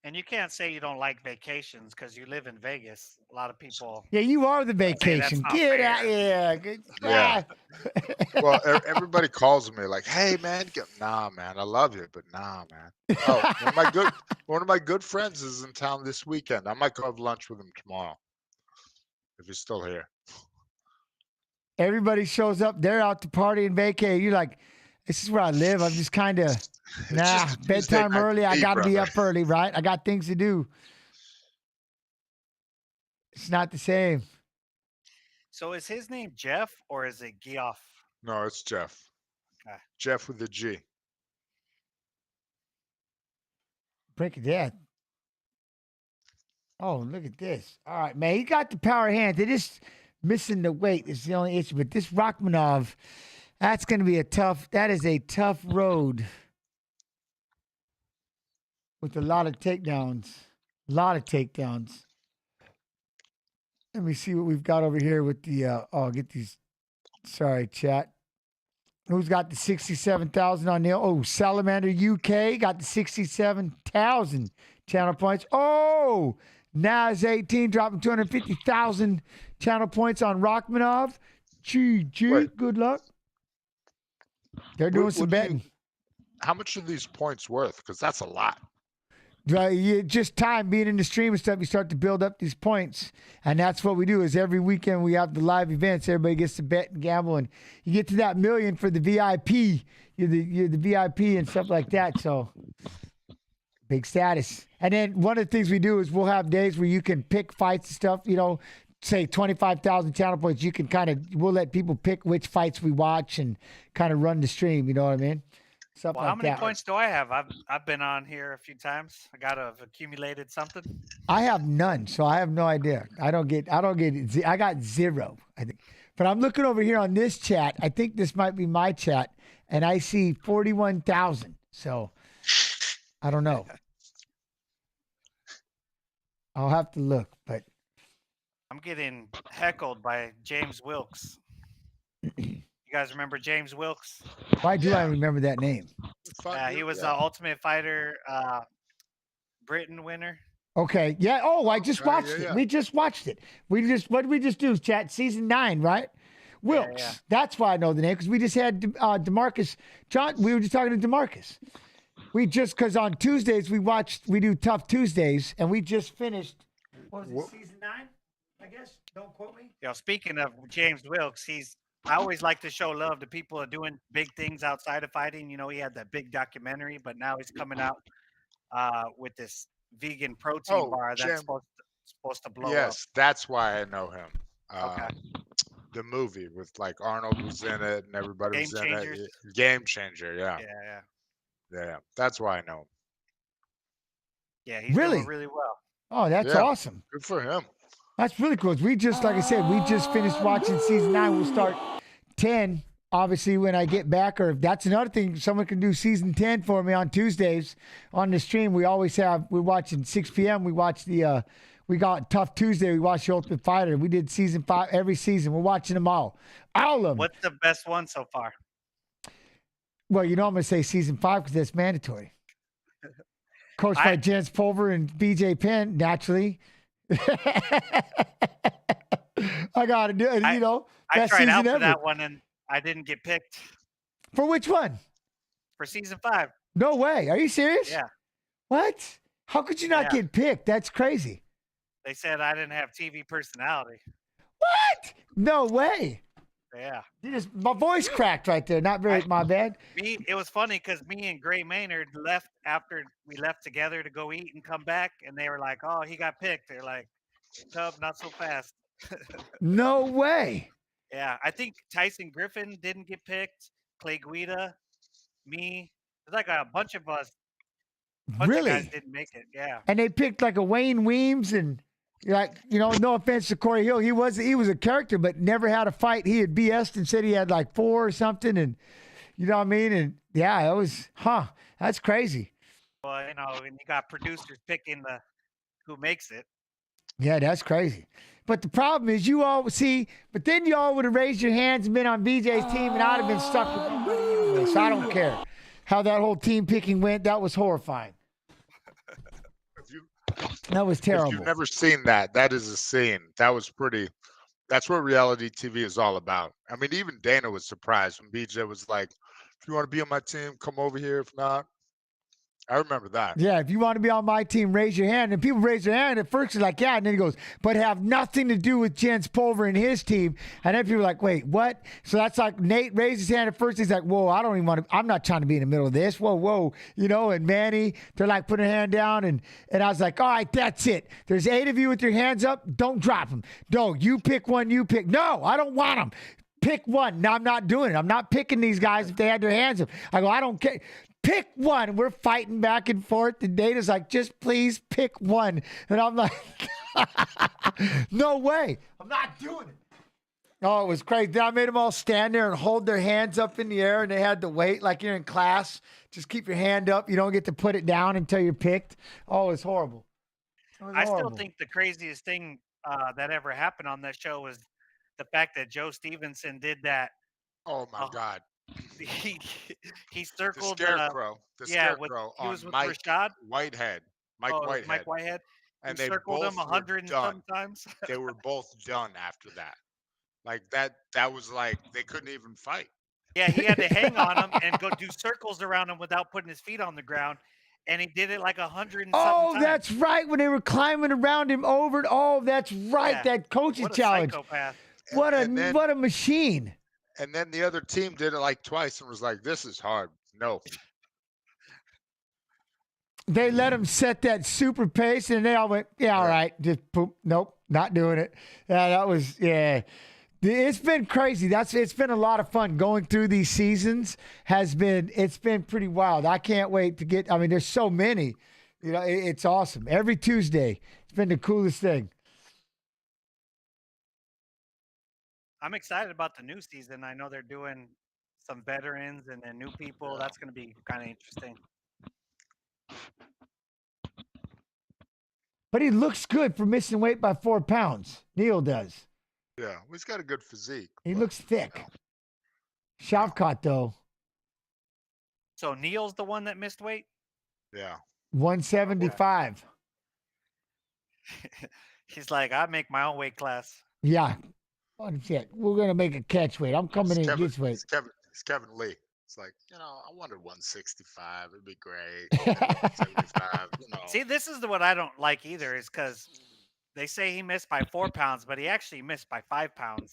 And you can't say you don't like vacations because you live in Vegas. A lot of people. Yeah, you are the vacation. Get out. Yeah. Well, everybody calls me like, "Hey, man, nah, man, I love you, but nah, man." Oh, one of my good friends is in town this weekend. I might go have lunch with him tomorrow if he's still here. Everybody shows up. They're out to party and vacay. You're like, this is where I live. I'm just kind of, bedtime early. I got to be up early, right? I got things to do. It's not the same. So is his name Jeff or is it Geoff? No, it's Jeff. Okay. Jeff with a G. Break it down. Oh, look at this. All right, man. He got the power hands. They just missing the weight is the only issue. But this Rakhmonov, that's going to be that is a tough road with a lot of takedowns. Let me see what we've got over here with the, get these. Sorry, chat. Who's got the 67,000 on Neil? Oh, Salamander UK got the 67,000 channel points. Oh, Naz 18 dropping 250,000 channel points on Rakhmonov. GG, good luck. They're doing some betting. How much are these points worth? Because that's a lot. Just time being in the stream and stuff, you start to build up these points. And that's what we do is every weekend we have the live events. Everybody gets to bet and gamble. And you get to that million for the VIP. You're the VIP and stuff like that. So big status. And then one of the things we do is we'll have days where you can pick fights and stuff, say 25,000 channel points. You can we'll let people pick which fights we watch and kind of run the stream. You know what I mean? Something well, how like many that. points do I have? I've been on here a few times. I got to have accumulated something. I have none, so I have no idea. I got zero, I think. But I'm looking over here on this chat. I think this might be my chat, and I see 41,000. So I don't know. I'll have to look, but I'm getting heckled by James Wilkes. You guys remember James Wilkes? why do I remember that name? He was the Ultimate Fighter Britain winner. Okay. Yeah. Oh, I just watched yeah, it. yeah. We just watched it. What did we just do, chat? Season 9, right? Wilkes. yeah. That's why I know the name, because we just had DeMarcus. John, we were just talking to DeMarcus. Because on Tuesdays we do Tough Tuesdays, and we just finished, what was it, season 9, I guess? Don't quote me. Speaking of James Wilkes, I always like to show love to people who are doing big things outside of fighting. He had that big documentary, but now he's coming out with this vegan protein bar that's supposed to blow up. Yes, that's why I know him. Okay. The movie with like Arnold was in it and everybody Game was in Changers. it. Game Changer, yeah. Yeah. That's why I know him. Yeah, he's Really? doing really well. Oh, that's Yeah. awesome. Good for him. That's really cool. We just, like I said, we just finished watching season 9. We'll start 10, obviously, when I get back. Or if that's another thing, someone can do season 10 for me on Tuesdays on the stream. We always have, we're watching 6 p.m. We watch we got Tough Tuesday. We watch The Ultimate Fighter. We did season 5 every season. We're watching them all. All of them. What's the best one so far? Well, I'm going to say season 5 because that's mandatory. Coached by Jens Pulver and BJ Penn, naturally. I got to do it, I best tried season out for ever. that one and I didn't get picked For which one? for season 5. No way. Are you serious? Yeah. What? How could you not get picked? That's crazy. They said I didn't have TV personality. What? No way. Yeah. My voice cracked right there. Not very, my bad. It was funny because me and Gray Maynard left after we left together to go eat and come back, and they were like, "Oh, he got picked." They're like, "Cub, not so fast." No way. Yeah, I think Tyson Griffin didn't get picked. Clay Guida, me. There's like a bunch of us. Bunch of guys Really? didn't make it. Yeah. And they picked like a Wayne Weems and no offense to Corey Hill. He was a character, but never had a fight. He had BS'd and said he had like 4 or something. And you know what I mean? And yeah, it was, that's crazy. Well, and you got producers picking who makes it. Yeah, that's crazy. But the problem is but then you all would have raised your hands and been on BJ's team, and I'd have been stuck with nobody anyway. So I don't care how that whole team picking went. That was horrifying. That was terrible. If you've never seen that, that is a scene. That's what reality TV is all about. I mean, even Dana was surprised when BJ was like, if you want to be on my team, come over here. If not, I remember that. Yeah, if you want to be on my team, raise your hand. And people raise their hand. At first, it's like, yeah. And then he goes, but have nothing to do with Jens Pulver and his team. And then people are like, wait, what? So that's like Nate raised his hand at first. He's like, whoa, I don't even want to. I'm not trying to be in the middle of this. Whoa. And Manny, they're like putting a hand down. And I was like, all right, that's it. There's 8 of you with your hands up. Don't drop them. No, you pick one. You pick. No, I don't want them. Pick one. No, I'm not doing it. I'm not picking these guys if they had their hands up. I go, I don't care. Pick one. We're fighting back and forth. And Dana's like, just please pick one. And I'm like, no way. I'm not doing it. Oh, it was crazy. Then I made them all stand there and hold their hands up in the air. And they had to wait like you're in class. Just keep your hand up. You don't get to put it down until you're picked. Oh, it's horrible. I still think the craziest thing that ever happened on that show was the fact that Joe Stevenson did that. Oh, my God. He circled the scarecrow he was on with Mike Rashad Whitehead. Mike Whitehead. And they circled both him 100 were and sometimes. They were both done after that. Like that was like they couldn't even fight. Yeah, he had to hang on him and go do circles around him without putting his feet on the ground. And he did it like 100 and something times. That's right. When they were climbing around him over. Oh, that's right. Yeah. That coach's What a challenge. psychopath. What a machine. And then the other team did it like twice and was like, this is hard. No. They let him set that super pace, and they all went, yeah, all right. Just poop. Nope, not doing it. Yeah, that was, yeah. It's been crazy. It's been a lot of fun going through these seasons. It's been pretty wild. I can't wait to get, there's so many. It's awesome. Every Tuesday. It's been the coolest thing. I'm excited about the new season. I know they're doing some veterans and then new people. That's going to be kind of interesting. But he looks good for missing weight by 4 pounds. Neil does. Yeah, well, he's got a good physique. He looks thick. Shavkat, though. So Neil's the one that missed weight? Yeah. 175. He's like, I make my own weight class. Yeah. Oh, shit. We're going to make a catch weight. I'm coming in this weight. It's Kevin Lee. It's like, I wanted 165. It'd be great. 175, See, this is what I don't like either, is because they say he missed by 4 pounds, but he actually missed by 5 pounds.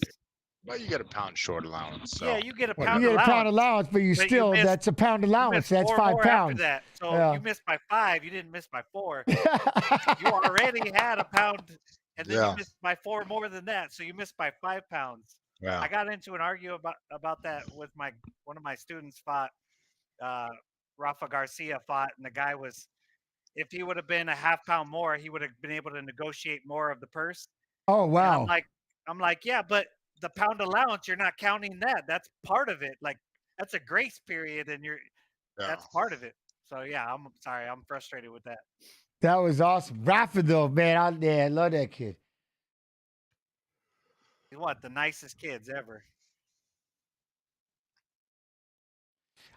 Well, you get a pound short allowance. So. Yeah, you get a You pound get allowance. a pound allowance, but you still, that's a pound allowance. That's 5 pounds. That. So Yeah. you missed by 5. You didn't miss by 4. You already had a pound, and then you missed by 4 more than that. So you missed by 5 pounds. Yeah. I got into an argument about that with one of my students fought. Rafa Garcia fought, and the guy was, if he would have been a half pound more, he would have been able to negotiate more of the purse. Oh, wow. And I'm like, yeah, but the pound allowance, you're not counting that. That's part of it. Like, that's a grace period, and that's part of it. So yeah, I'm sorry, I'm frustrated with that. That was awesome. Rafa, though, man, I love that kid. He's the nicest kids ever.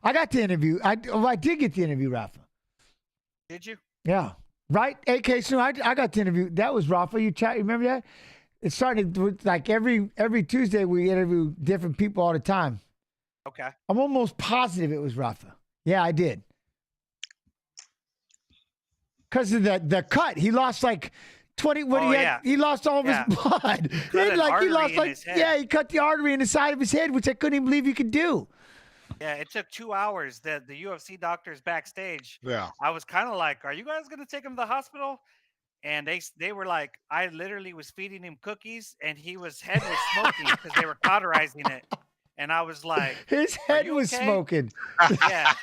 I got the interview. I did get the interview, Rafa. Did you? Yeah. Right? AK soon. I got the interview. That was Rafa. You remember that? It started with like every Tuesday we interview different people all the time. Okay. I'm almost positive it was Rafa. Yeah, I did. Because of the cut. He lost like 20. He lost all of his blood. He cut the artery in the side of his head, which I couldn't even believe you could do. Yeah, it took 2 hours. The UFC doctors backstage. Yeah. I was kind of like, are you guys going to take him to the hospital? And they were like, I literally was feeding him cookies, and his head was smoking because they were cauterizing it. And I was like, his head was smoking. Yeah.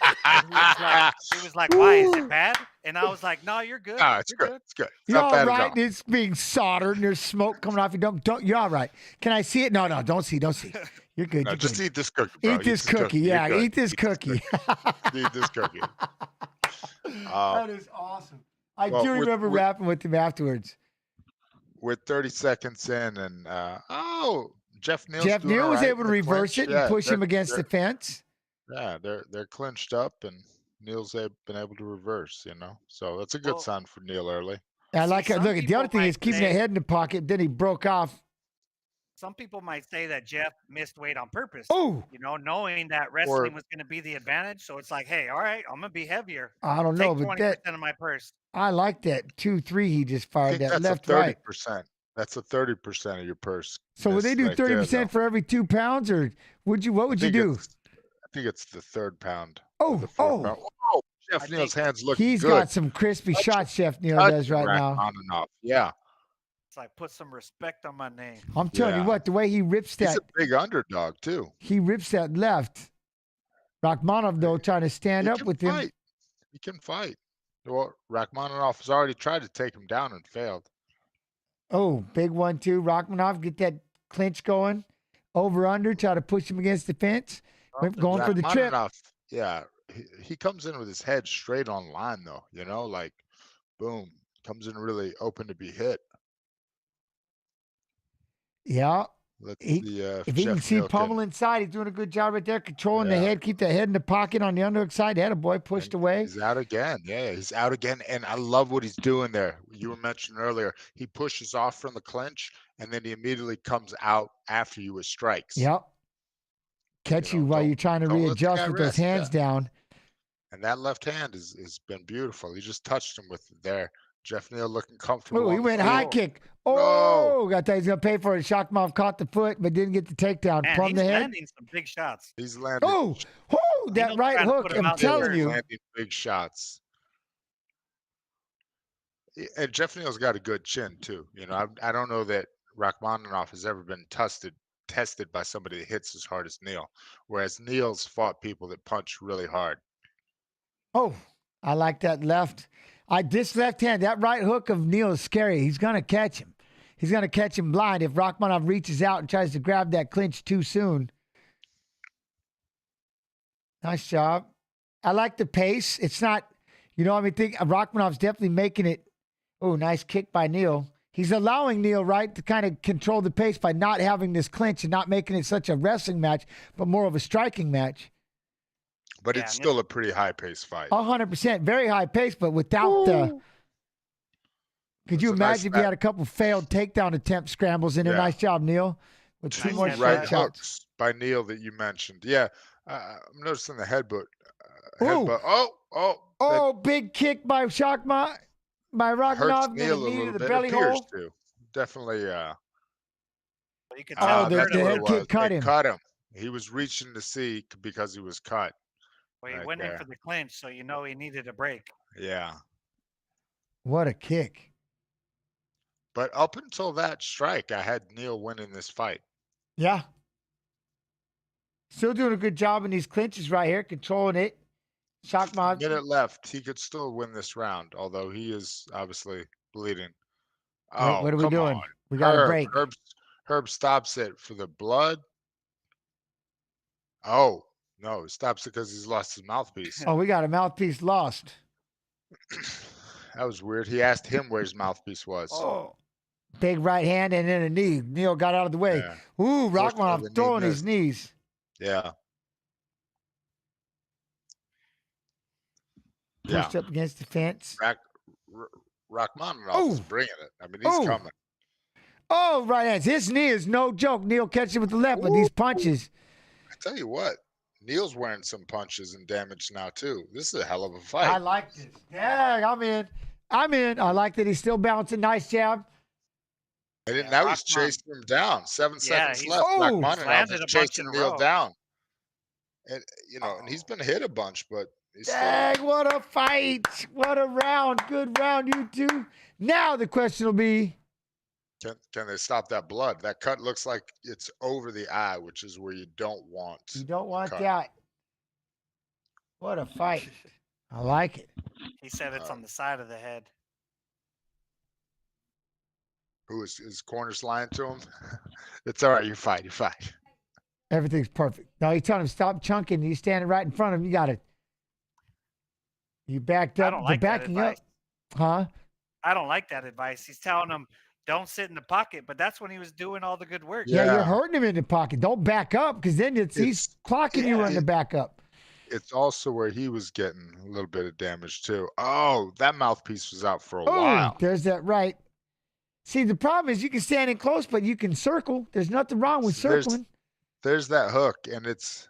He was like, why? Is it bad? And I was like, no, you're good. No, it's good. It's good. It's You're not all bad right. at all. It's being soldered, and there's smoke coming off. Don't. You're all right. Can I see it? No, don't see. You're good. No, You're just good. eat this cookie, bro. Eat this cookie. Yeah, You're good. eat this cookie. Eat this cookie. That is awesome. I do remember rapping with him afterwards. We're 30 seconds in, and Geoff Neal. Geoff Neal was able to reverse it and push him against the fence. Yeah, they're clinched up, and Neal's been able to reverse. So that's a good sign for Neal early. I like it. Look, the other thing is keeping the head in the pocket. Then he broke off. Some people might say that Geoff missed weight on purpose. Oh, knowing that wrestling was going to be the advantage. So it's like, hey, all right, I'm going to be heavier. I don't know, Take but 20% of my purse. I like that 2-3 he just fired. That left, a 30%. right. That's a 30% of your purse. So would they do 30% for every 2 pounds, or what would you do? I think it's the 3rd pound. Oh, Geoff Neal's hands look good. He's got some crispy shots Geoff Neal does right now. On and off. Yeah. It's like, put some respect on my name. I'm telling you what, the way he rips that. He's a big underdog, too. He rips that left. Rakhmonov, though, trying to stand up with him. He can fight. Well, Rakhmonov has already tried to take him down and failed. Oh, big 1-2. Rakhmonov, get that clinch going. Over, under, try to push him against the fence. Going for the trip. Yeah, he comes in with his head straight on line, though. Like, boom. Comes in really open to be hit. Yeah. Let's see, if he can see pummel inside, he's doing a good job right there, controlling the head, keep the head in the pocket on the underhook side. Had a boy pushed away. He's out again. Yeah, he's out again. And I love what he's doing there. You were mentioning earlier, he pushes off from the clinch, and then he immediately comes out after you with strikes. Yep. Catch you while you're trying to readjust with those hands down. And that left hand has been beautiful. He just touched him with it there. Geoff Neal looking comfortable. Oh, he went high kick. Oh, got that. He's going to pay for it. Rakhmonov caught the foot, but didn't get the takedown. Man, Plumb the head. He's landing some big shots. He's landing. Oh, that right hook. I'm telling you. Landing big shots. And Geoff Neal's got a good chin, too. I don't know that Rakhmonov has ever been tested by somebody that hits as hard as Neal, whereas Neal's fought people that punch really hard. Oh, I like that left. This left hand, that right hook of Neal is scary. He's going to catch him. He's going to catch him blind if Rakhmonov reaches out and tries to grab that clinch too soon. Nice job. I like the pace. It's not, Rakhmonov's definitely making it. Oh, nice kick by Neil. He's allowing Neil, right, to kind of control the pace by not having this clinch and not making it such a wrestling match, but more of a striking match. But it's still a pretty high-paced fight. 100%. Very high pace, but without the... Could you imagine if you had a couple failed takedown attempt scrambles in there? Nice job, Neil. With two more right shots. hooks by Neil that you mentioned. Yeah, I'm noticing the headbutt. Oh, big kick by Rakhmonov. By Rakhmonov, Neil a knee to little the bit. belly Appears hole. to. Definitely. You can Oh, the that's what head it kick was. cut It him. cut him. He was reaching to see because he was cut. Well, he right went in there. for the clinch, so you know he needed a break. Yeah. What a kick. But up until that strike, I had Neil winning this fight. Yeah. Still doing a good job in these clinches right here, controlling it. Rakhmonov. Minute left. He could still win this round, although he is obviously bleeding. Oh, what are we come doing? on. We got a break. Herb stops it for the blood. Oh, no, he stops it because he's lost his mouthpiece. Oh, we got a mouthpiece lost. That was weird. He asked him where his mouthpiece was. Oh. Big right hand and then a knee. Neil got out of the way. Yeah. Ooh, Fortunately, Rakhmonov the knee throwing his missed. knees. Yeah. Pushed up against the fence. Rakhmonov is bringing it. I mean, he's coming. Oh, right hands. His knee is no joke. Neil catching with the left with these punches. I tell you what, Neil's wearing some punches and damage now, too. This is a hell of a fight. I like this. Yeah, I'm in. I like that he's still bouncing. Nice jab. And then now he's chasing him down. 7 seconds left. Rakhmonov landed is a bunch chasing in a Neil row. down. And and he's been hit a bunch, but he's Dang, what a fight. What a round. Good round, you two. Now the question will be, can they stop that blood? That cut looks like it's over the eye, which is where you don't want. you don't want cut. that. What a fight. I like it. He said it's on the side of the head. Who is his corners lying to him? It's all right. You fight. You fight. Everything's perfect. No, he's telling him stop chunking. He's standing right in front of him. You got it. You backed up. I don't like that backing up. advice. Huh? I don't like that advice. He's telling him, don't sit in the pocket, but that's when he was doing all the good work. Yeah, you're hurting him in the pocket. Don't back up because then he's clocking you in the back up. It's also where he was getting a little bit of damage too. Oh, that mouthpiece was out for a Oh, while. there's that right. See, the problem is you can stand in close, but you can circle. There's nothing wrong with circling. There's that hook, and it's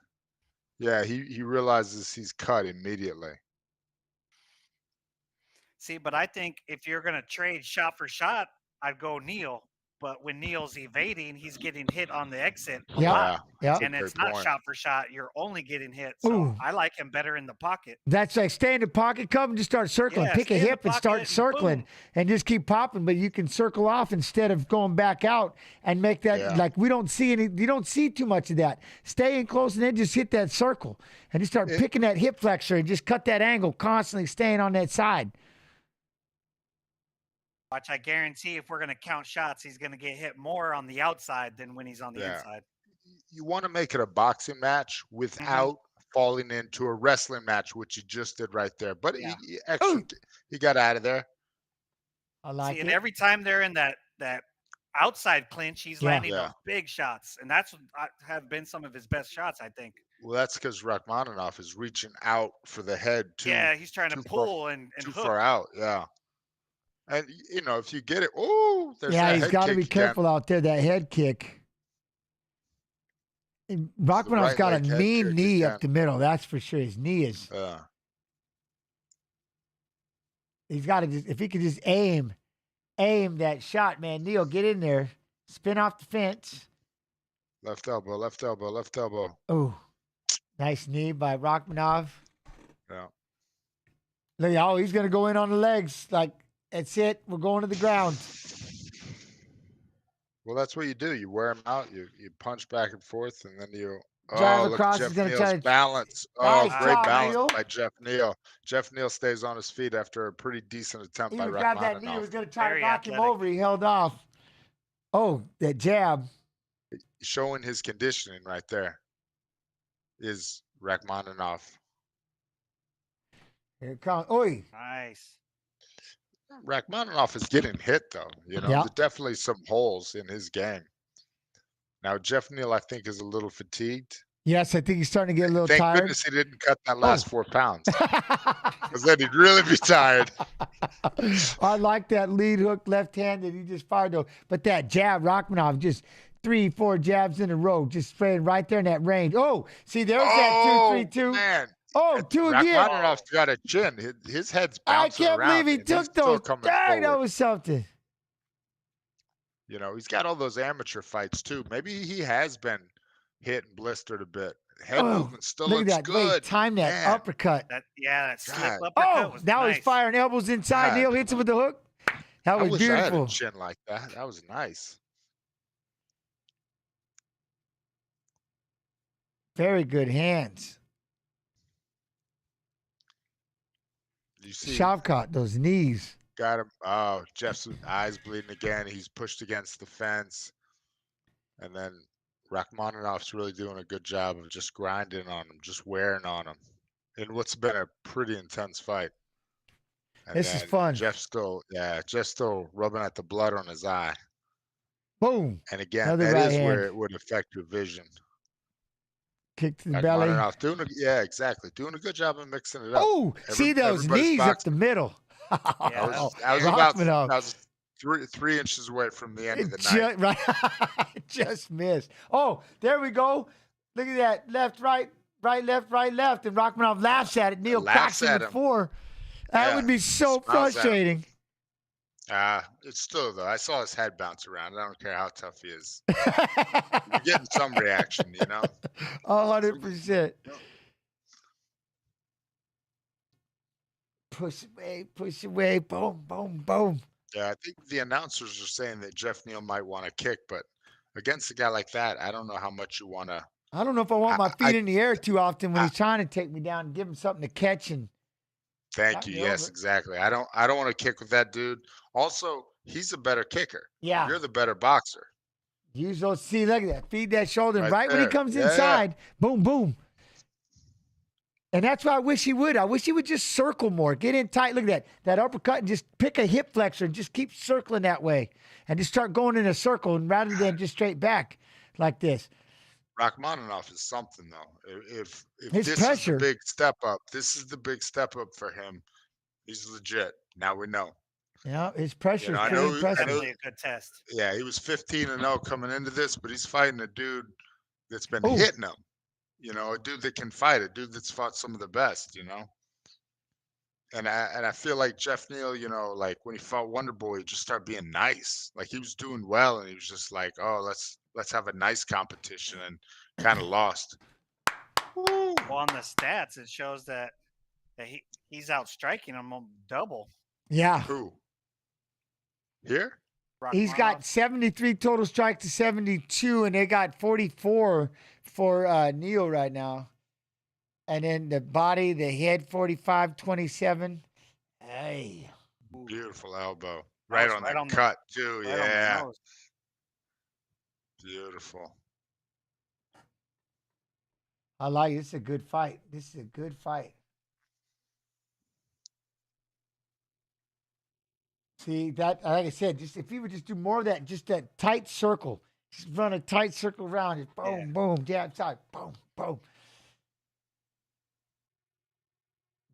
he realizes he's cut immediately. See, but I think if you're going to trade shot for shot, I'd go Neil. But when Neil's evading, he's getting hit on the exit a lot. Yeah. And it's not shot for shot. You're only getting hit. So Ooh. I like him better in the pocket. That's like stay in the pocket, come and just start circling. Yeah, Pick a stay in the hip and pocket start and circling boom. and just keep popping. But you can circle off instead of going back out and make that like we don't see any. You don't see too much of that. Stay in close and then just hit that circle and just start picking that hip flexor and just cut that angle constantly, staying on that side. Watch, I guarantee if we're going to count shots, he's going to get hit more on the outside than when he's on the inside. You want to make it a boxing match without falling into a wrestling match, which you just did right there. But he got out of there. I like See, it. and every time they're in that outside clinch, he's landing those big shots, and that's what have been some of his best shots, I think. Well, that's because Rakhmonov is reaching out for the head too. Yeah, he's trying to pull and too hook. far out. Yeah. And, if you get it, there's that He's head got to kick be again. careful out there, that head kick. Rakhmonov's got a leg head mean kick knee again. up the middle, that's for sure. His knee is. He's got to just, if he could just aim that shot, man. Neil, get in there. Spin off the fence. Left elbow, left elbow, left elbow. Oh, nice knee by Rakhmonov. Yeah. Look, he's going to go in on the legs. Like, that's it. We're going to the ground. Well, that's what you do. You wear him out. You punch back and forth, and then you Drive look across, at he's Geoff gonna Neil's try to- balance. Nice Great job, balance Neil. by Geoff Neil. Geoff Neil stays on his feet after a pretty decent attempt He by grabbed that knee. He Rakhmonov. was going to try Very to knock him athletic. over. He held off. Oh, that jab. Showing his conditioning right there is Rakhmonov. Here it comes. Oi. Nice. Rakhmonov is getting hit though. You know, Yeah. there's definitely some holes in his game. Now Geoff Neil, I think, is a little fatigued. Yes, I think he's starting to get a little Thank tired. goodness he didn't cut that last 4 pounds, because then he'd really be tired. I like that lead hook left hand that he just fired though. But that jab, Rakhmonov, just 3-4 jabs in a row, just spraying right there in that range. Oh, see, there's that 2-3-2. Man. Oh, 2 again. Rakhmonov's got a chin. His head's bouncing I can't around. believe he and he's took still those. coming Dang, that forward. was something. You know, he's got all those amateur fights too. Maybe he has been hit and blistered a bit. Head movement still Look looks at that. Wait, good. time that Man. uppercut. That slip God. uppercut was now nice. he's firing elbows inside. God. Neil hits him with the hook. That I was wish I had beautiful. a chin like that. That was nice. Very good hands. You see, Shavkat, those knees. got him. Oh, Jeff's eyes bleeding again. He's pushed against the fence. And then Rakhmonov's really doing a good job of just grinding on him, just wearing on him in what's been a pretty intense fight. And This is then fun. Jeff's still rubbing at the blood on his eye. Boom. And again, Another that right is where hand. it would affect your vision. Kick to the belly. Rakhmonov exactly. Doing a good job of mixing it up. Oh, see those everybody's knees up boxing. the middle. I was 3 inches away from the end of the night. Right, just missed. Oh, there we go. Look at that. Left, right, left, right, left. And Rakhmonov laughs at it. Neil cracks him with 4. That would be so frustrating. It's still, though. I saw his head bounce around. I don't care how tough he is. You're getting some reaction, you know? 100%. Push away. Boom, boom, boom. Yeah, I think the announcers are saying that Geoff Neil might want to kick, but against a guy like that, I don't know how much you want to. I don't know if I want my feet in the air too often when he's trying to take me down and give him something to catch. And Thank you. Yes, exactly. I don't want to kick with that dude. Also, he's a better kicker. Yeah. You're the better boxer. Use those. See, look at that. Feed that shoulder. And right when he there. comes Yeah. inside, boom, boom. And that's what I wish he would. I wish he would just circle more. Get in tight. Look at that uppercut and just pick a hip flexor and just keep circling that way. And just start going in a circle and rather than just straight back like this. Rakhmonov is something, though. If His this pressure. is the big step up, this is the big step up for him. He's legit. Now we know. Yeah, his pressure I is pretty know- impressive. Definitely a good test. Yeah, he was 15-0 coming into this, but he's fighting a dude that's been Ooh. hitting him. You know, a dude that can fight, a dude that's fought some of the best, you know. And I feel like Geoff Neil, you know, like when he fought Wonder Boy, he just started being nice. Like he was doing well, and he was just like, "Oh, let's have a nice competition," and kind of lost. Well, on the stats, it shows that he's outstriking him on double. Yeah. Who? Here? He's got 73 total strikes to 72, and they got 44 for Neil right now. And then the body, the head, 45-27. Hey. Beautiful elbow. Right Nice, on right the on the- cut, too. right on the Yeah. nose. Beautiful. I like it. This is a good fight. This is a good fight. See, that, like I said, just if he would just do more of that, just that tight circle. Just run a tight circle around it. Boom, boom, jab side. Boom, boom.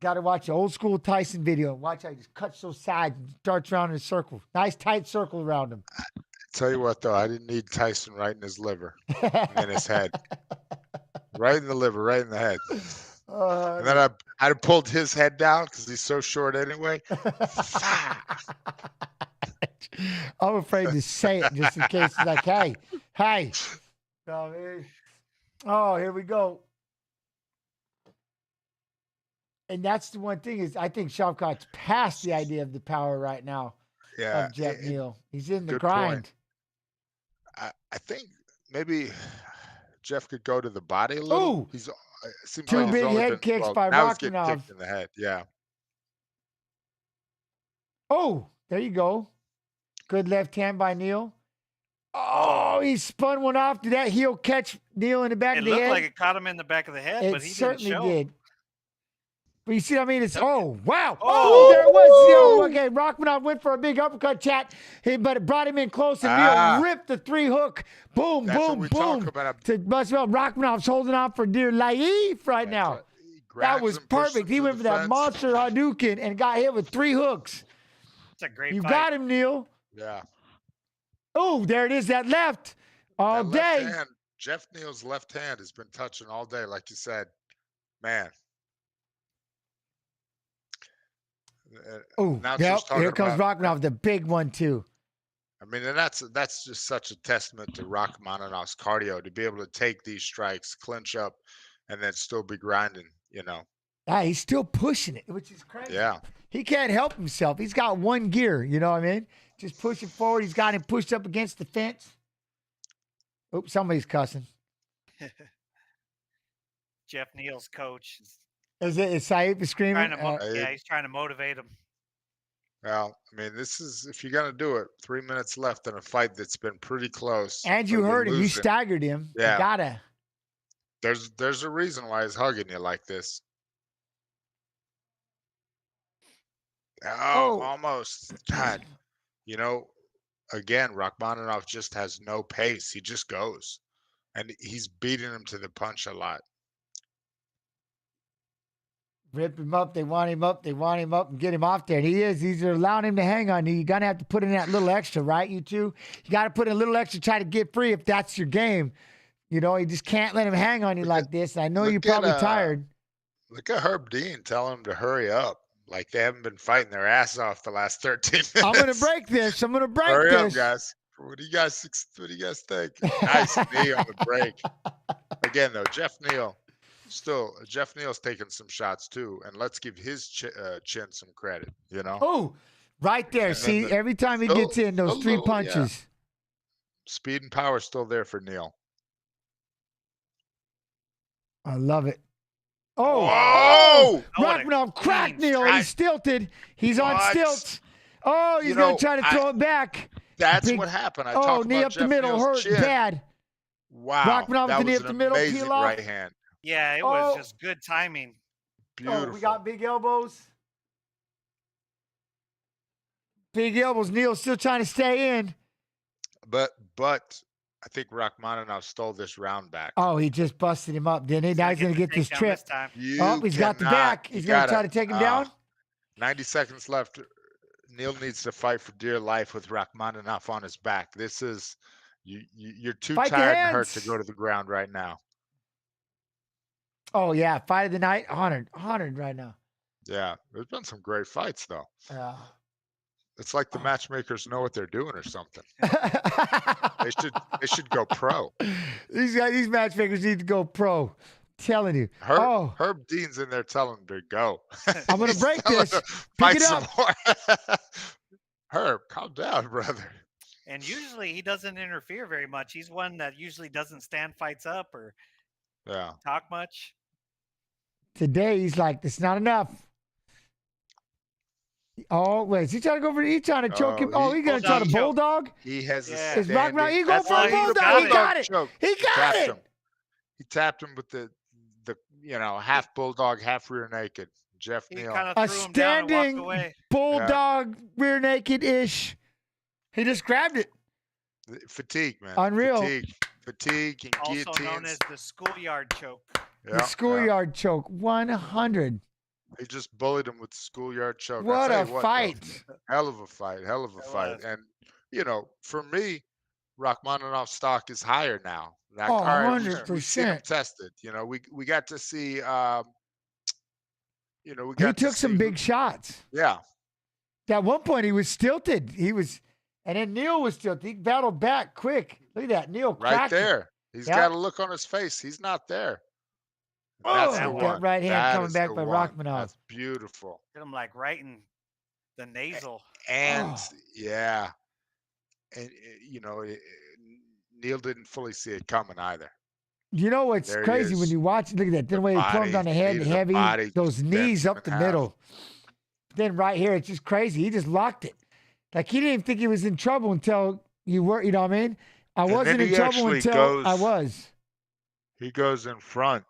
Got to watch the old school Tyson video and watch how he just cuts those sides and starts around in a circle. Nice tight circle around him. Tell you what, though, I didn't need Tyson right in his liver and his head. Right in the liver, right in the head. And then I'd have pulled his head down because he's so short anyway. I'm afraid to say it just in case it's like, hey. Oh, here we go. And that's the one thing is I think Shavkat's past the idea of the power right now of Geoff Neil. He's in the Good grind. point. I think maybe Geoff could go to the body a little. Ooh! He's seems Two like he's big only head been- kicks well, by now he's getting Rakhmonov. kicked in the head. Yeah. Oh, there you go. Good left hand by Neil. Oh, he spun one off. Did that heel catch Neil in the back It of the looked head? like it caught him in the back of the head, It but he certainly didn't show. did. But you see what I mean? It's, oh, wow. Oh! Oh, there it was. Okay, Rakhmonov went for a big uppercut, chat, but it brought him in close, and Neil ripped the 3-hook. Boom, That's boom, what we boom. talk about. To Buswell. Rakhmonov's holding on for dear life right now. That was perfect. He went for that monster Hadouken and got hit with 3 hooks. It's a great You fight. got him, Neil. Yeah. Oh, there it is, that left all That day. left hand, Geoff Neal's left hand has been touching all day, like you said. Man. Oh, yep. Here comes Rakhmonov, the big one, too. I mean, and that's just such a testament to Rakhmonov's cardio to be able to take these strikes, clinch up, and then still be grinding, you know. Ah, he's still pushing it, which is crazy. Yeah. He can't help himself. He's got one gear, you know what I mean? Just pushing forward. He's got him pushed up against the fence. Oops, somebody's cussing. Geoff Neal's coach. Is Saeed screaming? Yeah, he's trying to motivate him. Well, I mean, this is, if you're going to do it, 3 minutes left in a fight that's been pretty close. And you heard him. You staggered him. Yeah. You gotta. There's a reason why he's hugging you like this. Oh, almost. God. You know, again, Rakhmonov just has no pace. He just goes. And he's beating him to the punch a lot. Rip him up. They want him up. They want him up and get him off there. And he is. These are allowing him to hang on you. You're going to have to put in that little extra, right, you two? You got to put in a little extra, try to get free if that's your game. You know, you just can't let him hang on you like this. I know you're probably tired. Look at Herb Dean telling him to hurry up. Like they haven't been fighting their ass off the last 13 minutes. I'm going to break this. I'm going to break Hurry this. up, guys. What do you guys think? Nice knee on the break. Again, though, Geoff Neal. Geoff Neal's taking some shots too, and let's give his chin some credit. You know. Oh, right there. See, every time he gets in those 3 punches, yeah. Speed and power still there for Neal. I love it. Oh, Whoa! Rakhmonov cracked Neal. He's stilted. He's on stilts. Oh, he's going to try to throw it back. That's what happened. I talked knee about up the Geoff middle, Neal's hurt chin. bad. Wow, Rakhmonov that with the knee was up the an middle, amazing peel off. right hand. Yeah, it was just good timing. Beautiful. Oh, we got big elbows. Big elbows. Neal's still trying to stay in. But I think Rakhmonov stole this round back. Oh, he just busted him up, didn't he? Now he's going to get this trip. You He's got the back. He's going to try to take him down. 90 seconds left. Neal needs to fight for dear life with Rakhmonov on his back. This is you're too Fight the tired and hurt hands. to go to the ground right now. Oh, yeah. Fight of the night. Honored right now. Yeah, there's been some great fights though. Yeah. It's like the matchmakers know what they're doing or something. They should go pro. These matchmakers need to go pro. Telling you. Herb Dean's in there telling him to go. I'm going to break this. Fight Pick it some up. more. Herb, calm down, brother. And usually he doesn't interfere very much. He's one that usually doesn't stand fights up or talk much. Today he's like, "It's not enough." Oh, wait, is he trying to go for? He's trying to choke him. Oh, he's gonna try to bulldog. He has Is a Rakhmonov? He go That's for a why bulldog. He got it. choke. He got tapped it. him. He tapped him with the half bulldog, half rear naked. Geoff Neal. A standing bulldog rear naked ish. He just grabbed it. Fatigue, man. Unreal. Fatigue and Also guillotines. known as the schoolyard choke. The schoolyard choke. 100. He just bullied him with the schoolyard choke. What I a tell you fight. Though, hell of a fight. And, for me, Rakhmonov's stock is higher now. Like, all right, we see him 100%. tested. We got to see, we got He to took some see big shots. Yeah. At one point, he was stilted. And then Neal was stilted. He battled back quick. Look at that. Neal Right cracked there. him. He's got a look on his face. He's not there. That's the that one. right hand That coming is back the by one. Rakhmonov. That's beautiful. Hit him like right in the nasal. And and Neal didn't fully see it coming either. You know what's There he crazy is. when you watch? Look at that. The way he plumbed on the head, knee to the heavy, body, those just knees bent up him the in half. middle. Then right here, it's just crazy. He just locked it. Like he didn't even think he was in trouble until you know what I mean? I wasn't in trouble until I was. He goes in front.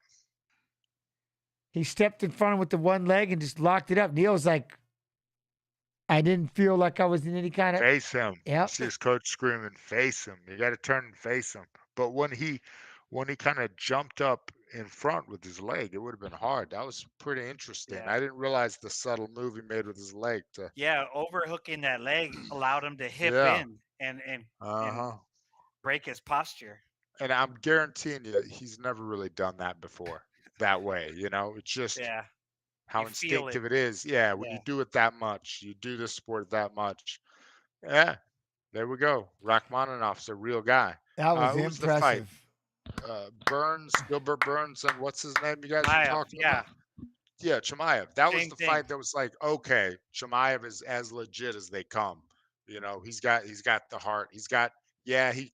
He stepped in front with the one leg and just locked it up. Neil's like, I didn't feel like I was in any kind of... Face him. Yep. See his coach screaming, face him. You got to turn and face him. But when he kind of jumped up in front with his leg, it would have been hard. That was pretty interesting. Yeah. I didn't realize the subtle move he made with his leg. Yeah, overhooking that leg allowed him to hip in and break his posture. And I'm guaranteeing you, he's never really done that before that way. You know, it's just how You feel instinctive it. it is. Yeah, when you do it that much, you do this sport that much. Yeah, there we go. Rakhmonov's a real guy. That was who was the fight? impressive. Burns, Gilbert Burns, and what's his name? You guys were Chimaev, talking yeah. about? Yeah, Chimaev. That was Same the thing. fight that was like, okay, Chimaev is as legit as they come. You know, he's got the heart. He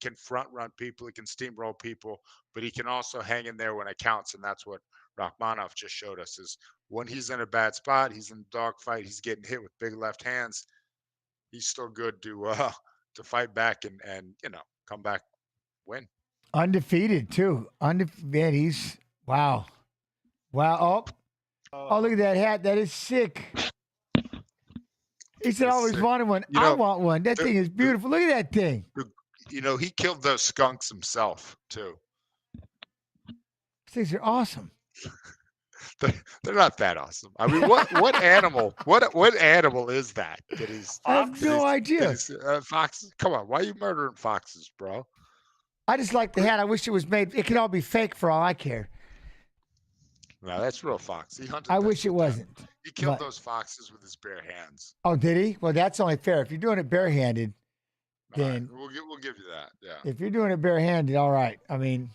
can front run people, he can steamroll people, but he can also hang in there when it counts. And that's what Rakhmonov just showed us, is when he's in a bad spot, he's in a dogfight, he's getting hit with big left hands, he's still good to fight back and come back, win. Undefeated, too. Undefeated. He's... Wow. Wow. Oh, look at that hat. That is sick. He said, I always wanted one. I want one. That thing is beautiful. Look at that thing. You know, he killed those skunks himself, too. These things are awesome. They're not that awesome. I mean, what animal? What animal is that? I have no idea. Foxes. Come on, why are you murdering foxes, bro? I just like the hat. I wish it was made. It could all be fake for all I care. No, that's real fox. He hunted. I wish it wasn't. He killed those foxes with his bare hands. Oh, did he? Well, that's only fair. If you're doing it barehanded, then we'll give you that. Yeah. if you're doing it barehanded, all right. I mean,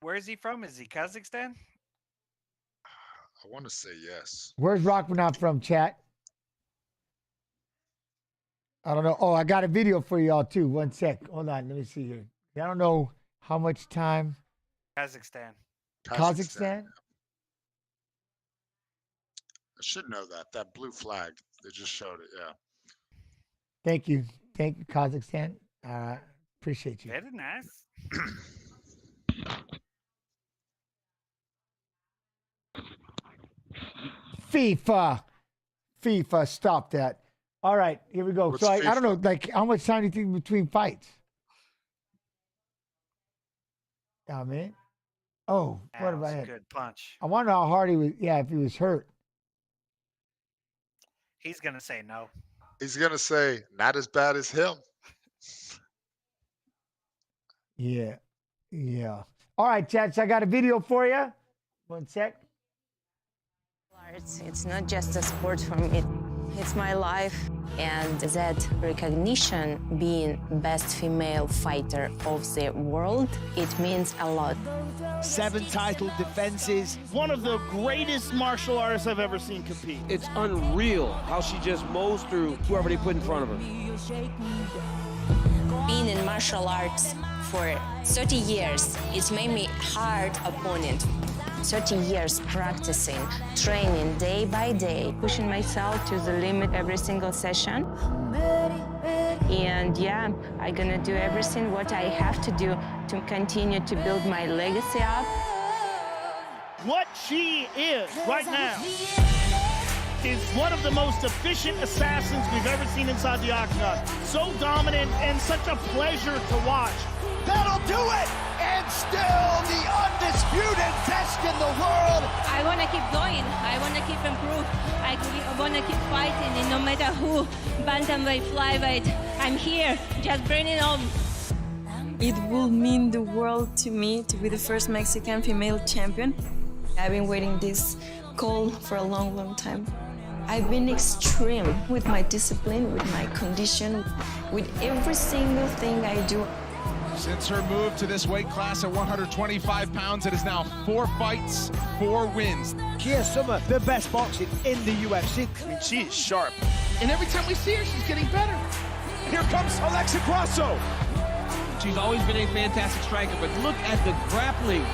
Where is he from? Is he Kazakhstan? I want to say yes. where's Rakhmonov from, chat? I don't know. Oh, I got a video for y'all too. One sec. Hold on. Let me see here. I don't know how much time. Kazakhstan. Kazakhstan? I should know that. That blue flag. They just showed it. Yeah. Thank you. Thank you, Kazakhstan. Appreciate you. Very nice. FIFA, stop that. All right, here we go. What's So I don't know, FIFA? like, how much time do you think between fights? Yeah, man. Oh, That what was about a it? good punch. I wonder how hard he was. Yeah, if he was hurt. He's gonna say no. He's gonna say not as bad as him. Yeah, yeah. All right, chat. So I got a video for you. One sec. It's not just a sport for me. It's my life. And that recognition, being best female fighter of the world, it means a lot. 7 title defenses. One of the greatest martial artists I've ever seen compete. It's unreal how she just mows through whoever they put in front of her. Being in martial arts for 30 years, it made me hard opponent. 30 years practicing, training day by day, pushing myself to the limit every single session. And yeah, I'm gonna do everything what I have to do to continue to build my legacy up. What she is right now is one of the most efficient assassins we've ever seen inside the octagon. So dominant and such a pleasure to watch. That'll do it! And still the undisputed best in the world. I want to keep going. I want to keep improving. I want to keep fighting, and no matter who, bantamweight, flyweight, I'm here. Just bring it on. It will mean the world to me to be the first Mexican female champion. I've been waiting this call for a long, long time. I've been extreme with my discipline, with my condition, with every single thing I do. Since her move to this weight class at 125 pounds, it is now 4 fights, 4 wins. She has some of the best boxing in the UFC. I mean, she is sharp. And every time we see her, she's getting better. Here comes Alexa Grasso. She's always been a fantastic striker, but look at the grappling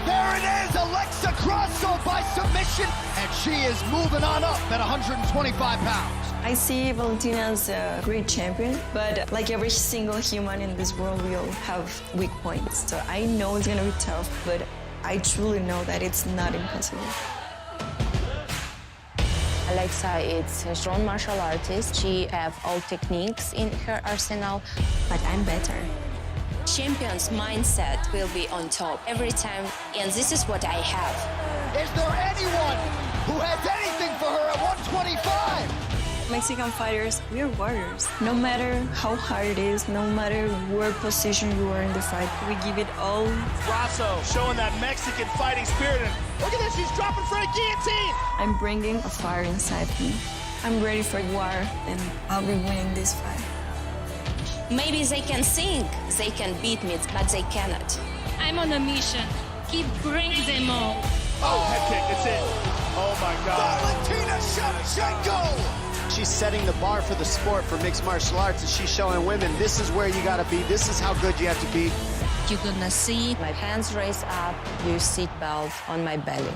There it is, Alexa Grasso by submission, and she is moving on up at 125 pounds. I see Valentina as a great champion, but like every single human in this world, we all have weak points. So I know it's gonna be tough, but I truly know that it's not impossible. Alexa is a strong martial artist. She have all techniques in her arsenal, but I'm better. Champion's mindset will be on top every time, and this is what I have. Is there anyone who has anything for her at 125? Mexican fighters, we are warriors. No matter how hard it is, no matter what position you are in the fight, we give it all. Grasso showing that Mexican fighting spirit. And look at this, she's dropping for a guillotine. I'm bringing a fire inside me. I'm ready for war, and I'll be winning this fight. Maybe they can think they can beat me, but they cannot. I'm on a mission. Keep bringing them all. Oh, head kick, it's in. Oh my God. Valentina Shevchenko! She's setting the bar for the sport for mixed martial arts, and she's showing women this is where you gotta be, this is how good you have to be. You're gonna see my hands raise up, your seat belt on my belly.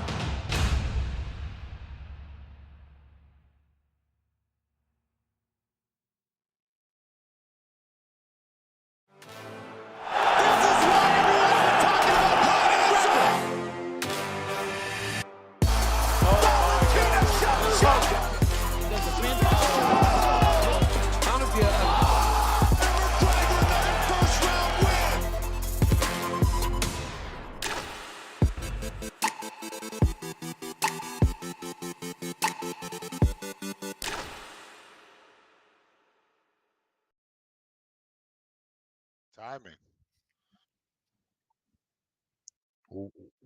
Timing.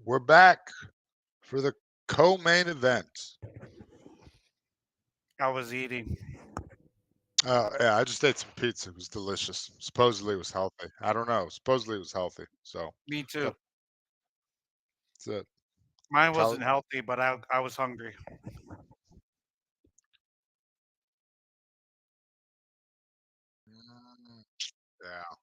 We're back for the co-main event. I was eating. Yeah, I just ate some pizza. It was delicious. Supposedly it was healthy. I don't know. Supposedly it was healthy. So Me too. that's it. Mine wasn't healthy, but I was hungry. Yeah.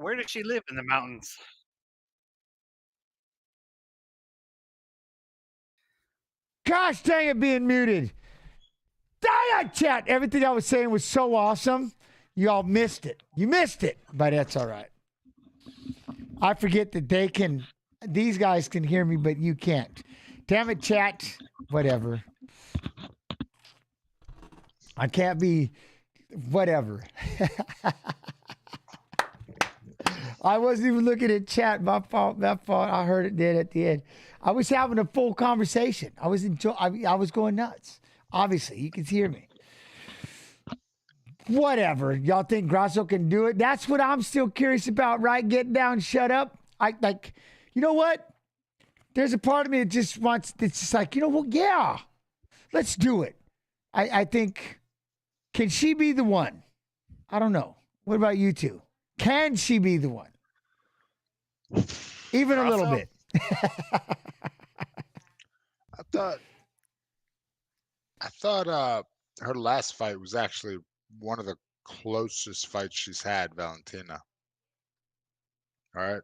Where does she live in the mountains? Gosh dang it, being muted. Dang it, chat. Everything I was saying was so awesome. You all missed it. You missed it, but that's all right. I forget that these guys can hear me, but you can't. Damn it, chat. Whatever. I can't be whatever. I wasn't even looking at chat. My fault. I heard it did at the end. I was having a full conversation. I was going nuts. Obviously, you can hear me. Whatever. Y'all think Grasso can do it? That's what I'm still curious about, right? Get down, shut up. You know what? There's a part of me that just wants, it's just like, you know what? Yeah, let's do it. I think, can she be the one? I don't know. What about you two? Can she be the one? Even a little bit. I thought her last fight was actually one of the closest fights she's had, Valentina. All right.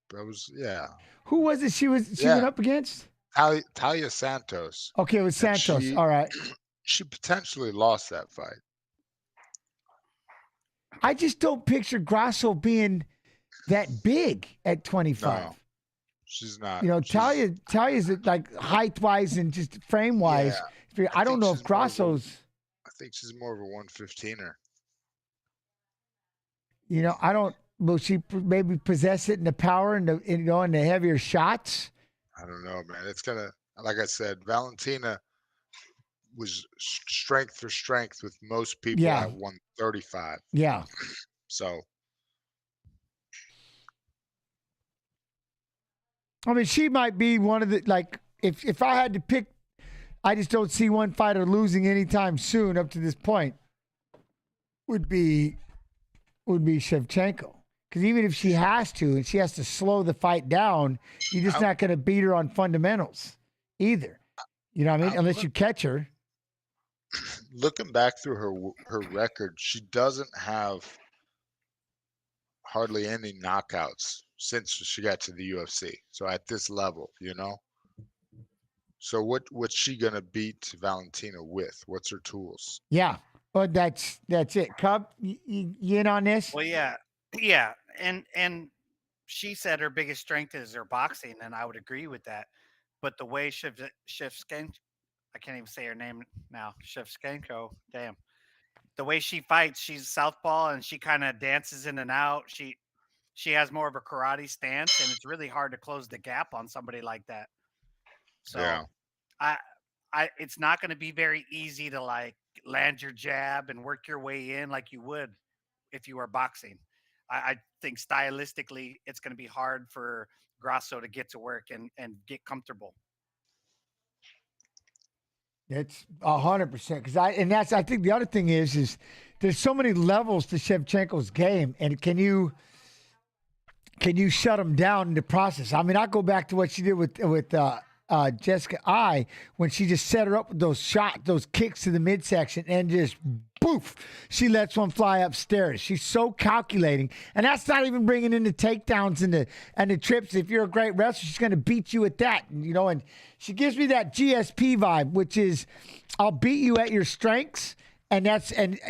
That was, yeah. Who was it she went up against? Talia Santos. Okay, it was Santos. All right. She potentially lost that fight. I just don't picture Grasso being that big at 25. No, she's not. You know, Talia's like height-wise and just frame-wise. Yeah, I don't know if Grasso's. I think she's more of a 115er. You know, I don't. Will she maybe possess it in the power and the heavier shots? I don't know, man. It's gonna, like I said, Valentina was strength for strength with most people at 135. Yeah. So. I mean, she might be one of the, like, if I had to pick, I just don't see one fighter losing anytime soon up to this point, would be Shevchenko. Because even if she has to, and she has to slow the fight down, you're just not going to beat her on fundamentals either. You know what I mean? Unless you catch her. Looking back through her record, she doesn't have hardly any knockouts since she got to the UFC. So at this level, So what's she gonna beat Valentina with? What's her tools? Yeah, but that's it. Cub, you in on this? Well, yeah, and she said her biggest strength is her boxing, and I would agree with that. But the way Shevchenko, I can't even say her name now, Shevchenko, damn. The way she fights, she's southpaw and she kind of dances in and out. She has more of a karate stance, and it's really hard to close the gap on somebody like that. So I it's not going to be very easy to like land your jab and work your way in like you would if you were boxing. I think stylistically it's going to be hard for Grasso to get to work and get comfortable. It's 100% because I think the other thing is there's so many levels to Shevchenko's game, and can you shut him down in the process? I mean, I go back to what she did with Jessica I when she just set her up with those shots, those kicks to the midsection, and just poof, she lets one fly upstairs. She's so calculating, and that's not even bringing in the takedowns and the trips. If you're a great wrestler, she's going to beat you at that, and she gives me that GSP vibe, which is I'll beat you at your strengths, and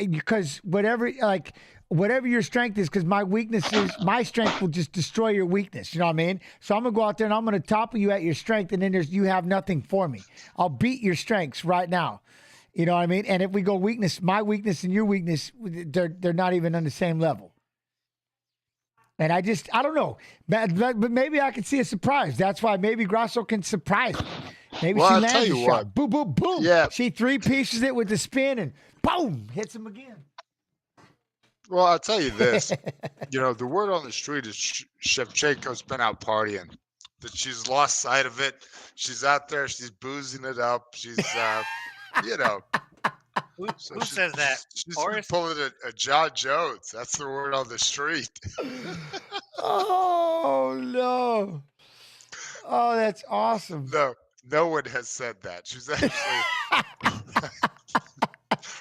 because whatever your strength is, because my strength will just destroy your weakness. You know what I mean? So I'm going to go out there and I'm going to topple you at your strength, and then you have nothing for me. I'll beat your strengths right now. You know what I mean? And if we go weakness, my weakness and your weakness, they're not even on the same level. And I don't know. But maybe I can see a surprise. That's why maybe Grasso can surprise me. Maybe she lands a shot. Boom, boom, boom. Yeah. She 3-pieces it with the spin and boom, hits him again. Well, I'll tell you this. The word on the street is Shevchenko's been out partying. That she's lost sight of it. She's out there. She's boozing it up. She's, Who says that? She's pulling a Jon Jones. That's the word on the street. Oh, no. Oh, that's awesome. No one has said that. She's actually...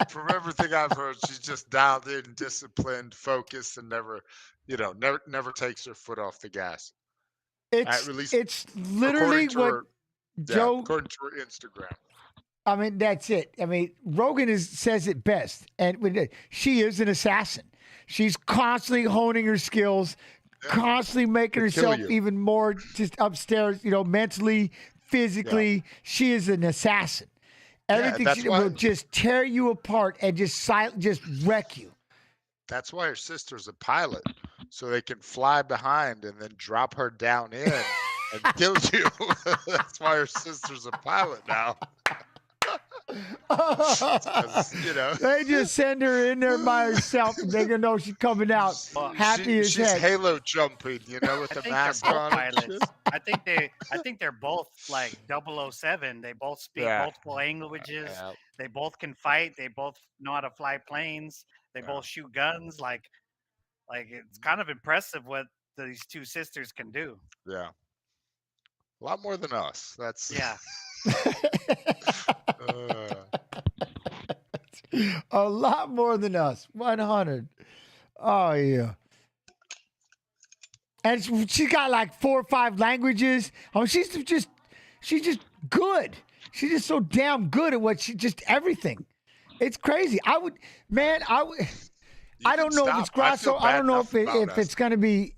From everything I've heard, she's just dialed in, disciplined, focused, and never takes her foot off the gas. It's literally what Joe, according to her Instagram. I mean, that's it. I mean, Rogan says it best, and she is an assassin. She's constantly honing her skills, constantly making herself even more just upstairs. Mentally, physically, she is an assassin. Everything she will just tear you apart and just wreck you. That's why her sister's a pilot, so they can fly behind and then drop her down in and kill you. That's why her sister's a pilot now. They just send her in there by herself, and they're gonna know she's coming out happy as heck. She's halo jumping, with the mask on. I think they're both like 007. They both speak multiple languages. They both can fight. They both know how to fly planes. They both shoot guns. Like it's kind of impressive what these two sisters can do. Yeah, a lot more than us. That's a lot more than us. 100. Oh yeah. And she's got like 4 or 5 languages. Oh, she's just good. She's just so damn good at just everything. It's crazy. I don't know if it's Grasso. I don't know if it's going to be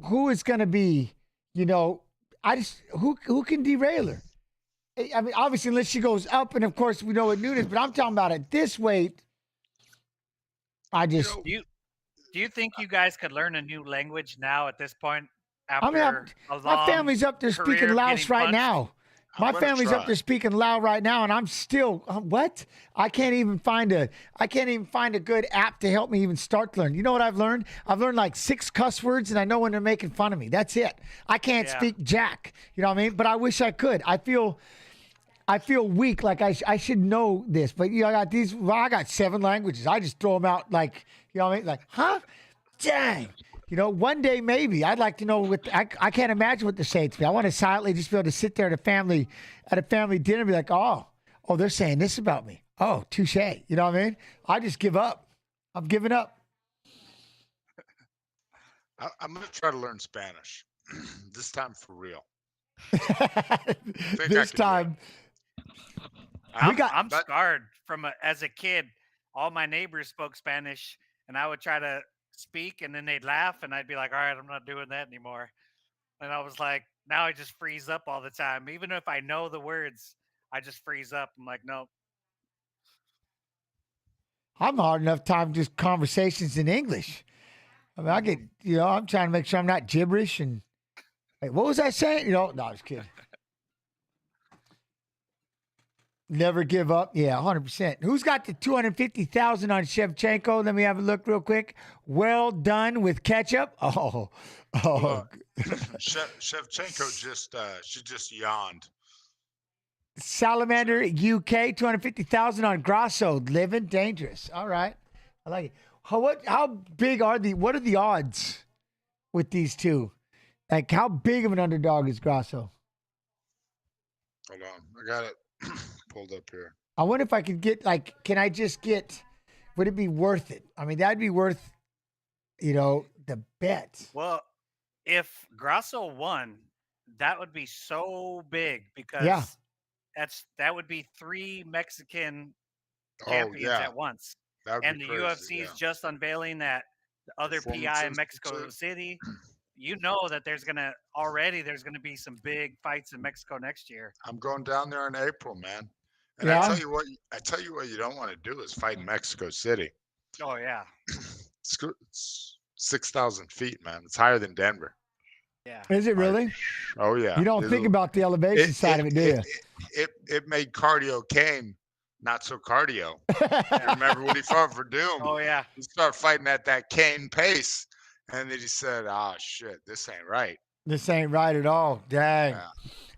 who it's going to be. Who can derail her? I mean, obviously, unless she goes up, and of course we know what Nunes. But I'm talking about at this weight. Do you think you guys could learn a new language now at this point? My family's up there speaking Laos right now. My family's up there speaking Lao right now, and I'm still what? I can't even find a good app to help me even start to learn. You know what I've learned? I've learned like 6 cuss words, and I know when they're making fun of me. That's it. I can't speak jack. You know what I mean? But I wish I could. I feel weak. Like I should know this, but I got these. Well, I got 7 languages. I just throw them out like, you know what I mean? Like, huh? Dang. You know, one day maybe. I'd like to know what I can't imagine what they're saying to me. I want to silently just be able to sit there at a family dinner and be like, oh, they're saying this about me. Oh, touche. You know what I mean? I just give up. I'm giving up. I'm going to try to learn Spanish this time for real. This time. I'm scarred from as a kid. All my neighbors spoke Spanish, and I would try to speak, and then they'd laugh, and I'd be like, "All right, I'm not doing that anymore." And I was like, now I just freeze up all the time. Even if I know the words, I just freeze up. I'm like, nope. I'm hard enough time just conversations in English. I mean, I get, I'm trying to make sure I'm not gibberish and, hey, what was I saying? No, I was kidding. Never give up. Yeah, 100%. Who's got the 250,000 on Shevchenko? Let me have a look real quick. Well done with ketchup. Oh. Shevchenko she just yawned. Salamander UK 250,000 on Grasso. Living dangerous. All right, I like it. How big are what are the odds with these two? Like, how big of an underdog is Grasso? Hold on, I got it pulled up here. I wonder if I could get, can I just get, would it be worth it? I mean, that'd be worth, the bet. Well, if Grasso won, that would be so big because that would be 3 Mexican champions at once. And the UFC is just unveiling that other PI in Mexico City. You know that there's gonna be some big fights in Mexico next year. I'm going down there in April, man. And I tell you what you don't want to do is fight in Mexico City. Oh yeah. It's 6,000 feet, man. It's higher than Denver. Yeah. Is it really? Oh yeah. You don't think about the elevation side of it, do you? It made cardio Kane not so cardio. You remember when he fought for Doom? Oh yeah. He started fighting at that Kane pace. And then he said, shit, this ain't right. This ain't right at all. Dang. Yeah.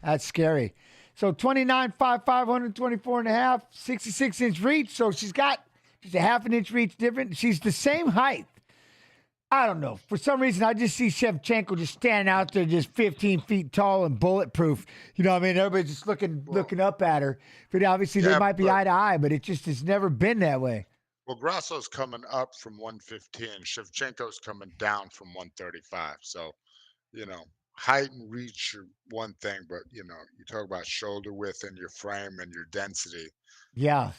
That's scary. So 29.55, 124 and a half, 66-inch reach. So she's a half an inch reach different. She's the same height. I don't know. For some reason, I just see Shevchenko just standing out there just 15 feet tall and bulletproof. You know what I mean? Everybody's just looking up at her. But obviously, they might be eye to eye, but it just has never been that way. Well, Grasso's coming up from 115. Shevchenko's coming down from 135. So, height and reach are one thing, but, you talk about shoulder width and your frame and your density. Yeah.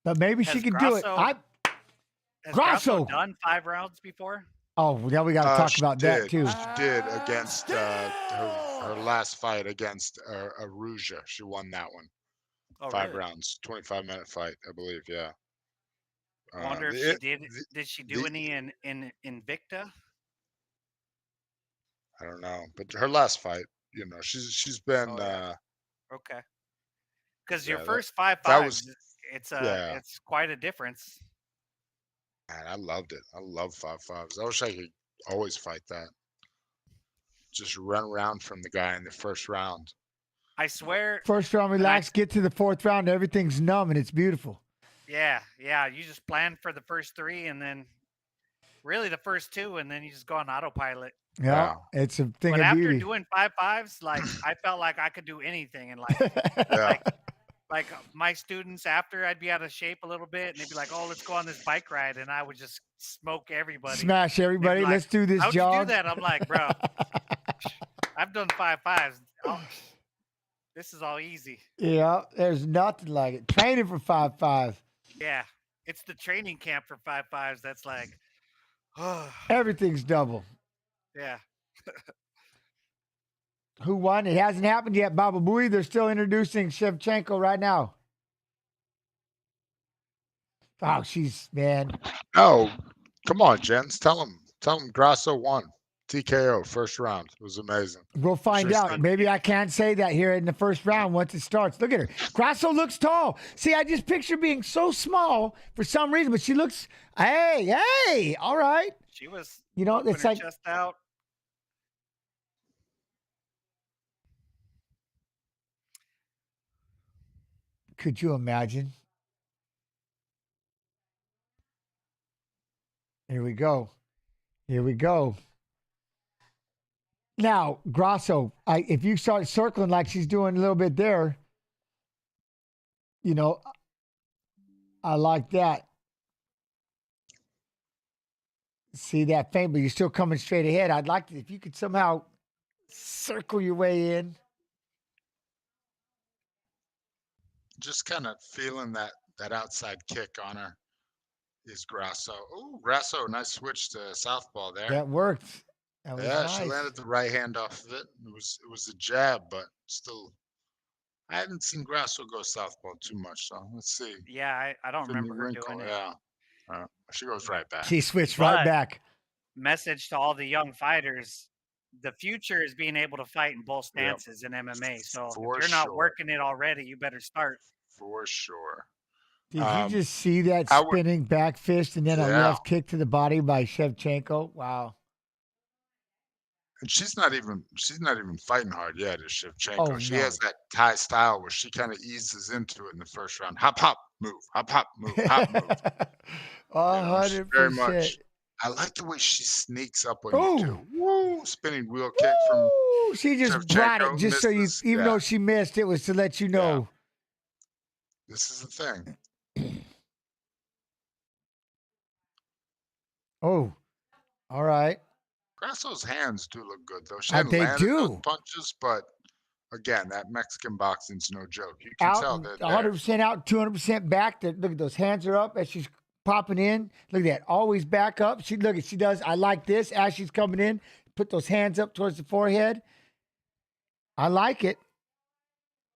But maybe she could do it. Has Grasso done 5 rounds before? Oh, now we got to talk about that, too. She did against her last fight against Aruja. She won that one. 5 rounds, 25-minute fight, I believe. Yeah. I wonder if she did. Did she do any in Invicta? I don't know, but her last fight, she's been. Okay. Because your first 5 fights, it's quite a difference. Man, I loved it. I love 5-5s. I wish I could always fight that. Just run around from the guy in the first round. I swear. First round, relax. Get to the 4th round. Everything's numb and it's beautiful. Yeah. You just plan for the first 3 and then really the first 2, and then you just go on autopilot. Yeah, it's a thing but of after beauty. Doing 5-5s, I felt like I could do anything in life. Like my students, after I'd be out of shape a little bit, and they'd be like, "Oh, let's go on this bike ride," and I would just smoke everybody, smash everybody. Like, let's do this how'd jog. You do that? I'm like, bro, I've done 5-5s. This is all easy. Yeah, there's nothing like it. Training for 5-5. Yeah, it's the training camp for 5-5s. That's like, everything's double. Yeah. Who won? It hasn't happened yet, Baba Booey. They're still introducing Shevchenko right now. Oh, man. Oh, come on, gents. Tell them Grasso won. TKO, first round. It was amazing. We'll find out. Maybe I can't say that here in the first round once it starts. Look at her. Grasso looks tall. See, I just picture being so small for some reason, but she looks, hey, all right. She was, it's like, chest out. Could you imagine? Here we go. Here we go. Now, Grasso, if you start circling like she's doing a little bit there, I like that. See that feint, but you're still coming straight ahead. I'd like to, if you could somehow circle your way in. Just kind of feeling that outside kick on her is Grasso. Oh, Grasso, nice switch to southpaw there. That worked. That was nice. She landed the right hand off of it. It was a jab, but still, I haven't seen Grasso go southpaw too much. So let's see. Yeah, I don't remember her doing it. Yeah, she goes right back. She switched right back. Message to all the young fighters: the future is being able to fight in both stances in MMA. So if you're not working it already, you better start. For sure. Did you just see that spinning back fist and then a left kick to the body by Shevchenko? Wow. And she's not even fighting hard yet, is Shevchenko. Oh, she no. has that Thai style where she kind of eases into it in the first round. Hop, hop, move. Hop, hop, move. Hop, move. 100%. Very much. I like the way she sneaks up on you too. Woo! Spinning wheel kick from she just Shevchenko, brought it just so you, misses. even though she missed, it was to let you know. This is the thing. Oh, all right. Grasso's hands do look good, though. She They hadn't landed do. those punches, but again, that Mexican boxing's no joke. You can tell Out, they're there. 100% out, 200% back. Look at those hands are up as she's popping in. Look at that. Always back up. She does. I like this as she's coming in. Put those hands up towards the forehead. I like it.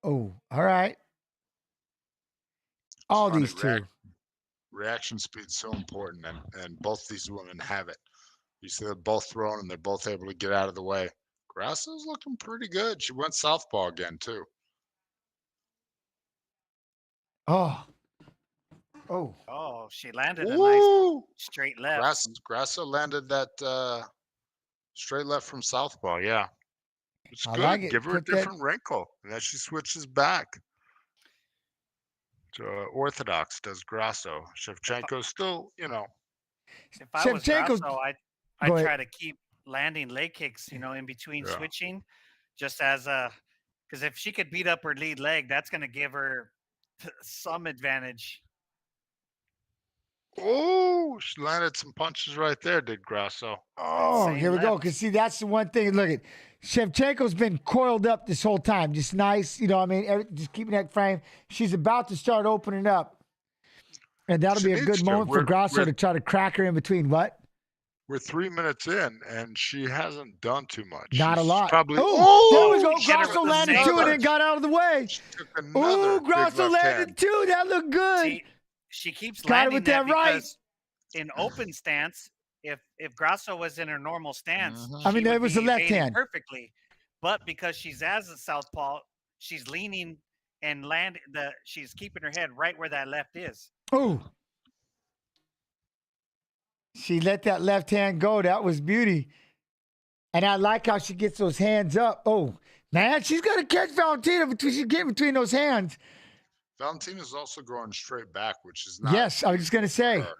Oh, all right. All these two. Reaction speed's so important, and both these women have it. You see they're both thrown, and they're both able to get out of the way. Grasso's looking pretty good. She went southpaw again, too. Oh, she landed a nice straight left. Grasso landed that straight left from southpaw, yeah. It's I good. like it. Give her Put a different wrinkle. And then she switches back to orthodox, does Grasso. Shevchenko's still, If I was Shevchenko's- Grasso, I'd Go ahead. try to keep landing leg kicks, in between switching, just as because if she could beat up her lead leg, that's going to give her some advantage. Oh, she landed some punches right there, did Grasso. Oh, Same here we go. left. Because, see, that's the one thing. Look at Shevchenko's been coiled up this whole time. Just nice, just keeping that frame. She's about to start opening up. And that'll be a good moment for Grasso to try to crack her in between. What? We're 3 minutes in, and she hasn't done too much. Not a She's lot. Probably. There we go. Hit her Grasso with the landed same two and then punch. got out of the way. Another big Grasso left landed hand. two. That looked good. See, she keeps Got it landing with that that right. because in open stance, if Grasso was in her normal stance, I mean, she it would was be the left evading hand. perfectly. But because she's as a southpaw, she's leaning and she's keeping her head right where that left is. Oh. She let that left hand go. That was beauty. And I like how she gets those hands up. Oh, man, she's going to catch Valentina she's getting between those hands. Valentina's also going straight back, which is not. Yes, I was just going to say. her.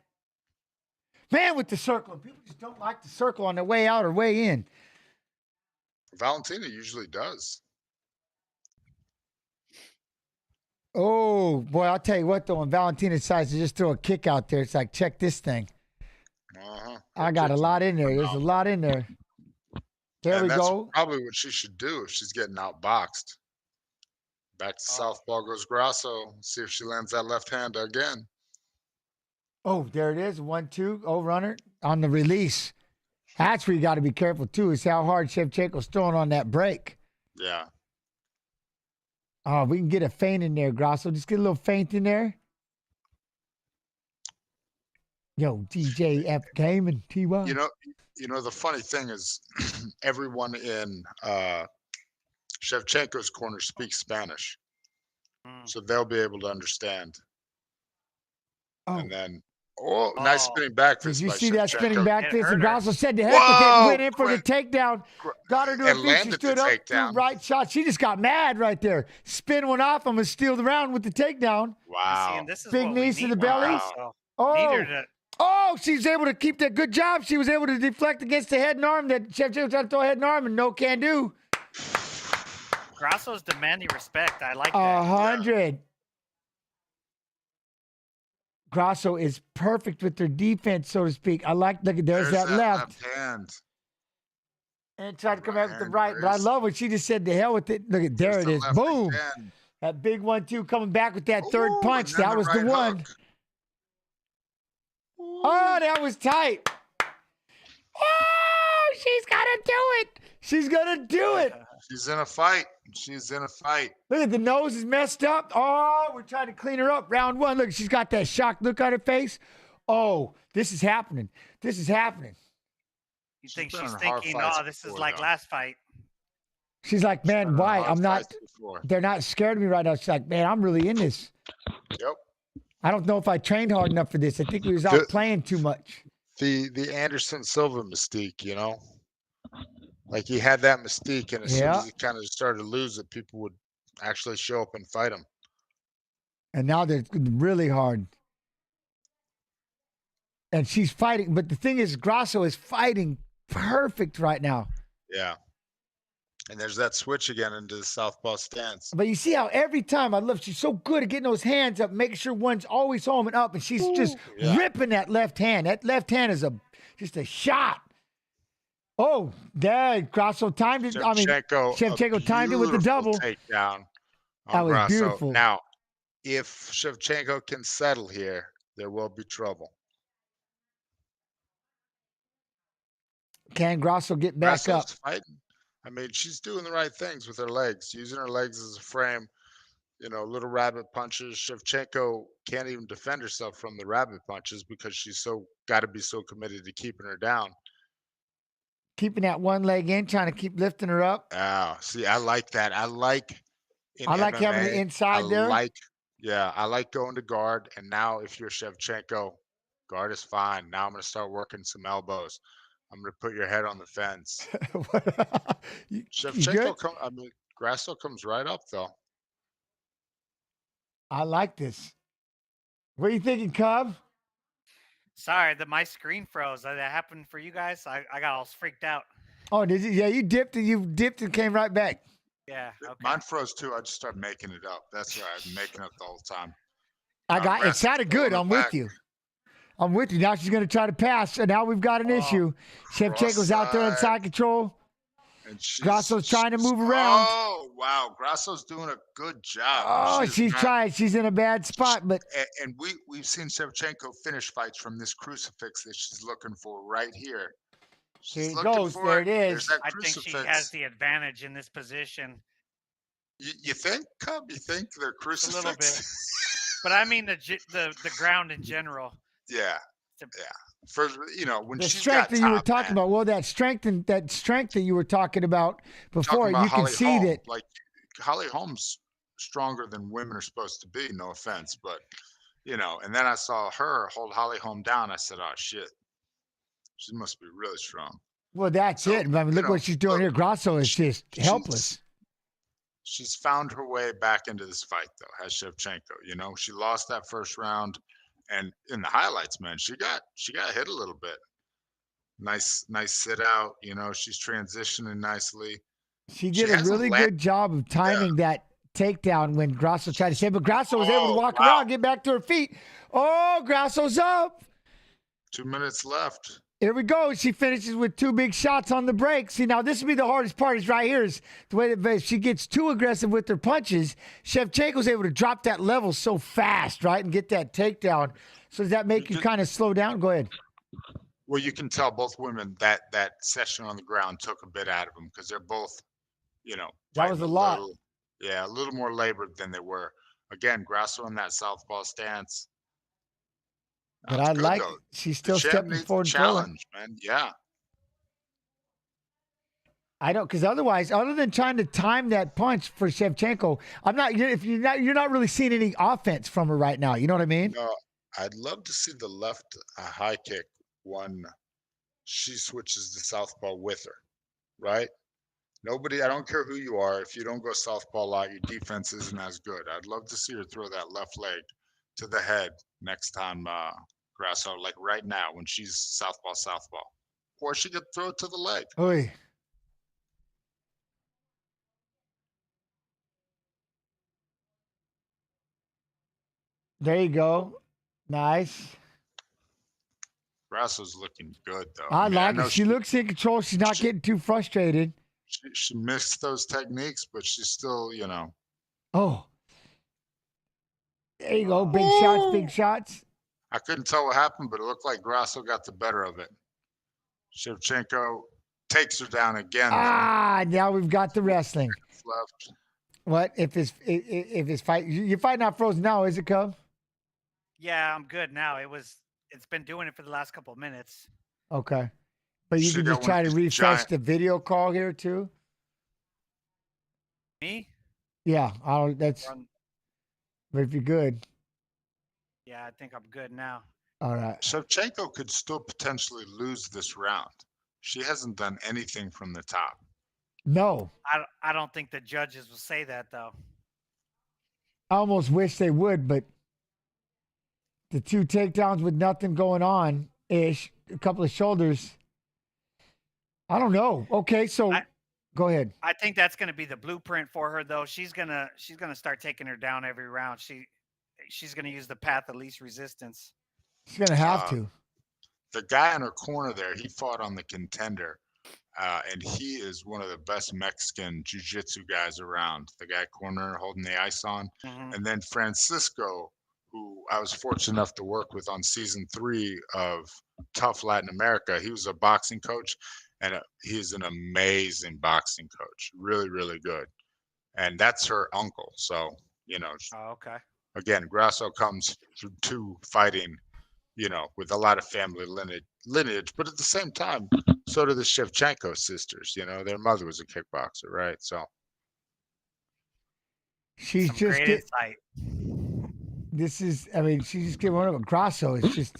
Man, with the circle. People just don't like the circle on their way out or way in. Valentina usually does. Oh, boy, I'll tell you what, though, when Valentina decides to just throw a kick out there, it's like, check this thing. I got a lot in there. There's a lot in there. There we that's go. Probably what she should do if she's getting outboxed. Back to southpaw goes Grasso. See if she lands that left hand again. Oh, there it is. 1-2. Oh, runner on the release. That's where you got to be careful, too, is how hard Shevchenko's throwing on that break. Yeah. Oh, we can get a feint in there, Grasso. Just get a little feint in there. Yo, DJF Game and TY. You know, the funny thing is everyone in Shevchenko's corner speaks Spanish. So they'll be able to understand. Oh. And then, nice spinning back fist. Did you by see that Shevchenko. spinning back fist? And Grasso said to heck Whoa, with it, went in for the takedown. Got her to her and feet. She landed stood the up, takedown. threw right shot. She just got mad right there. Spin one off him and steal the round with the takedown. Wow. See, and this is Big what we knees to need the from belly. Grasso. Oh. Need her to Oh, she's able to keep that. Good job. She was able to deflect against the head and arm that Shevchenko tried to throw a head and arm and no can do. Grasso's demanding respect. I like that. 100. Grasso is perfect with their defense, so to speak. I like, look, there's that left. hand. And tried to come out with the right. But I love what she just said, to hell with it. Look at, there it is. Boom. Hand. That big 1-2 coming back with that third punch. That was the one. Oh, that was tight. Oh, she's got to do it. She's going to do it. She's in a fight. She's in a fight. Look at the nose is messed up. Oh, we're trying to clean her up. Round one. Look, she's got that shocked look on her face. Oh, this is happening. This is happening. You think she's thinking, oh, this is like last fight. She's like, man, why? I'm not, they're not scared of me right now. She's like, man, I'm really in this. Yep. I don't know if I trained hard enough for this. I think we was out playing too much. The Anderson Silva mystique, you know? Like he had that mystique, and as soon as he kind of started to lose it, people would actually show up and fight him. And now they're really hard. And she's fighting. But the thing is, Grasso is fighting perfect right now. Yeah. And there's that switch again into the southpaw stance. But you see how every time, I love, she's so good at getting those hands up, making sure one's always home and up, and she's just ripping that left hand. That left hand is just a shot. Oh, there, Grasso timed it. I mean, Shevchenko timed it with the double. Takedown that was Grasso. beautiful. Now, if Shevchenko can settle here, there will be trouble. Can Grasso get back Grasso's up? Fighting. I mean, she's doing the right things with her legs, using her legs as a frame, you know, little rabbit punches. Shevchenko can't even defend herself from the rabbit punches because she's got to be so committed to keeping her down. Keeping that one leg in, trying to keep lifting her up. Oh, see, I like that. I like MMA, having the inside there. I like going to guard. And now if you're Shevchenko, guard is fine. Now I'm going to start working some elbows. I'm going to put your head on the fence. Shevchenko, Grasso comes right up, though. I like this. What are you thinking, Cub? Sorry, my screen froze. That happened for you guys. I got all freaked out. Oh, did you? Yeah, you dipped and came right back. Yeah. Okay. Mine froze, too. I just started making it up. That's right. I'm making it up the whole time. It sounded good. I'm with you. I'm with you. Now she's going to try to pass. And now we've got an issue. Shevchenko's out there in side control. Grasso's trying to move around. Oh, wow. Grasso's doing a good job. Oh, she's trying. She's in a bad spot. But and we've seen Shevchenko finish fights from this crucifix that she's looking for right here. Here it goes. There it is. I think she has the advantage in this position. You think, Cub? You think they're crucifix? A little bit. But I mean the ground in general. Yeah. First, you know, when the strength that you were talking about. Well, that strength that you were talking about before, you can see that. Like Holly Holm's stronger than women are supposed to be. No offense, but you know. And then I saw her hold Holly Holm down. I said, "Oh shit, she must be really strong." Well, that's it. I mean, look what she's doing here. Grasso is just helpless. She's found her way back into this fight, though. Has Shevchenko? You know, she lost that first round. And in the highlights, man, she got hit a little bit. Nice sit out. You know, she's transitioning nicely. She did a really good job of timing that takedown when Grasso tried to say, but Grasso was able to walk around, get back to her feet. Oh, Grasso's up. 2 minutes left. Here we go. She finishes with 2 big shots on the break. See, now this would be the hardest part is right here is the way that if she gets too aggressive with her punches, Shevchenko's able to drop that level so fast, right, and get that takedown. So does that make you kind of slow down? Go ahead. Well, you can tell both women that session on the ground took a bit out of them because they're both, you know. That was a lot. A little more labored than they were. Again, Grasso in that southpaw stance. But I like she's still stepping forward. Challenge, man. Yeah. I don't, because otherwise, other than trying to time that punch for Shevchenko, you're not really seeing any offense from her right now. You know what I mean? No, I'd love to see the left high kick when she switches to southpaw with her, right? I don't care who you are. If you don't go southpaw a lot, your defense isn't as good. I'd love to see her throw that left leg to the head next time Grasso, like right now when she's southpaw. Or she could throw it to the leg. Oy. There you go. Nice. Grasso's looking good, though. I mean, like know it. She looks in control. She's not getting too frustrated. She missed those techniques, but she's still, Oh. There you go. Big shots, big shots. I couldn't tell what happened, but it looked like Grasso got the better of it. Shevchenko takes her down again. Now we've got the wrestling. Left. What if his fight? Your fight not frozen now, is it, Cub? Yeah, I'm good now. It's been doing it for the last couple of minutes. Okay, but you Should've can just got try one to of these refresh giant- the video call here too. Me? Yeah, that's. But if you're good, Yeah, I think I'm good now. all right. Shevchenko could still potentially lose this round. She hasn't done anything from the top. No, I don't think the judges will say that though. I almost wish they would, but the 2 takedowns with nothing going on ish, a couple of shoulders. I don't know. Okay, so go ahead. I think that's going to be the blueprint for her though. She's gonna start taking her down every round. She's going to use the path of least resistance. She's gonna have to. The guy in her corner there, he fought on the Contender, and he is one of the best Mexican jiu-jitsu guys around. The guy corner holding the ice on. And then Francisco, who I was fortunate enough to work with on season 3 of Tough Latin America. He was a boxing coach, and he is an amazing boxing coach. Really, really good. And that's her uncle. So, Oh, okay. again, Grasso comes to fighting, with a lot of family lineage. But at the same time, so do the Shevchenko sisters. Their mother was a kickboxer, right? So She's Some just great get, insight. she's just getting one of a Grasso. It's just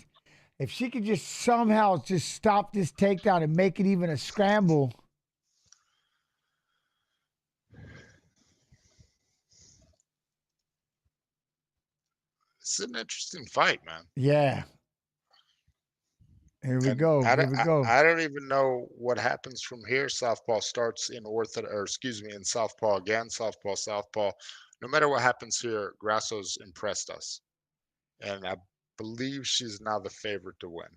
if she could just somehow just stop this takedown and make it even a scramble. it's an interesting fight, man. Yeah. Here we go. I Here don't, we go. I don't even know what happens from here. Southpaw starts in in southpaw again, southpaw. No matter what happens here, Grasso's impressed us, and I believe she's now the favorite to win.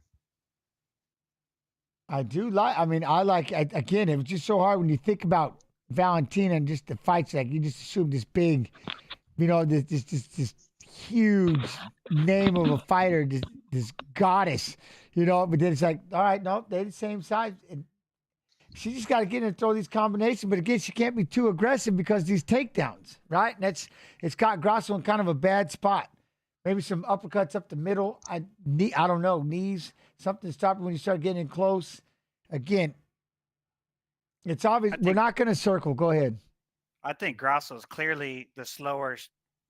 I do like. Again, it was just so hard when you think about Valentina and just the fights. Like you just assume this big, this huge name of a fighter, this goddess, But then it's like, all right, no, they're the same size. And she just got to get in and throw these combinations. But again, she can't be too aggressive because these takedowns, right? And it's got Grasso in kind of a bad spot. Maybe some uppercuts up the middle. I don't know, knees, something to stop it when you start getting in close. Again, it's obvious. We're not going to circle. Go ahead. I think Grasso's clearly the slower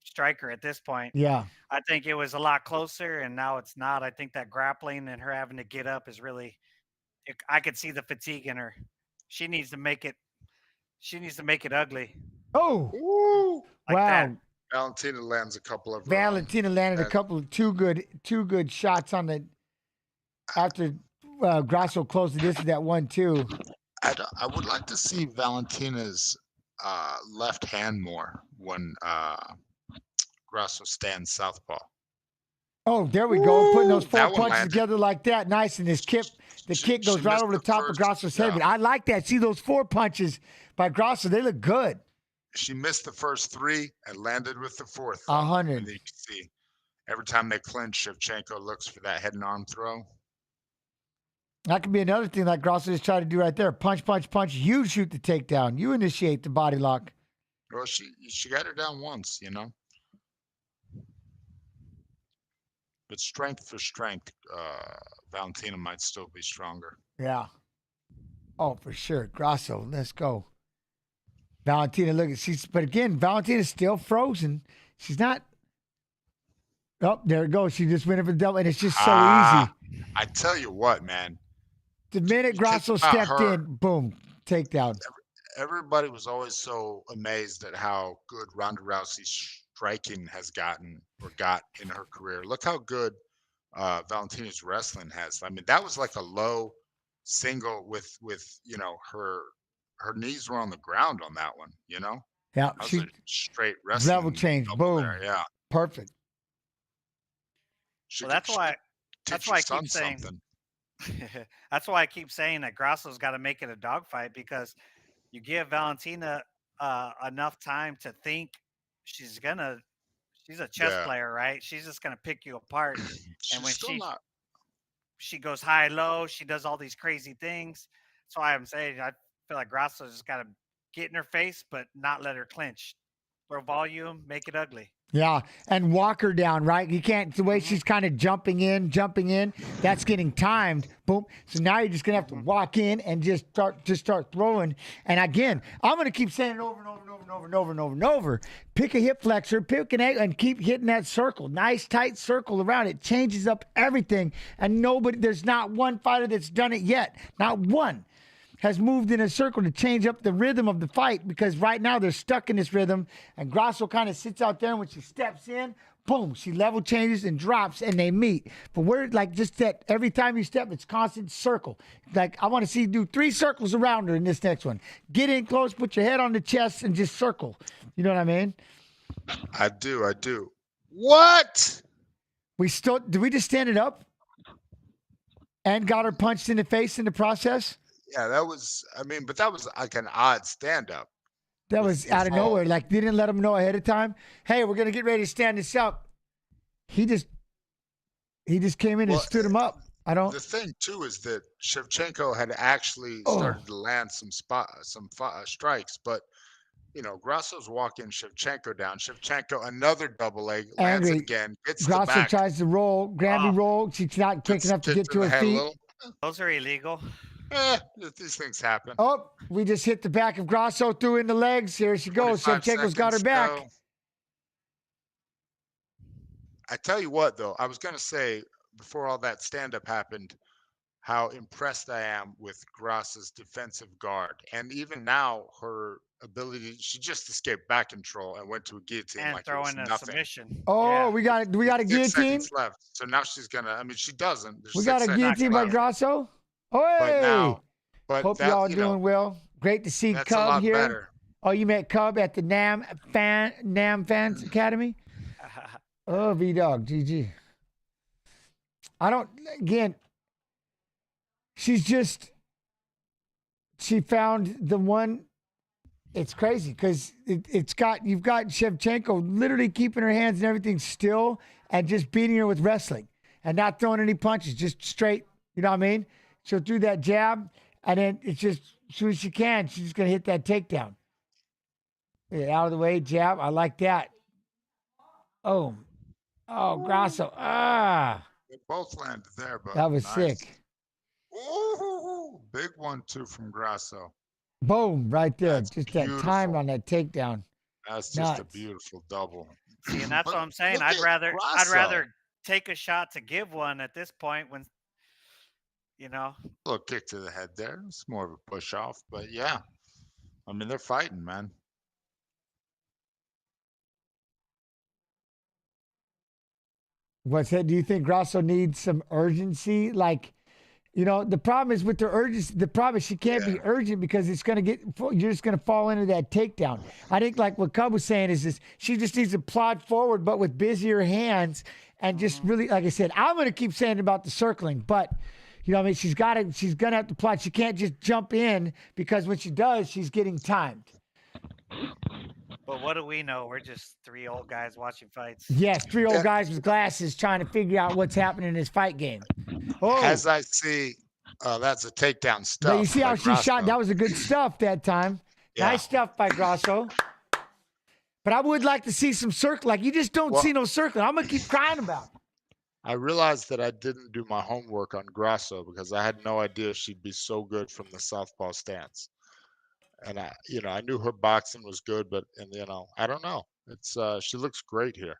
striker at this point. Yeah. I think it was a lot closer, and now it's not. I think that grappling and her having to get up is really. I could see the fatigue in her. She needs to make it. She needs to make it ugly. Oh, Like wow! that. Valentina lands a couple of. Valentina landed a couple of two good shots on the after Grasso closed the distance at 1-2. I would like to see Valentina's left hand more when Grasso stands southpaw. Oh, there we go. Putting those 4 That one punches landed. together like that. Nice. And the kick goes right missed over the the top of first- Grasso's head. yeah. But I like that. See those 4 punches by Grasso. They look good. She missed the first 3 and landed with the 4th. 100. And you can see every time they clinch, Shevchenko looks for that head and arm throw. That could be another thing like Grasso just tried to do right there. Punch, punch, punch. You shoot the takedown. You initiate the body lock. Well, she got her down once, But strength for strength, Valentina might still be stronger. Yeah. Oh, for sure. Grasso, let's go. Valentina, look, but again, Valentina's still frozen. She's not. Oh, there it goes. She just went in for the double, and it's just so easy. I tell you what, man. The minute Grasso about stepped her. in, boom, takedown. Everybody was always so amazed at how good Ronda Rousey's striking has got in her career. Look how good Valentina's wrestling has. I mean, that was like a low single with her knees were on the ground on that one. Yeah, That was a straight wrestling level change. double Boom. there, yeah. Perfect. Well, that's why I keep saying. That's why I keep saying that Grasso's got to make it a dogfight, because you give Valentina enough time to think. She's a chess player, right? She's just gonna pick you apart. And when she goes high low, she does all these crazy things. That's why I'm saying I feel like Grasso's just got to get in her face, but not let her clinch. Throw volume, make it ugly. Yeah, and walk her down, right? You can't, the way she's kind of jumping in, that's getting timed. Boom. So now you're just going to have to walk in and just start throwing. And again, I'm going to keep saying it over and over. Pick a hip flexor, pick an ankle, and keep hitting that circle. Nice, tight circle around it. Changes up everything. And there's not one fighter that's done it yet. Not one has moved in a circle to change up the rhythm of the fight, because right now they're stuck in this rhythm, and Grasso kind of sits out there, and when she steps in, boom, she level changes and drops, and they meet. But we're like just that every time you step, it's constant circle. Like I want to see you do 3 circles around her in this next one. Get in close, put your head on the chest, and just circle. You know what I mean? I do. What? Did we just stand it up and got her punched in the face in the process? Yeah, that was like an odd stand-up. That was out of nowhere. Like, they didn't let him know ahead of time. Hey, we're going to get ready to stand this up. He just came in and stood him up. The thing, too, is that Shevchenko had actually started to land some strikes, but, Grasso's walking Shevchenko down. Shevchenko, another double leg, lands it again, gets the back. Grasso tries to roll, Grammy roll. She's not quick enough to get to her feet. Those are illegal. These things happen. Oh, we just hit the back of Grasso, threw in the legs. Here she goes. Shevchenko's got her back. I tell you what, though, I was going to say, before all that stand-up happened, how impressed I am with Grasso's defensive guard. And even now, her ability, she just escaped back control and went to a guillotine. And like throwing a nothing. submission. Oh, yeah. Do we got a 6 guillotine? seconds left. So now she's going to, she doesn't. We got a guillotine by Grasso? Oh, hey. Hope y'all doing well. Great to see Cub here. Better. Oh, you met Cub at the NAM Fans Academy? Oh, V-Dog, GG. She found the one. It's crazy because you've got Shevchenko literally keeping her hands and everything still and just beating her with wrestling and not throwing any punches, just straight, you know what I mean? She'll do that jab, and then it's just, as soon as she can, she's just going to hit that takedown. Yeah, out of the way, jab. I like that. Oh, Grasso. They both landed there, but that was sick. Ooh, big one, too, from Grasso. Boom, right there. That's just beautiful. That time on that takedown. That's just a beautiful double. See, and that's what I'm saying. I'd rather take a shot to give one at this point when, A little kick to the head there. It's more of a push off, but yeah. They're fighting, man. What's that? Do you think Grasso needs some urgency? Like, the problem is with the urgency. The problem is she can't be urgent because it's going to you're just going to fall into that takedown. I think like what Cub was saying is she just needs to plod forward, but with busier hands and just really, like I said, I'm going to keep saying about the circling, but she's going to have to plot. She can't just jump in because when she does, she's getting timed. But what do we know? We're just 3 old guys watching fights. Yes, 3 old guys with glasses trying to figure out what's happening in this fight game. Oh. As I see, that's a takedown stuff. But you see how she Grasso. shot? That was a good stuff that time. Yeah. Nice stuff by Grasso. But I would like to see some circle. Like, you just don't see no circle. I'm going to keep crying about it. I realized that I didn't do my homework on Grasso because I had no idea she'd be so good from the southpaw stance. And I knew her boxing was good, but I don't know. It's she looks great here.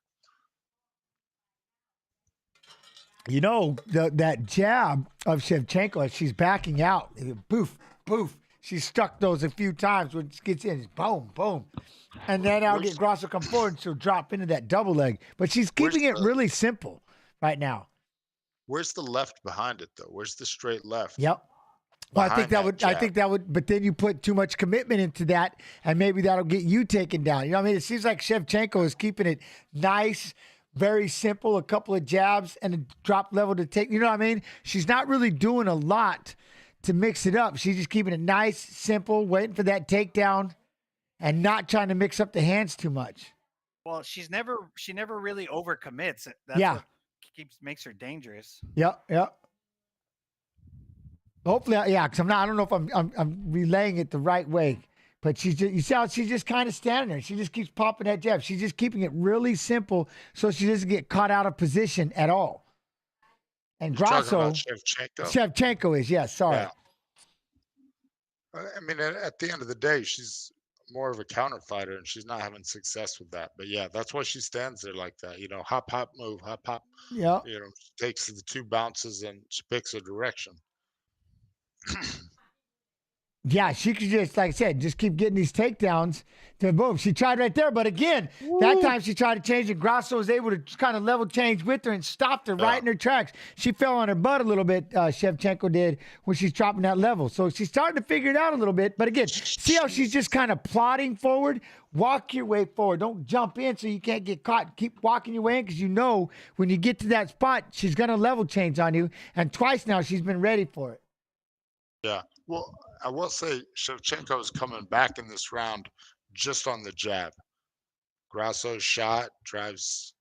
That jab of Shevchenko, as she's backing out, boof, boof. She's stuck those a few times when she gets in. It's boom, boom. And then I'll get Grasso come forward and she'll drop into that double leg. But she's keeping it really simple right now. Where's the left behind it though? Where's the straight left? Yep. Well, I think Behind that would. I think that would. But then you put too much commitment into that, and maybe that'll get you taken down. You know what I mean? It seems like Shevchenko is keeping it nice, very simple. A couple of jabs and a drop level to take. You know what I mean? She's not really doing a lot to mix it up. She's just keeping it nice, simple, waiting for that takedown, and not trying to mix up the hands too much. Well, she never really overcommits. That's Yeah. what makes her dangerous. Yep. Hopefully, yeah, because I don't know if I'm relaying it the right way, but she's just, you see how she's just kind of standing there. She just keeps popping that jab. She's just keeping it really simple so she doesn't get caught out of position at all. And Grasso, Shevchenko is, yes, sorry. Yeah. I mean, at the end of the day, she's more of a counter fighter, and she's not having success with that. But yeah, that's why she stands there like that. You know, hop, hop, move, hop, hop. Yeah. You know, she takes the 2 bounces and she picks a direction. Yeah, she could just, like I said, just keep getting these takedowns. To boom, she tried right there, but again, that time she tried to change it. Grasso was able to kind of level change with her and stopped her right in her tracks. She fell on her butt a little bit, Shevchenko did, when she's dropping that level. So she's starting to figure it out a little bit. But again, see how she's just kind of plodding forward? Walk your way forward. Don't jump in so you can't get caught. Keep walking your way in because you know when you get to that spot, she's going to level change on you. And twice now she's been ready for it. Yeah. Well, I will say Shevchenko is coming back in this round just on the jab. Grasso's shot drives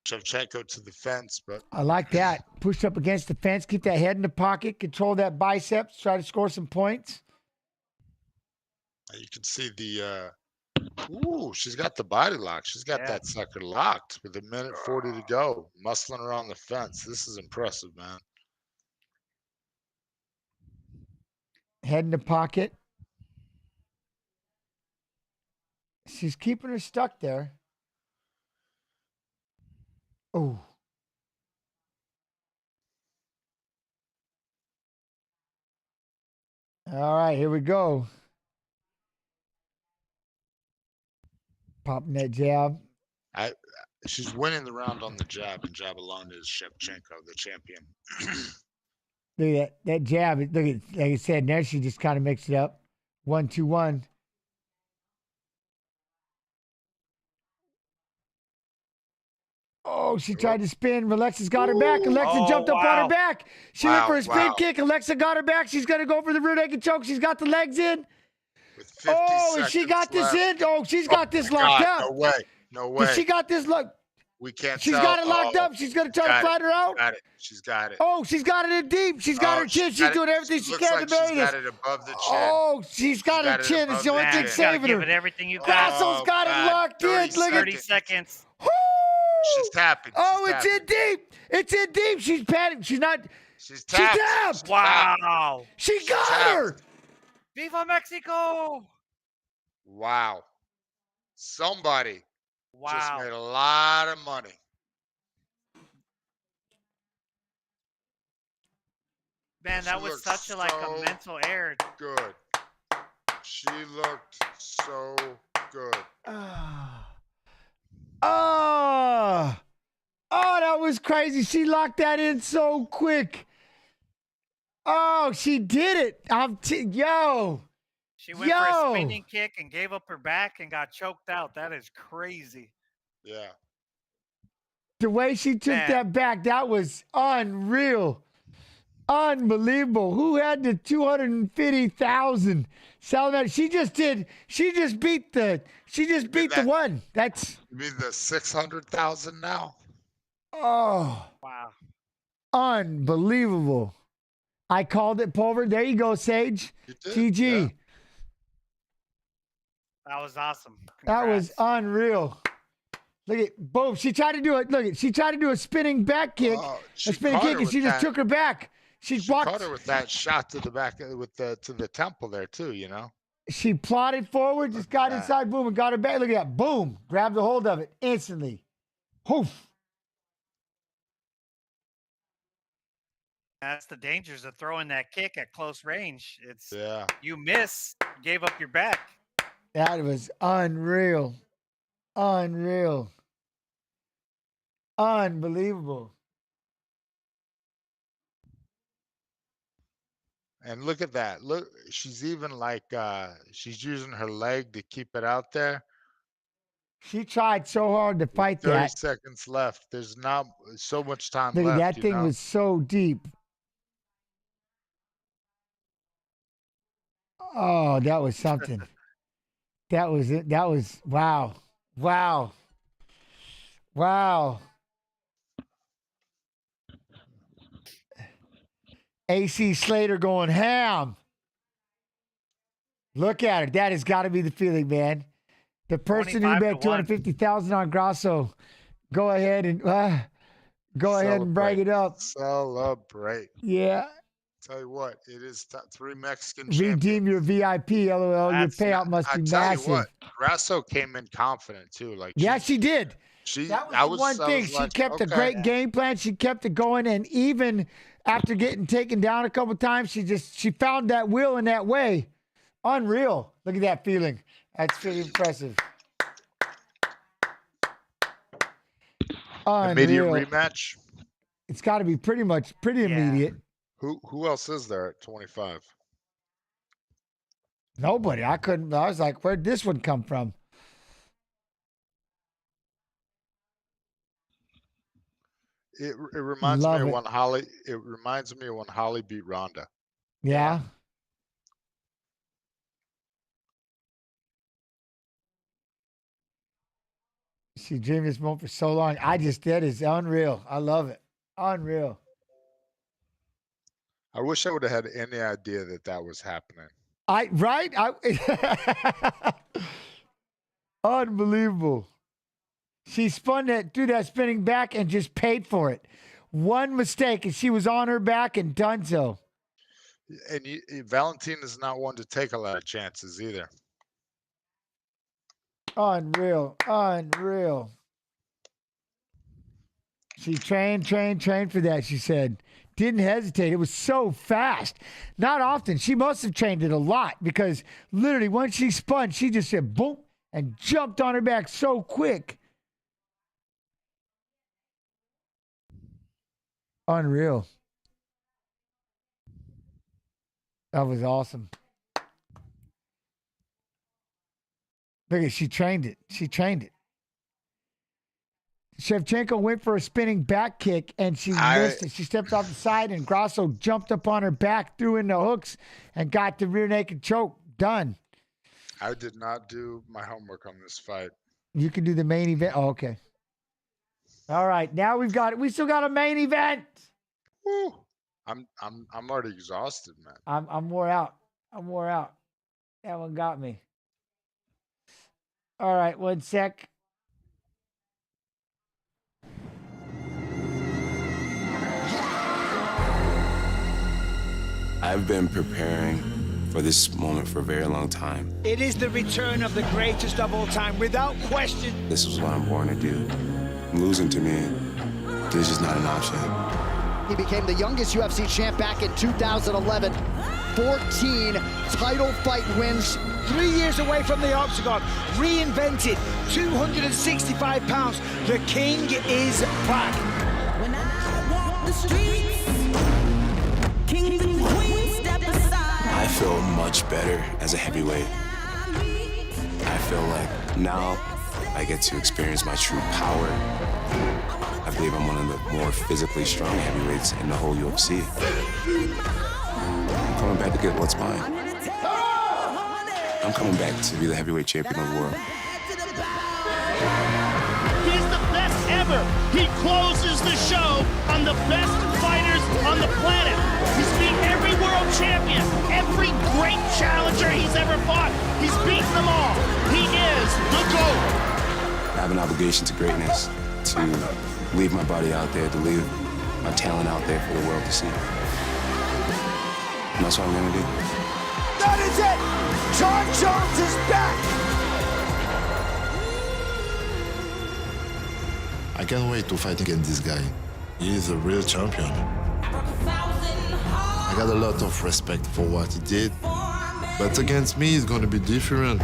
Shevchenko to the fence, but I like that. Push up against the fence, keep that head in the pocket, control that biceps, try to score some points. you can see the she's got the body lock. She's got that sucker locked with 1:40 to go, muscling around the fence. This is impressive, man. Head in the pocket. She's keeping her stuck there. Oh. All right, here we go. Popping that jab. She's winning the round on the jab, and jab alone is Shevchenko, the champion. Look at that jab. Look at, like I said, there she just kind of mixed it up. 1-2-1. Oh, she tried to spin. Alexa's got her back. Alexa jumped up on her back. She went for a spin kick. Alexa got her back. She's going to go for the rear naked choke. She's got the legs in. Oh, she got this left. in. Oh, she's got this locked up. No way. No way. She got this locked. We can't She's tell. got it locked up. She's going to try to fight her out. She's got it. Oh, she's got it in deep. She's got her chin. She's doing everything she can to bury this. She's got it above the chin. Oh, she's got her chin. It's the only thing saving her. Give it everything you got. Grasso's got it locked in. Look at 30 seconds. She's tapping. Oh, it's in deep. It's in deep. She's padding. She's not. She's tapped. tapped. She tapped. Wow. She got her. Viva Mexico. Wow. Somebody just made a lot of money. Man, that was such a mental error. Good. She looked so good. Oh, that was crazy. She locked that in so quick. Oh, she did it. Yo. She went for a spinning kick and gave up her back and got choked out. That is crazy. Yeah. The way she took that back, that was unreal. Unbelievable. Who had the 250,000? She just beat the one. That's you mean the 600,000 now? Oh. Wow. Unbelievable. I called it, Pulver. There you go, Sage. GG. Yeah. That was awesome. Congrats. That was unreal. Look at boom. She tried to do it. Look at she tried to do a spinning back kick. A spinning kick, and she just took her back. She caught her with that shot to the back to the temple there too, you know. She plodded forward, just got inside, boom, and got her back. Look at that. Boom. Grabbed a hold of it instantly. Hoof. That's the dangers of throwing that kick at close range. It's Yeah. You miss, gave up your back. That was unreal. Unreal. Unbelievable. And look at that. Look, she's even like she's using her leg to keep it out there. She tried so hard to fight 30 that. seconds left. There's not so much time Look, left. that thing was so deep. Oh, that was something. That was it. That was wow. Wow. Wow. AC Slater going ham. Look at her. That has got to be the feeling, man. The person who bet 250,000 on Grasso, go ahead and brag it up. Celebrate. Yeah. Tell you what, it is 3 Mexican Redeem your VIP. LOL. Your payout must be massive. You what, Grasso came in confident too. Like yeah, she did. That was one thing. She kept a great game plan. She kept it going, and even after getting taken down a couple times, she found that will in that way. Unreal. Look at that feeling. That's pretty impressive. Immediate rematch. It's got to be pretty immediate. Who else is there at 25? Nobody. I was like, where'd this one come from? It reminds me of when Holly. It reminds me of when Holly beat Ronda. Yeah. She dreamed this moment for so long. That is unreal. I love it. Unreal. I wish I would have had any idea that was happening. Unbelievable. She spun through that spinning back and just paid for it. One mistake, and she was on her back and done so. And Valentina's not one to take a lot of chances either. Unreal. She trained for that, she said. Didn't hesitate. It was so fast. Not often. She must have trained it a lot because literally once she spun, she just said boom and jumped on her back so quick. Unreal. That was awesome. Look at, she trained it. Shevchenko went for a spinning back kick and she missed it. She stepped off the side and Grasso jumped up on her back, threw in the hooks, and got the rear naked choke. Done. I did not do my homework on this fight. You can do the main event. Oh, okay. All right. Now we still got a main event. Woo. I'm already exhausted, man. I'm wore out. That one got me. All right, one sec. I've been preparing for this moment for a very long time. It is the return of the greatest of all time, without question. This is what I'm born to do. Losing to me, this is not an option. He became the youngest UFC champ back in 2011. 14 title fight wins. 3 years away from the octagon, reinvented, 265 pounds. The king is back. When I walk the streets, kings and queens step aside. I feel much better as a heavyweight. I feel like now I get to experience my true power. I believe I'm one of the more physically strong heavyweights in the whole UFC. I'm coming back to get what's mine. I'm coming back to be the heavyweight champion of the world. He's the best ever. He closes the show on the best fighters on the planet. He's beat every world champion, every great challenger he's ever fought. He's beaten them all. He is the GOAT. I have an obligation to greatness, to leave my body out there, to leave my talent out there for the world to see. And that's what I'm gonna do. That is it! Jon Jones is back! I can't wait to fight against this guy. He is a real champion. I got a lot of respect for what he did, but against me, it's gonna be different.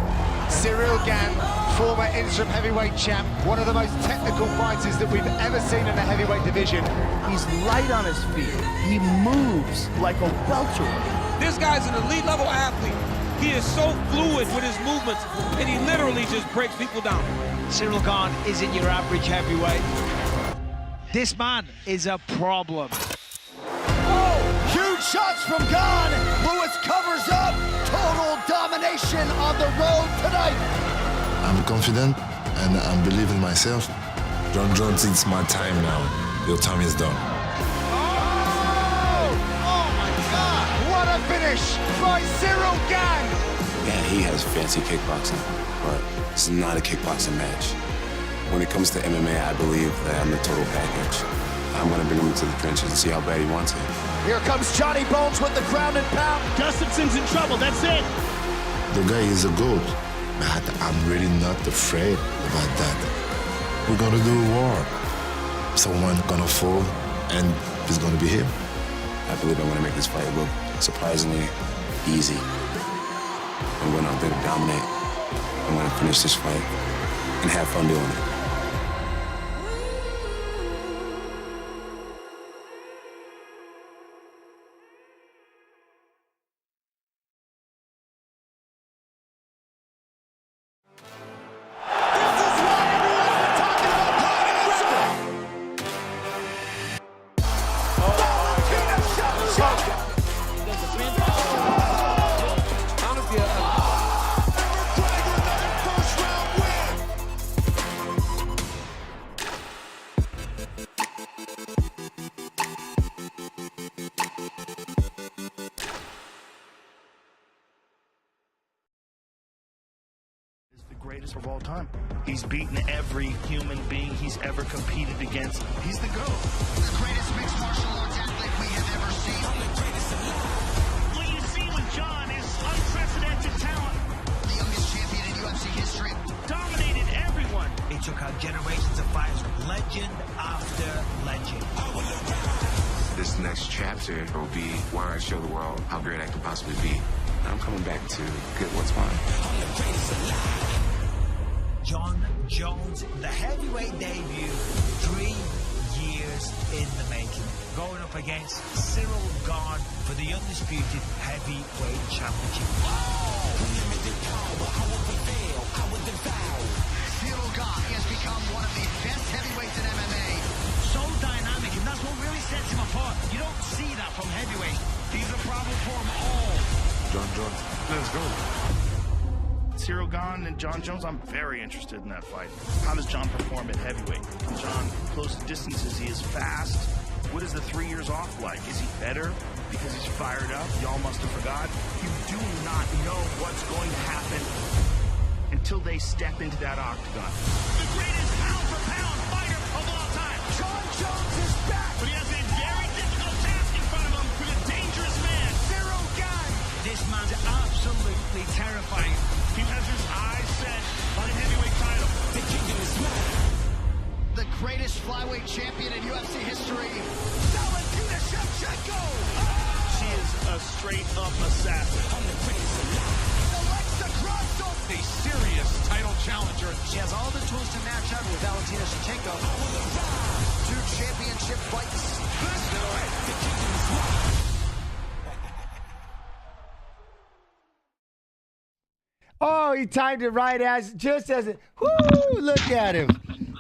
Cyril Gane, former interim heavyweight champ, one of the most technical fighters that we've ever seen in the heavyweight division. He's light on his feet. He moves like a welterweight. This guy's an elite level athlete. He is so fluid with his movements, and he literally just breaks people down. Cyril Gane isn't your average heavyweight. This man is a problem. Oh, huge shots from Gane. Lewis covers up. Total domination on the road tonight. I'm confident and I'm believing myself. Jon Jones, it's my time now. Your time is done. Oh my God. What a finish by Cyril Gane. Yeah, he has fancy kickboxing, but it's not a kickboxing match. When it comes to MMA, I believe that I'm the total package. I'm gonna bring him into the trenches and see how bad he wants it. Here comes Johnny Bones with the ground and pound. Gustafson's in trouble, that's it. The guy is a goat, but I'm really not afraid about that. We're gonna do a war. Someone gonna fall, and it's gonna be him. I believe I'm gonna make this fight look surprisingly easy. I'm going out there to dominate. I'm gonna finish this fight and have fun doing it. Greatest of all time. He's beaten every human being he's ever competed against. He's the GOAT. The greatest mixed martial arts athlete we have ever seen. What you see with Jon is unprecedented talent. The youngest champion in UFC history. Dominated everyone. He took out generations of fighters, legend after legend. This next chapter will be where I show the world how great I can possibly be. I'm coming back to get what's mine. Jon Jones, the heavyweight debut, 3 years in the making. Going up against Cyril Gane for the undisputed heavyweight championship. Cyril Gane has become one of the best heavyweights in MMA. So dynamic, and that's what really sets him apart. You don't see that from heavyweight. He's a problem for them all. Jon Jones, let's go. Cyril Gane and Jon Jones, I'm very interested in that fight. How does Jon perform at heavyweight? Can Jon close the distances? He is fast. What is the 3 years off like? Is he better because he's fired up? Y'all must have forgot. You do not know what's going to happen until they step into that octagon. The greatest pound-for-pound fighter of all time. Jon Jones is back. But he has a very difficult task in front of him with a dangerous man. Cyril Gane. This man's absolutely terrifying. He has his eyes set on a heavyweight title. The kingdom is mine. The greatest flyweight champion in UFC history. Shevchenko. She is a straight-up assassin. Alexa Grasso. A serious title challenger. She has all the tools to match up with Valentina Shevchenko. 2 championship fights. Let's do it. The kingdom is mine. Oh, he timed it right just as it. Whoo! Look at him.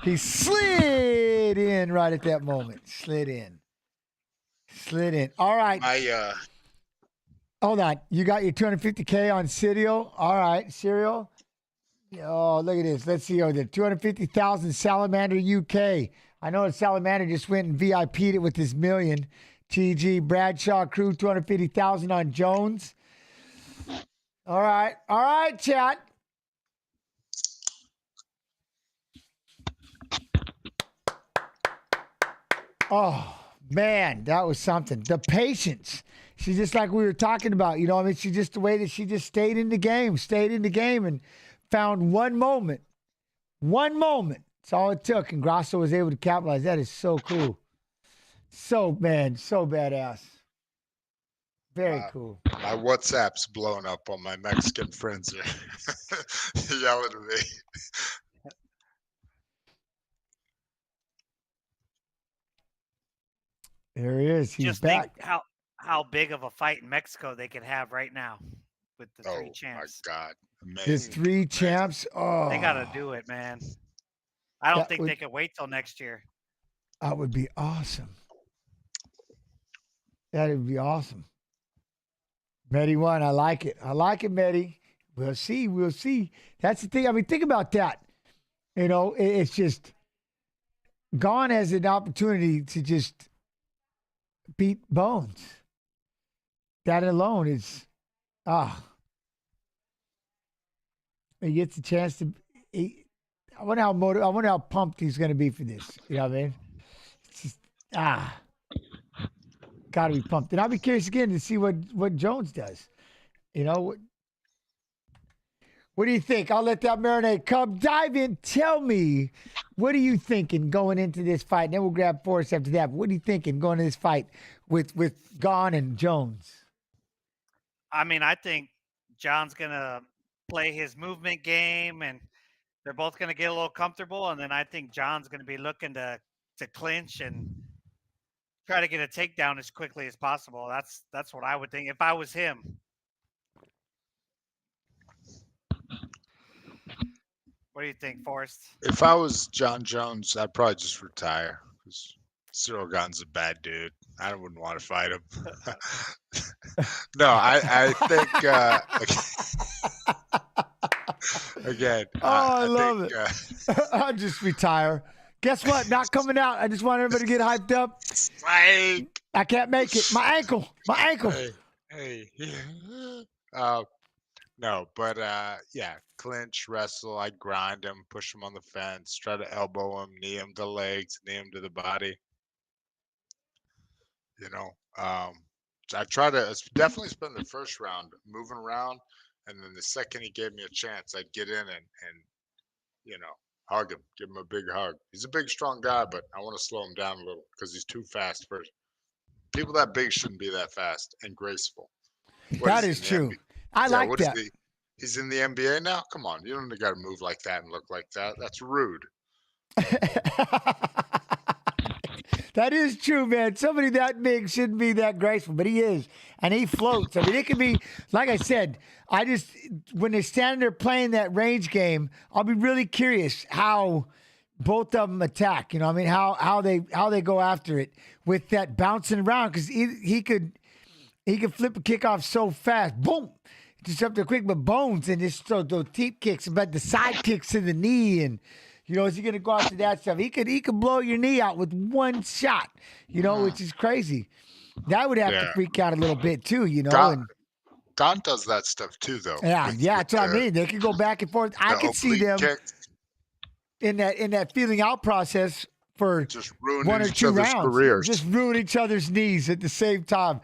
He slid in right at that moment. Slid in. All right. Hold on. You got your 250K on Serial. All right, Serial. Oh, look at this. Let's see. Oh, the 250,000 Salamander UK. I know Salamander just went and VIP'd it with his million. TG Bradshaw crew 250,000 on Jones. All right, chat. Oh, man, that was something. The patience. She's just like we were talking about, you know, I mean, she just the way that she just stayed in the game and found one moment. That's all it took. And Grasso was able to capitalize. That is so cool. So badass. Very cool. My WhatsApp's blown up on my Mexican friends are yelling at me. There he is. He's Just back. think how how big of a fight in Mexico they could have right now with the three champs. My God. The Amazing. three champs. Oh, They got to do it, man. I don't think they could wait till next year. That would be awesome. That would be awesome. Medi won. I like it. I like it, Medi. We'll see. We'll see. That's the thing. I mean, think about that. You know, it's just Gane has an opportunity to just beat Bones. That alone is, he gets a chance to. I wonder how pumped he's going to be for this. You know what I mean? It's just, got to be pumped. And I'll be curious again to see what Jones does. You know, what do you think? I'll let that marinate. Cub, dive in. Tell me, what are you thinking going into this fight? And then we'll grab Forrest after that. But what are you thinking going into this fight with Gane and Jones? I mean, I think John's going to play his movement game, and they're both going to get a little comfortable. And then I think John's going to be looking to clinch and try to get a takedown as quickly as possible. That's what I would think if I was him. What do you think, Forrest? If I was Jon Jones, I'd probably just retire because Cyril Gane's a bad dude. I wouldn't want to fight him. No, I think again. I love it. I'll just retire. Guess what? Not coming out. I just want everybody to get hyped up. I can't make it. My ankle. Hey. No, but yeah, clinch, wrestle. I grind him, push him on the fence, try to elbow him, knee him to legs, knee him to the body. You know, I try to definitely spend the first round moving around, and then the second he gave me a chance, I'd get in and you know, hug him, give him a big hug. He's a big, strong guy, but I want to slow him down a little because he's too fast for people that big shouldn't be that fast and graceful. That is true. I like that. He's in the NBA now? Come on. You don't got to move like that and look like that. That's rude. That is true, man. Somebody that big shouldn't be that graceful, but he is. And he floats. I mean, it could be, like I said, when they're standing there playing that range game, I'll be really curious how both of them attack. You know what I mean? How they go after it with that bouncing around, because he could flip a kick off so fast. Boom. Just up there quick, but Bones and just those deep kicks, but the side kicks to the knee, and you know, is he gonna go after that stuff? He could blow your knee out with one shot, you know, which is crazy. That would have to freak out a little bit too, you know. Gane does that stuff too, though. Yeah, that's what I mean. They could go back and forth. I could see them in that feeling out process for just ruin one or each two other's rounds, careers. just ruin each other's knees at the same time.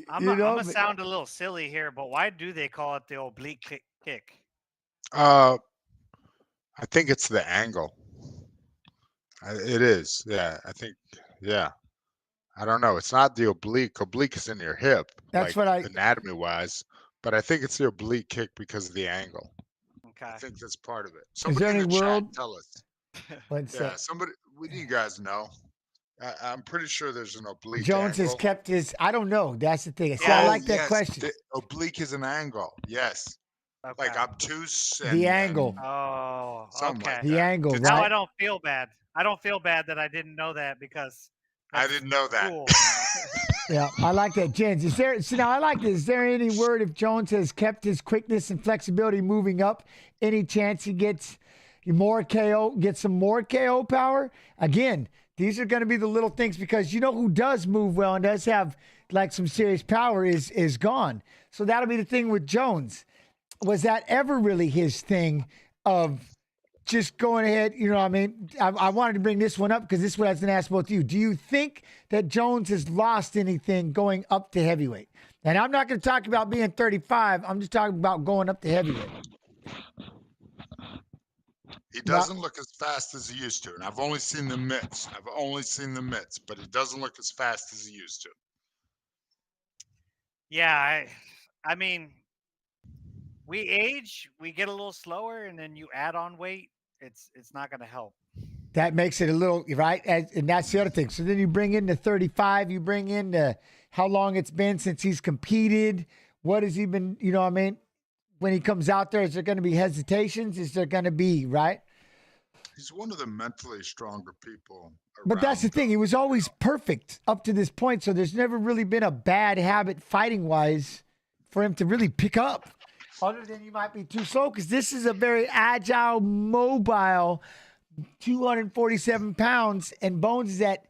I'm gonna sound a little silly here, but why do they call it the oblique kick? I think it's the angle. It is. Yeah, I think. Yeah. I don't know. It's not the oblique. Oblique is in your hip. That's like, what anatomy wise, but I think it's the oblique kick because of the angle. Okay. I think that's part of it. Is there any in the world? chat, tell us. Yeah, somebody. What do you guys know? I'm pretty sure there's an oblique. Jones angle. has kept his. I don't know. That's the thing. See, I like that question. The oblique is an angle. Yes. Okay. Like obtuse. The angle. Oh, okay. Like the angle. Right? Now I don't feel bad. I don't feel bad that I didn't know that because I didn't know that. Cool. Yeah, I like that, Jens. Is there? See, now I like this. Is there any word if Jones has kept his quickness and flexibility moving up? Any chance he gets more KO? Get some more KO power? Again, these are going to be the little things because you know who does move well and does have like some serious power is Gane. So that'll be the thing with Jones. Was that ever really his thing of just going ahead? You know what I mean? I wanted to bring this one up because this is what I was going to ask both of you. Do you think that Jones has lost anything going up to heavyweight? And I'm not going to talk about being 35. I'm just talking about going up to heavyweight. He doesn't look as fast as he used to. And I've only seen the mitts. But he doesn't look as fast as he used to. Yeah, I mean, we age, we get a little slower, and then you add on weight. It's not going to help. That makes it a little, right? And that's the other thing. So then you bring in the 35, you bring in the how long it's been since he's competed. What has he been, you know what I mean? When he comes out there, is there going to be hesitations? Is there going to be, right? He's one of the mentally stronger people. But that's the thing. He was always perfect up to this point. So there's never really been a bad habit fighting-wise for him to really pick up. Other than he might be too slow, because this is a very agile, mobile 247 pounds, and Bones is at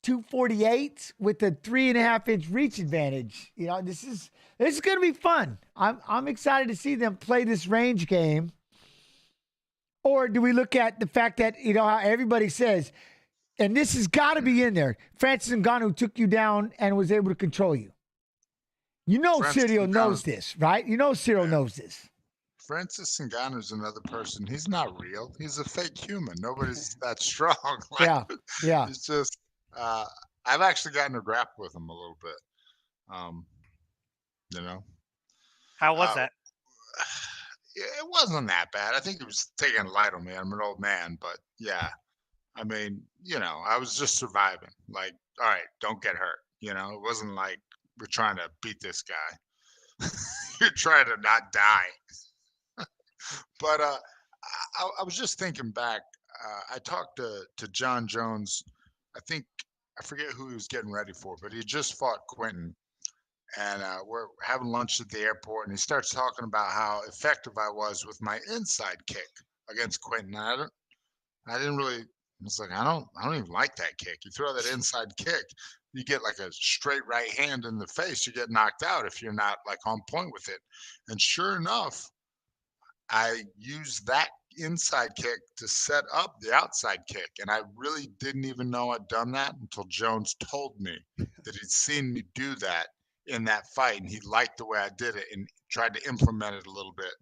248 with a 3.5-inch reach advantage. You know, this is going to be fun. I'm excited to see them play this range game. Or do we look at the fact that, you know, how everybody says, and this has got to be in there, Francis Ngannou took you down and was able to control you. You know Cyril knows this, right? You know Cyril knows this. Francis Ngannou is another person. He's not real. He's a fake human. Nobody's that strong. Yeah. It's just, I've actually gotten to grapple with him a little bit. You know. How was that? It wasn't that bad. I think he was taking it light on me. I'm an old man, but yeah. I mean, you know, I was just surviving. Like, all right, don't get hurt. You know, it wasn't like we're trying to beat this guy. You're trying to not die. But I was just thinking back. I talked to Jon Jones. I forget who he was getting ready for, but he just fought Quentin. And we're having lunch at the airport, and he starts talking about how effective I was with my inside kick against Quentin. I didn't really. I was like, I don't even like that kick. You throw that inside kick, you get like a straight right hand in the face. You get knocked out if you're not like on point with it. And sure enough, I used that inside kick to set up the outside kick. And I really didn't even know I'd done that until Jones told me that he'd seen me do that in that fight. And he liked the way I did it and tried to implement it a little bit.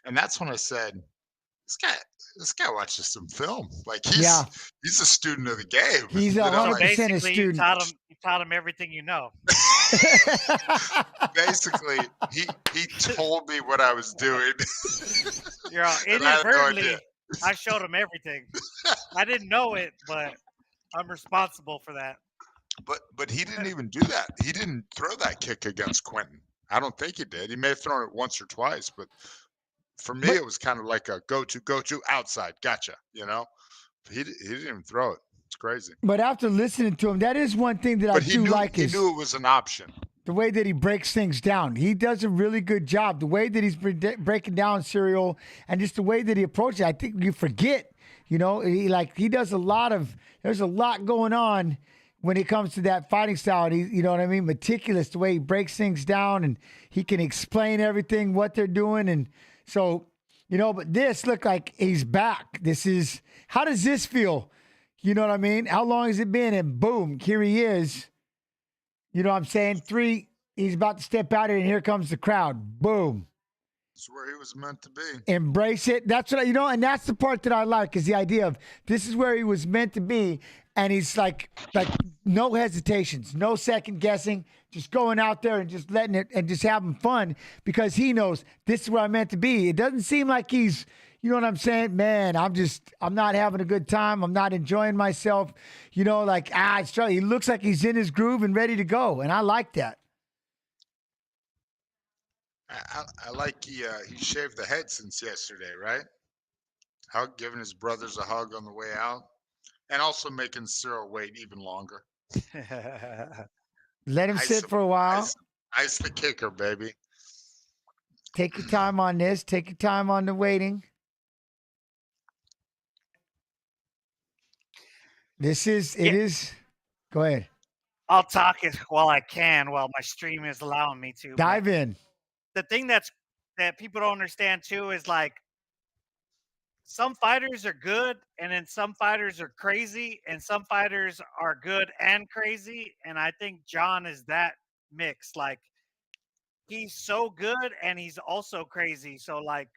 And that's when I said, this guy watches some film. Like he's a student of the game. He's 100% a student. You taught him everything you know. Basically, he told me what I was doing. You're inadvertently, I showed him everything. I didn't know it, but I'm responsible for that. But he didn't even do that. He didn't throw that kick against Quentin. I don't think he did. He may have thrown it once or twice, but for me, it was kind of like a go to outside. Gotcha. You know, he didn't even throw it. It's crazy. But after listening to him, that is one thing that I do like. He knew it was an option. The way that he breaks things down. He does a really good job. The way that he's breaking down Cyril and just the way that he approaches it, I think you forget, you know, he does there's a lot going on when it comes to that fighting style. And you know what I mean? Meticulous, the way he breaks things down and he can explain everything, what they're doing. And so, you know, but this looked like he's back. How does this feel? You know what I mean? How long has it been? And boom, here he is. You know what I'm saying? 3, he's about to step out and here comes the crowd. Boom. It's where he was meant to be. Embrace it. That's what and that's the part that I like is the idea of this is where he was meant to be. And he's like no hesitations, no second guessing, just going out there and just letting it and just having fun because he knows this is where I'm meant to be. It doesn't seem like he's, you know what I'm saying? Man, I'm not having a good time. I'm not enjoying myself. You know, like, he looks like he's in his groove and ready to go. And I like that. I like he shaved the head since yesterday, right? Giving his brothers a hug on the way out. And also making Cyril wait even longer. Let him sit for a while. Ice the kicker, baby. Take your time on this. Take your time on the waiting. It is. Go ahead. I'll talk it while I can, while my stream is allowing me to. Dive in. The thing that people don't understand too is like, some fighters are good, and then some fighters are crazy, and some fighters are good and crazy. And I think Jon is that mix. Like, he's so good, and he's also crazy. So, like,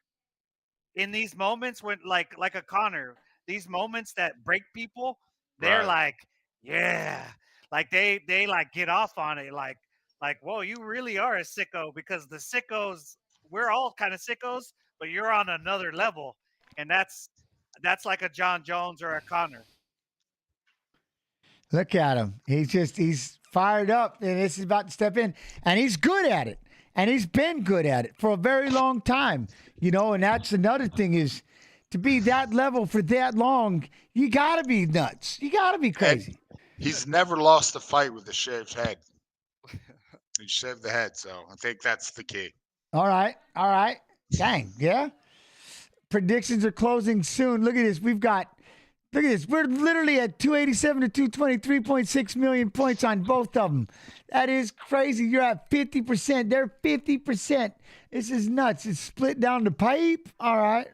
in these moments when, like a Conor, these moments that break people, they're like, yeah, like they like get off on it. Like, whoa, you really are a sicko, because the sickos, we're all kind of sickos, but you're on another level. And that's like a Jon Jones or a Conor. Look at him. He's fired up, and this is about to step in, and he's good at it, and he's been good at it for a very long time. And that's another thing is to be that level for that long, you got to be nuts. You got to be crazy. And he's never lost a fight with a shaved head. He shaved the head, so I think that's the key. All right. Dang, yeah. Predictions are closing soon. Look at this. Look at this. We're literally at 287 to 220, 3.6 million points on both of them. That is crazy. You're at 50%. They're 50%. This is nuts. It's split down the pipe. All right.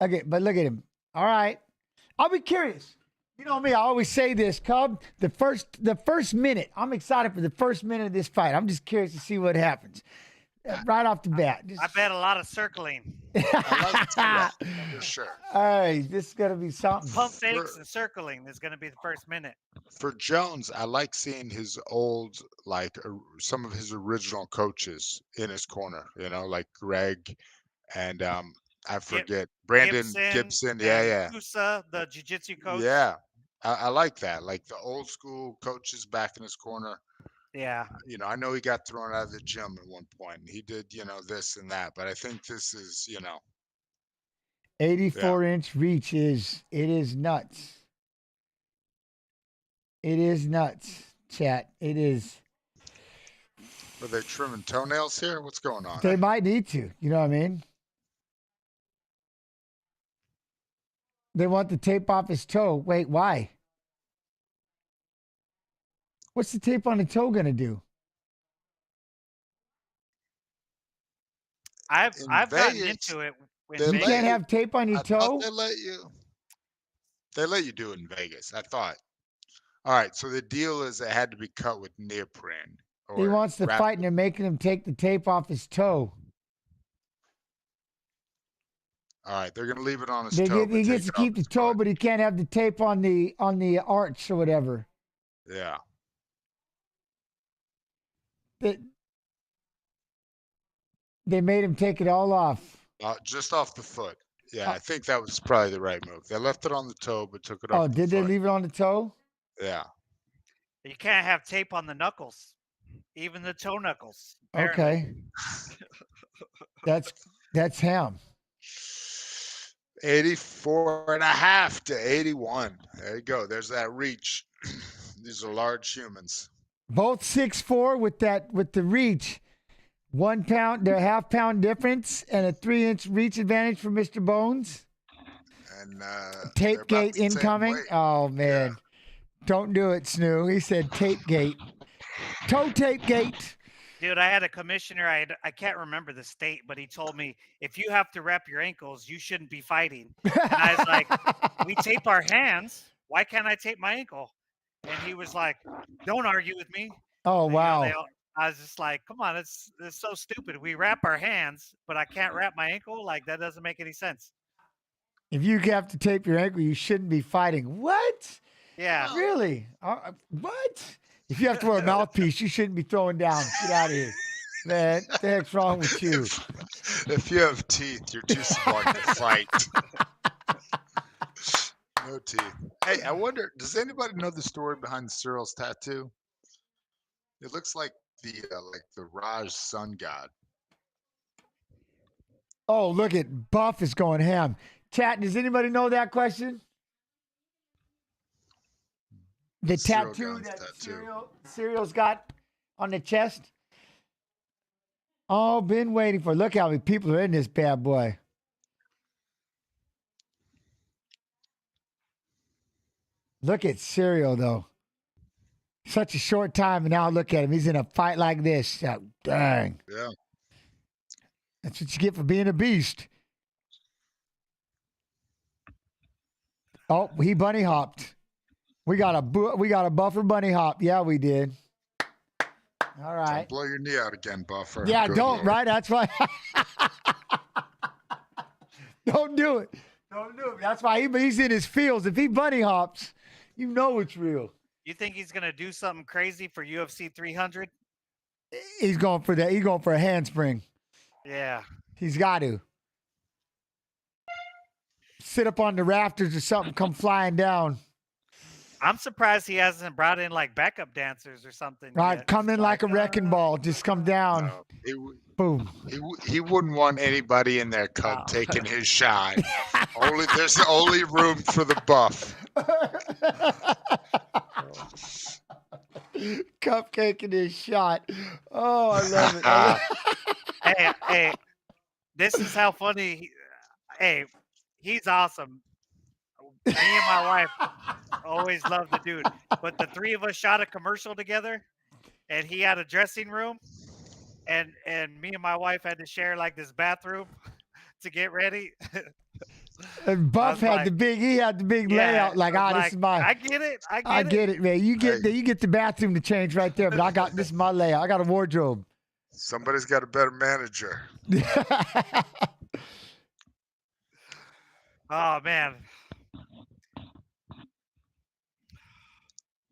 Okay, but look at him. All right. I'll be curious. You know me, I always say this, Cub. The first minute, I'm excited for the first minute of this fight. I'm just curious to see what happens. Right off the bat. I bet a lot of circling. I like that for sure. All right, this is going to be something. Pump fakes and circling is going to be the first minute. For Jones, I like seeing his old, some of his original coaches in his corner, like Greg and I forget, Brandon Gibson. Yeah. Kusa, the jiu-jitsu coach. Yeah. I like that. Like the old school coaches back in his corner. Yeah. I know he got thrown out of the gym at one point. And he did, this and that. But I think this is, 84-inch reach it is nuts. It is nuts, chat. It is. Are they trimming toenails here? What's going on? They might need to. You know what I mean? They want the tape off his toe. Wait, why? What's the tape on the toe going to do? I've gotten into it. You can't have tape on your toe? They let you do it in Vegas, I thought. All right, so the deal is it had to be cut with neoprene. He wants to fight, and they're making him take the tape off his toe. All right, they're gonna leave it on his toe. He gets to keep the toe, but he can't have the tape on the arch or whatever. Yeah. They made him take it all off. Just off the foot. Yeah, I think that was probably the right move. They left it on the toe, but took it off. Oh, did they leave it on the toe? Yeah. You can't have tape on the knuckles, even the toe knuckles. Apparently. Okay. That's him. 84.5 to 81. There you go. There's that reach. These are large humans. Both 6'4" with the reach. 1 pound, they're half-pound difference, and a 3-inch reach advantage for Mr. Bones. And tape gate incoming. Oh man, don't do it, Snoo. He said tape gate. Toe tape gate. Dude, I had a commissioner. I can't remember the state, but he told me if you have to wrap your ankles, you shouldn't be fighting. And I was like, we tape our hands. Why can't I tape my ankle? And he was like, don't argue with me. Oh wow. I was just like, come on, it's so stupid. We wrap our hands, but I can't wrap my ankle. Like, that doesn't make any sense. If you have to tape your ankle, you shouldn't be fighting. What? Yeah. Really? What? If you have to wear a mouthpiece, you shouldn't be throwing down. Get out of here. Man, what the heck's wrong with you? If you have teeth, you're too smart to fight. No teeth. Hey, I wonder, does anybody know the story behind Cyril's tattoo? It looks like the Raj sun god. Oh, look at Buff is going ham. Chat, does anybody know that question? The tattoo that Cyril's got on the chest? Oh, been waiting for. Look how many people are in this bad boy. Look at Cyril, though. Such a short time, and now look at him. He's in a fight like this. Oh, dang. Yeah. That's what you get for being a beast. Oh, he bunny hopped. We got a buffer bunny hop. Yeah, we did. All right. Don't blow your knee out again, Buffer. Yeah, Good don't, Lord. right? That's why. Don't do it. Don't do it. That's why he's in his fields. If he bunny hops, you know it's real. You think he's going to do something crazy for UFC 300? He's going for that. He's going for a handspring. Yeah. He's got to. Sit up on the rafters or something, come flying down. I'm surprised he hasn't brought in like backup dancers or something. Right, yet. come in like a wrecking ball. Just come down. No, Boom. He wouldn't want anybody in there, Cub, taking his shine. There's only room for the buff. Cupcake in his shot. Oh, I love it. Hey, this is how funny. He's awesome. Me and my wife always loved the dude. But the three of us shot a commercial together, and he had a dressing room, and me and my wife had to share like this bathroom to get ready. And Buff had the big layout. Like, this is my. I get it. I get it, man. You get the bathroom to change right there, but this is my layout. I got a wardrobe. Somebody's got a better manager. Oh man.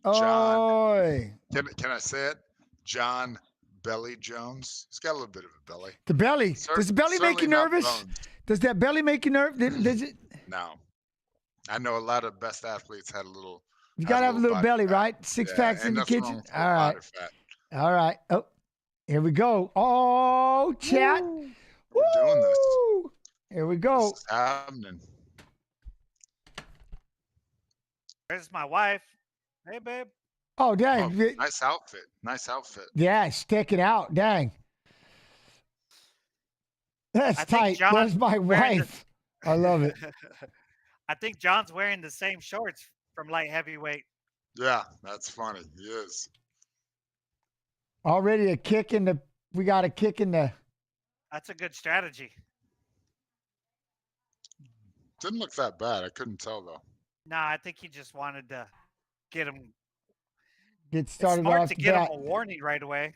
Oi. Can I say it? Jon Belly Jones. He's got a little bit of a belly. The belly. Does the belly make you nervous? Does that belly make you nervous? Does it? No. I know a lot of best athletes had a little. You got to have a little belly, right? Six packs in the kitchen. All right. All right. Oh, here we go. Oh, chat. We're doing this. Here we go. This is happening. There's my wife. Hey, babe. Oh, dang. Oh, nice outfit. Nice outfit. Yeah, stick it out. Dang. That's tight. Where's my wife? I love it. I think John's wearing the same shorts from light heavyweight. Yeah, that's funny. He is. Already a kick in the. We got a kick in the. That's a good strategy. Didn't look that bad. I couldn't tell though. Nah, I think he just wanted to get him. Get started It's smart off to the get bat. him a warning right away.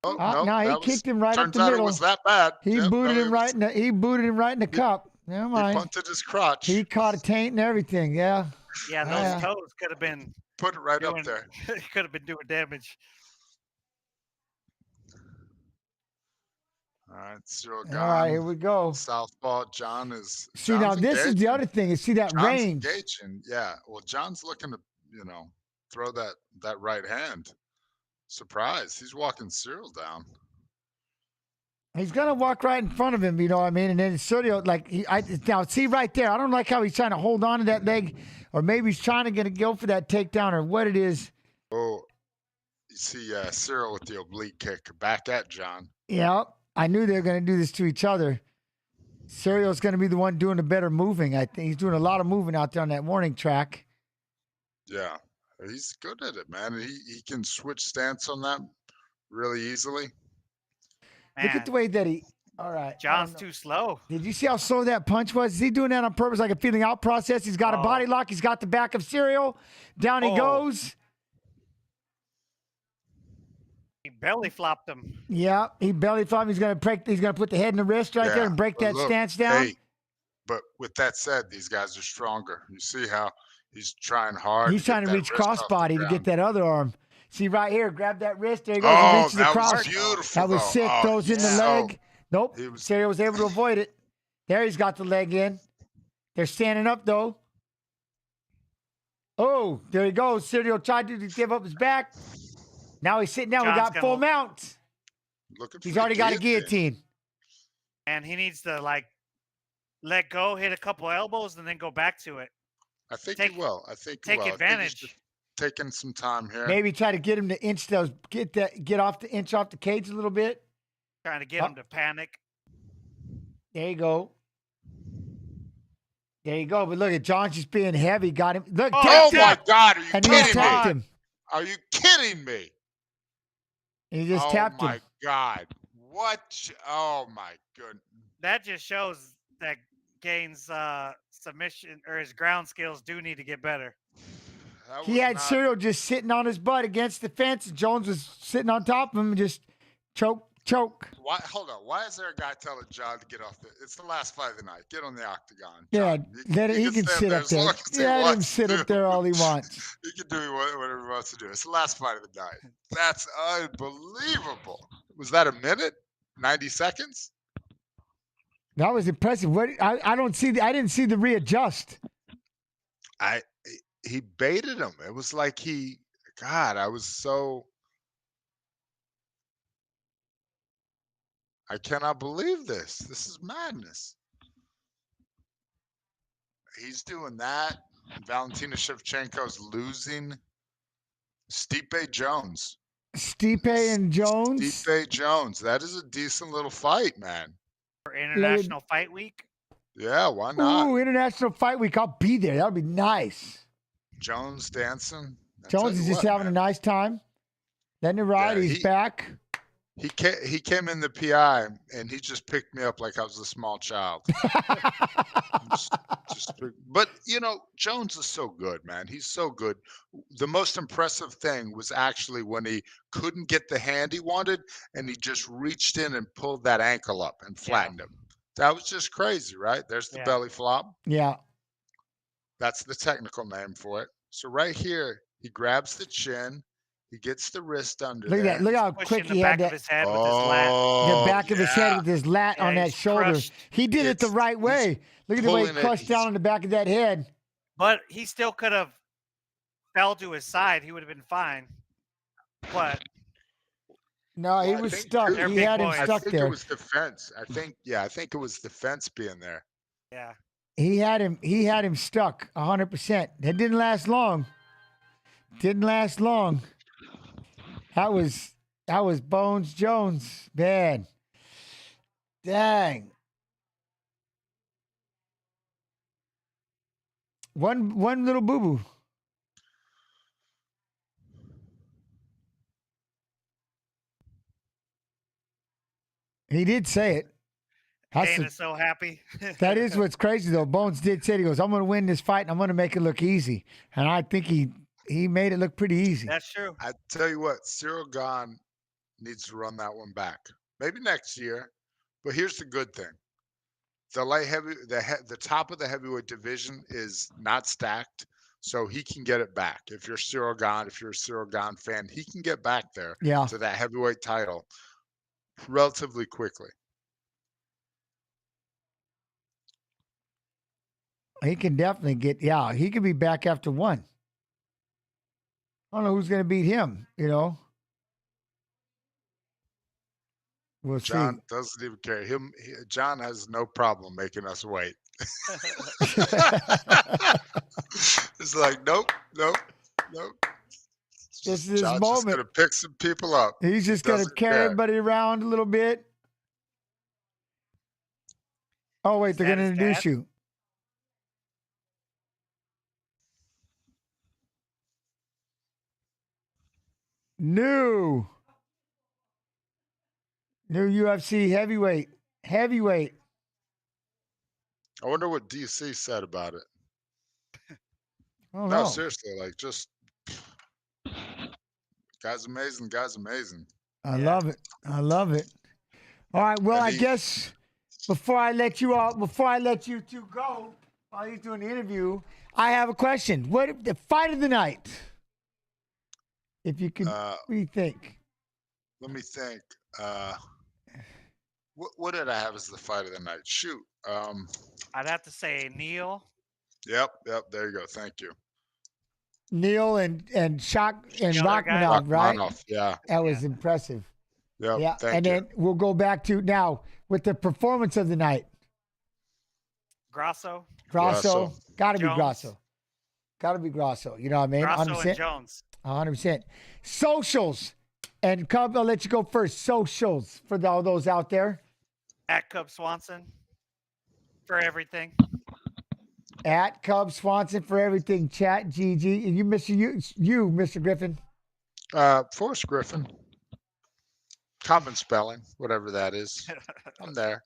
Oh, no, he kicked him right up the middle. It was that bad. He booted him right in the. He booted him right in the cup. Never mind. He punted his crotch. He caught a taint and everything. Yeah. Yeah, those toes could have been. Put it right up there. Could have been doing damage. All right, Cyril Gane. All right, here we go. Southpaw. John is. See, now this is the other thing. Is see that John's range. Engaging. Yeah. Well, John's looking to, throw that right hand. Surprise. He's walking Cyril down. He's gonna walk right in front of him, you know what I mean? And then Sergio, now see right there. I don't like how he's trying to hold on to that leg, or maybe he's trying to go for that takedown, or what it is. Oh, you see Cyril with the oblique kick back at John. Yeah, I knew they were gonna do this to each other. Sergio's gonna be the one doing the better moving. I think he's doing a lot of moving out there on that warning track. Yeah, he's good at it, man. He can switch stance on that really easily. Man, Look at the way that he. All right. John's too slow. Did you see how slow that punch was? Is he doing that on purpose, like a feeling out process? He's got a body lock. He's got the back of Cyril. Down he goes. He belly flopped him. Yeah, he belly flopped. He's gonna put the head in the wrist right there and break that stance down. Hey, but with that said, these guys are stronger. You see how he's trying hard. He's trying to reach crossbody to get that other arm. See right here, grab that wrist. There he goes. Oh, He reaches that across. was beautiful. That was sick. Throws in the leg. Nope. He was- Cyril was able to avoid it. There he's got the leg in. They're standing up though. Oh, there he goes. Cyril tried to give up his back. Now he's sitting down. We John's got full gonna- mount. Looking He's for the already got a guillotine. And he needs to let go, hit a couple elbows, and then go back to it. I think he will. I think he take will. I think he's advantage. just taking some time here. Maybe try to get him to inch get off the cage a little bit. Trying to get him to panic. There you go. There you go. But look at John's just being heavy. Got him. Look. Oh my God! Are you And he kidding tapped me? him. Are you kidding me? And he just tapped Oh my him. God! What? Oh my goodness! That just shows that Gane's submission or his ground skills do need to get better. He had Cyril just sitting on his butt against the fence. And Jones was sitting on top of him and just choke. Why? Hold on. Why is there a guy telling John to get off It's the last fight of the night. Get on the octagon. Yeah, John. he can stand sit up as there. long as he Yeah, let him wants sit to. up there all he wants. He can do whatever he wants to do. It's the last fight of the night. That's unbelievable. Was that a minute? 90 seconds? That was impressive. I don't see I didn't see the readjust. he baited him. It was like I was so. I cannot believe this. This is madness. He's doing that. Valentina Shevchenko's losing. Stipe Jones. Stipe and Jones. Stipe Jones. That is a decent little fight, man. For International Fight Week. Yeah, why not? Ooh, International Fight Week. I'll be there. That would be nice. Jones dancing. Jones is just having a nice time. Letting it ride. Yeah, He's back. He came in the PI and he just picked me up like I was a small child. But Jones is so good, man. He's so good. The most impressive thing was actually when he couldn't get the hand he wanted and he just reached in and pulled that ankle up and flattened him. That was just crazy, right? There's the belly flop. Yeah. That's the technical name for it. So right here, he grabs the chin. He gets the wrist under Look at there. that. Look how quick he had that. The back of his head with his lat on that shoulder. crushed. He did it the right way. Look at the way he pulling it. crushed down on the back of that head. But he still could have fell to his side. He would have been fine. But No, he was stuck. They're He big had him boys. I stuck think there. it was the fence. I think it was the fence being there. yeah. He had him stuck 100%. That didn't last long. Didn't last long. That was Bones Jones. Man. Dang. One little boo-boo. He did say it. Gane is so happy. That is what's crazy, though. Bones did say, he goes, I'm going to win this fight, and I'm going to make it look easy. And I think he made it look pretty easy. That's true. I tell you what, Cyril Gane needs to run that one back. Maybe next year. But here's the good thing. The light heavy, the top of the heavyweight division is not stacked, so he can get it back. If you're Cyril Gane, if you're a Cyril Gane fan, he can get back there to that heavyweight title relatively quickly. He can definitely he could be back after one. I don't know who's going to beat him, We'll John doesn't even care. John has no problem making us wait. It's like, nope. This is his John's moment. just going to pick some people up. He's just going to carry everybody around a little bit. Oh, wait, they're going to introduce you. New UFC heavyweight. I wonder what DC said about it. Oh, No, seriously, like just guy's amazing. I love it. All right, well, I guess before I let you two go while he's doing the interview, I have a question. What the fight of the night? If you could rethink. Let me think. What did I have as the fight of the night? Shoot. I'd have to say Neil. Yep. There you go. Thank you. Neil and Rakhmonov, right? Rakhmonov, yeah. That was impressive. Yep, yeah. Thank you. you. Then we'll go back to now with the performance of the night. Grasso. Got to be Jones. Grasso. Got to be Grasso. You know what I mean? Grasso 100%. and Jones. 100%. Socials. And Cub, I'll let you go first. Socials for all those out there. At Cub Swanson. For everything. At Cub Swanson for everything. Chat GG. And you, Mr. Griffin. Forrest Griffin. Common spelling, whatever that is. I'm there.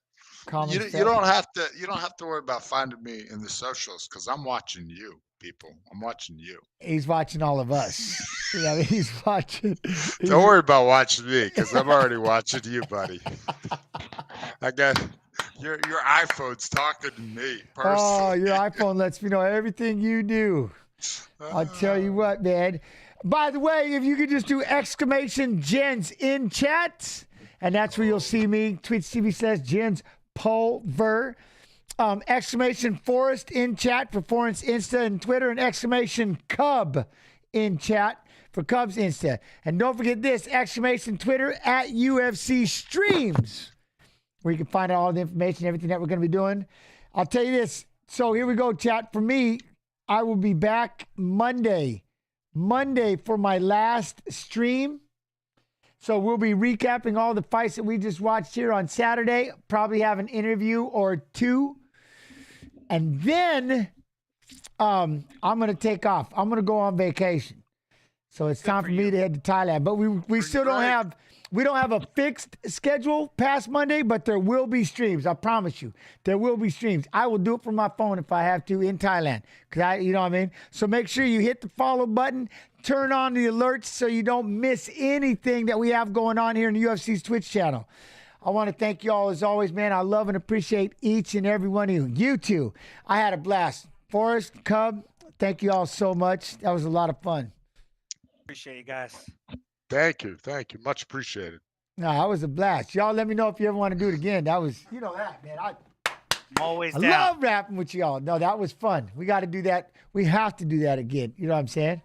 You don't have to worry about finding me in the socials because I'm watching you, people. I'm watching you. He's watching all of us. Yeah, he's watching. Don't worry about watching me because I'm already watching you, buddy. I got your iPhone's talking to me personally. Oh, your iPhone lets me know everything you do. I'll tell you what, man. By the way, if you could just do !Jens in chat, and that's where you'll see me. Twitch TV says Jens Pulver. Exclamation Forrest in chat for Forrest Insta and Twitter, and exclamation Cub in chat for Cubs Insta. And don't forget this, exclamation Twitter at UFC Streams, where you can find out all the information, everything that we're going to be doing. I'll tell you this. So here we go, chat. For me, I will be back Monday for my last stream. So we'll be recapping all the fights that we just watched here on Saturday. Probably have an interview or two. And then I'm going to take off. I'm going to go on vacation. So it's time for me to head to Thailand. But we still don't have a fixed schedule past Monday, but there will be streams. I promise you. There will be streams. I will do it from my phone if I have to in Thailand. You know what I mean? So make sure you hit the follow button. Turn on the alerts so you don't miss anything that we have going on here in the UFC's Twitch channel. I want to thank you all as always, man. I love and appreciate each and every one of you. You too. I had a blast. Forrest, Cub, thank you all so much. That was a lot of fun. Appreciate you guys. Thank you. Much appreciated. No, that was a blast. Y'all let me know if you ever want to do it again. That was, you know that, man. I'm always I down. love rapping with y'all. No, that was fun. We got to do that. We have to do that again. You know what I'm saying?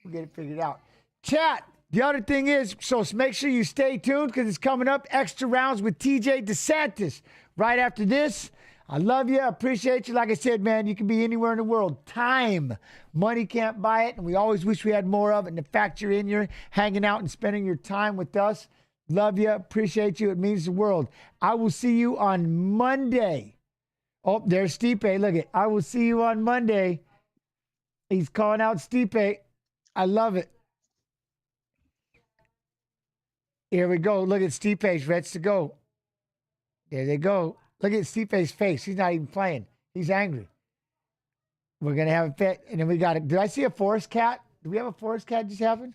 We'll get it figured out. Chat. The other thing is, so make sure you stay tuned because it's coming up. Extra rounds with TJ DeSantis right after this. I love you. I appreciate you. Like I said, man, you can be anywhere in the world. Time. Money can't buy it. And we always wish we had more of it. And the fact you're in here hanging out and spending your time with us. Love you. Appreciate you. It means the world. I will see you on Monday. Oh, there's Stipe. Look it. I will see you on Monday. He's calling out Stipe. I love it. Here we go. Look at Stipe's ready to go. There they go. Look at Stipe's face. He's not even playing. He's angry. We're going to have a fit. And then we got it. Did I see a forest cat? Did we have a forest cat just happen?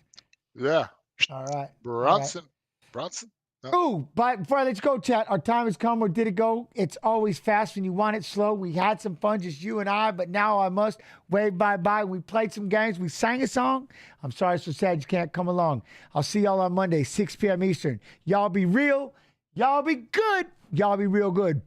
Yeah. All right. Brunson. Brunson? No. Ooh, but before I let you go, chat, our time has come. Where did it go? It's always fast when you want it slow. We had some fun, just you and I, but now I must wave bye-bye. We played some games. We sang a song. I'm sorry it's so sad you can't come along. I'll see y'all on Monday, 6 p.m. Eastern. Y'all be real. Y'all be good. Y'all be real good.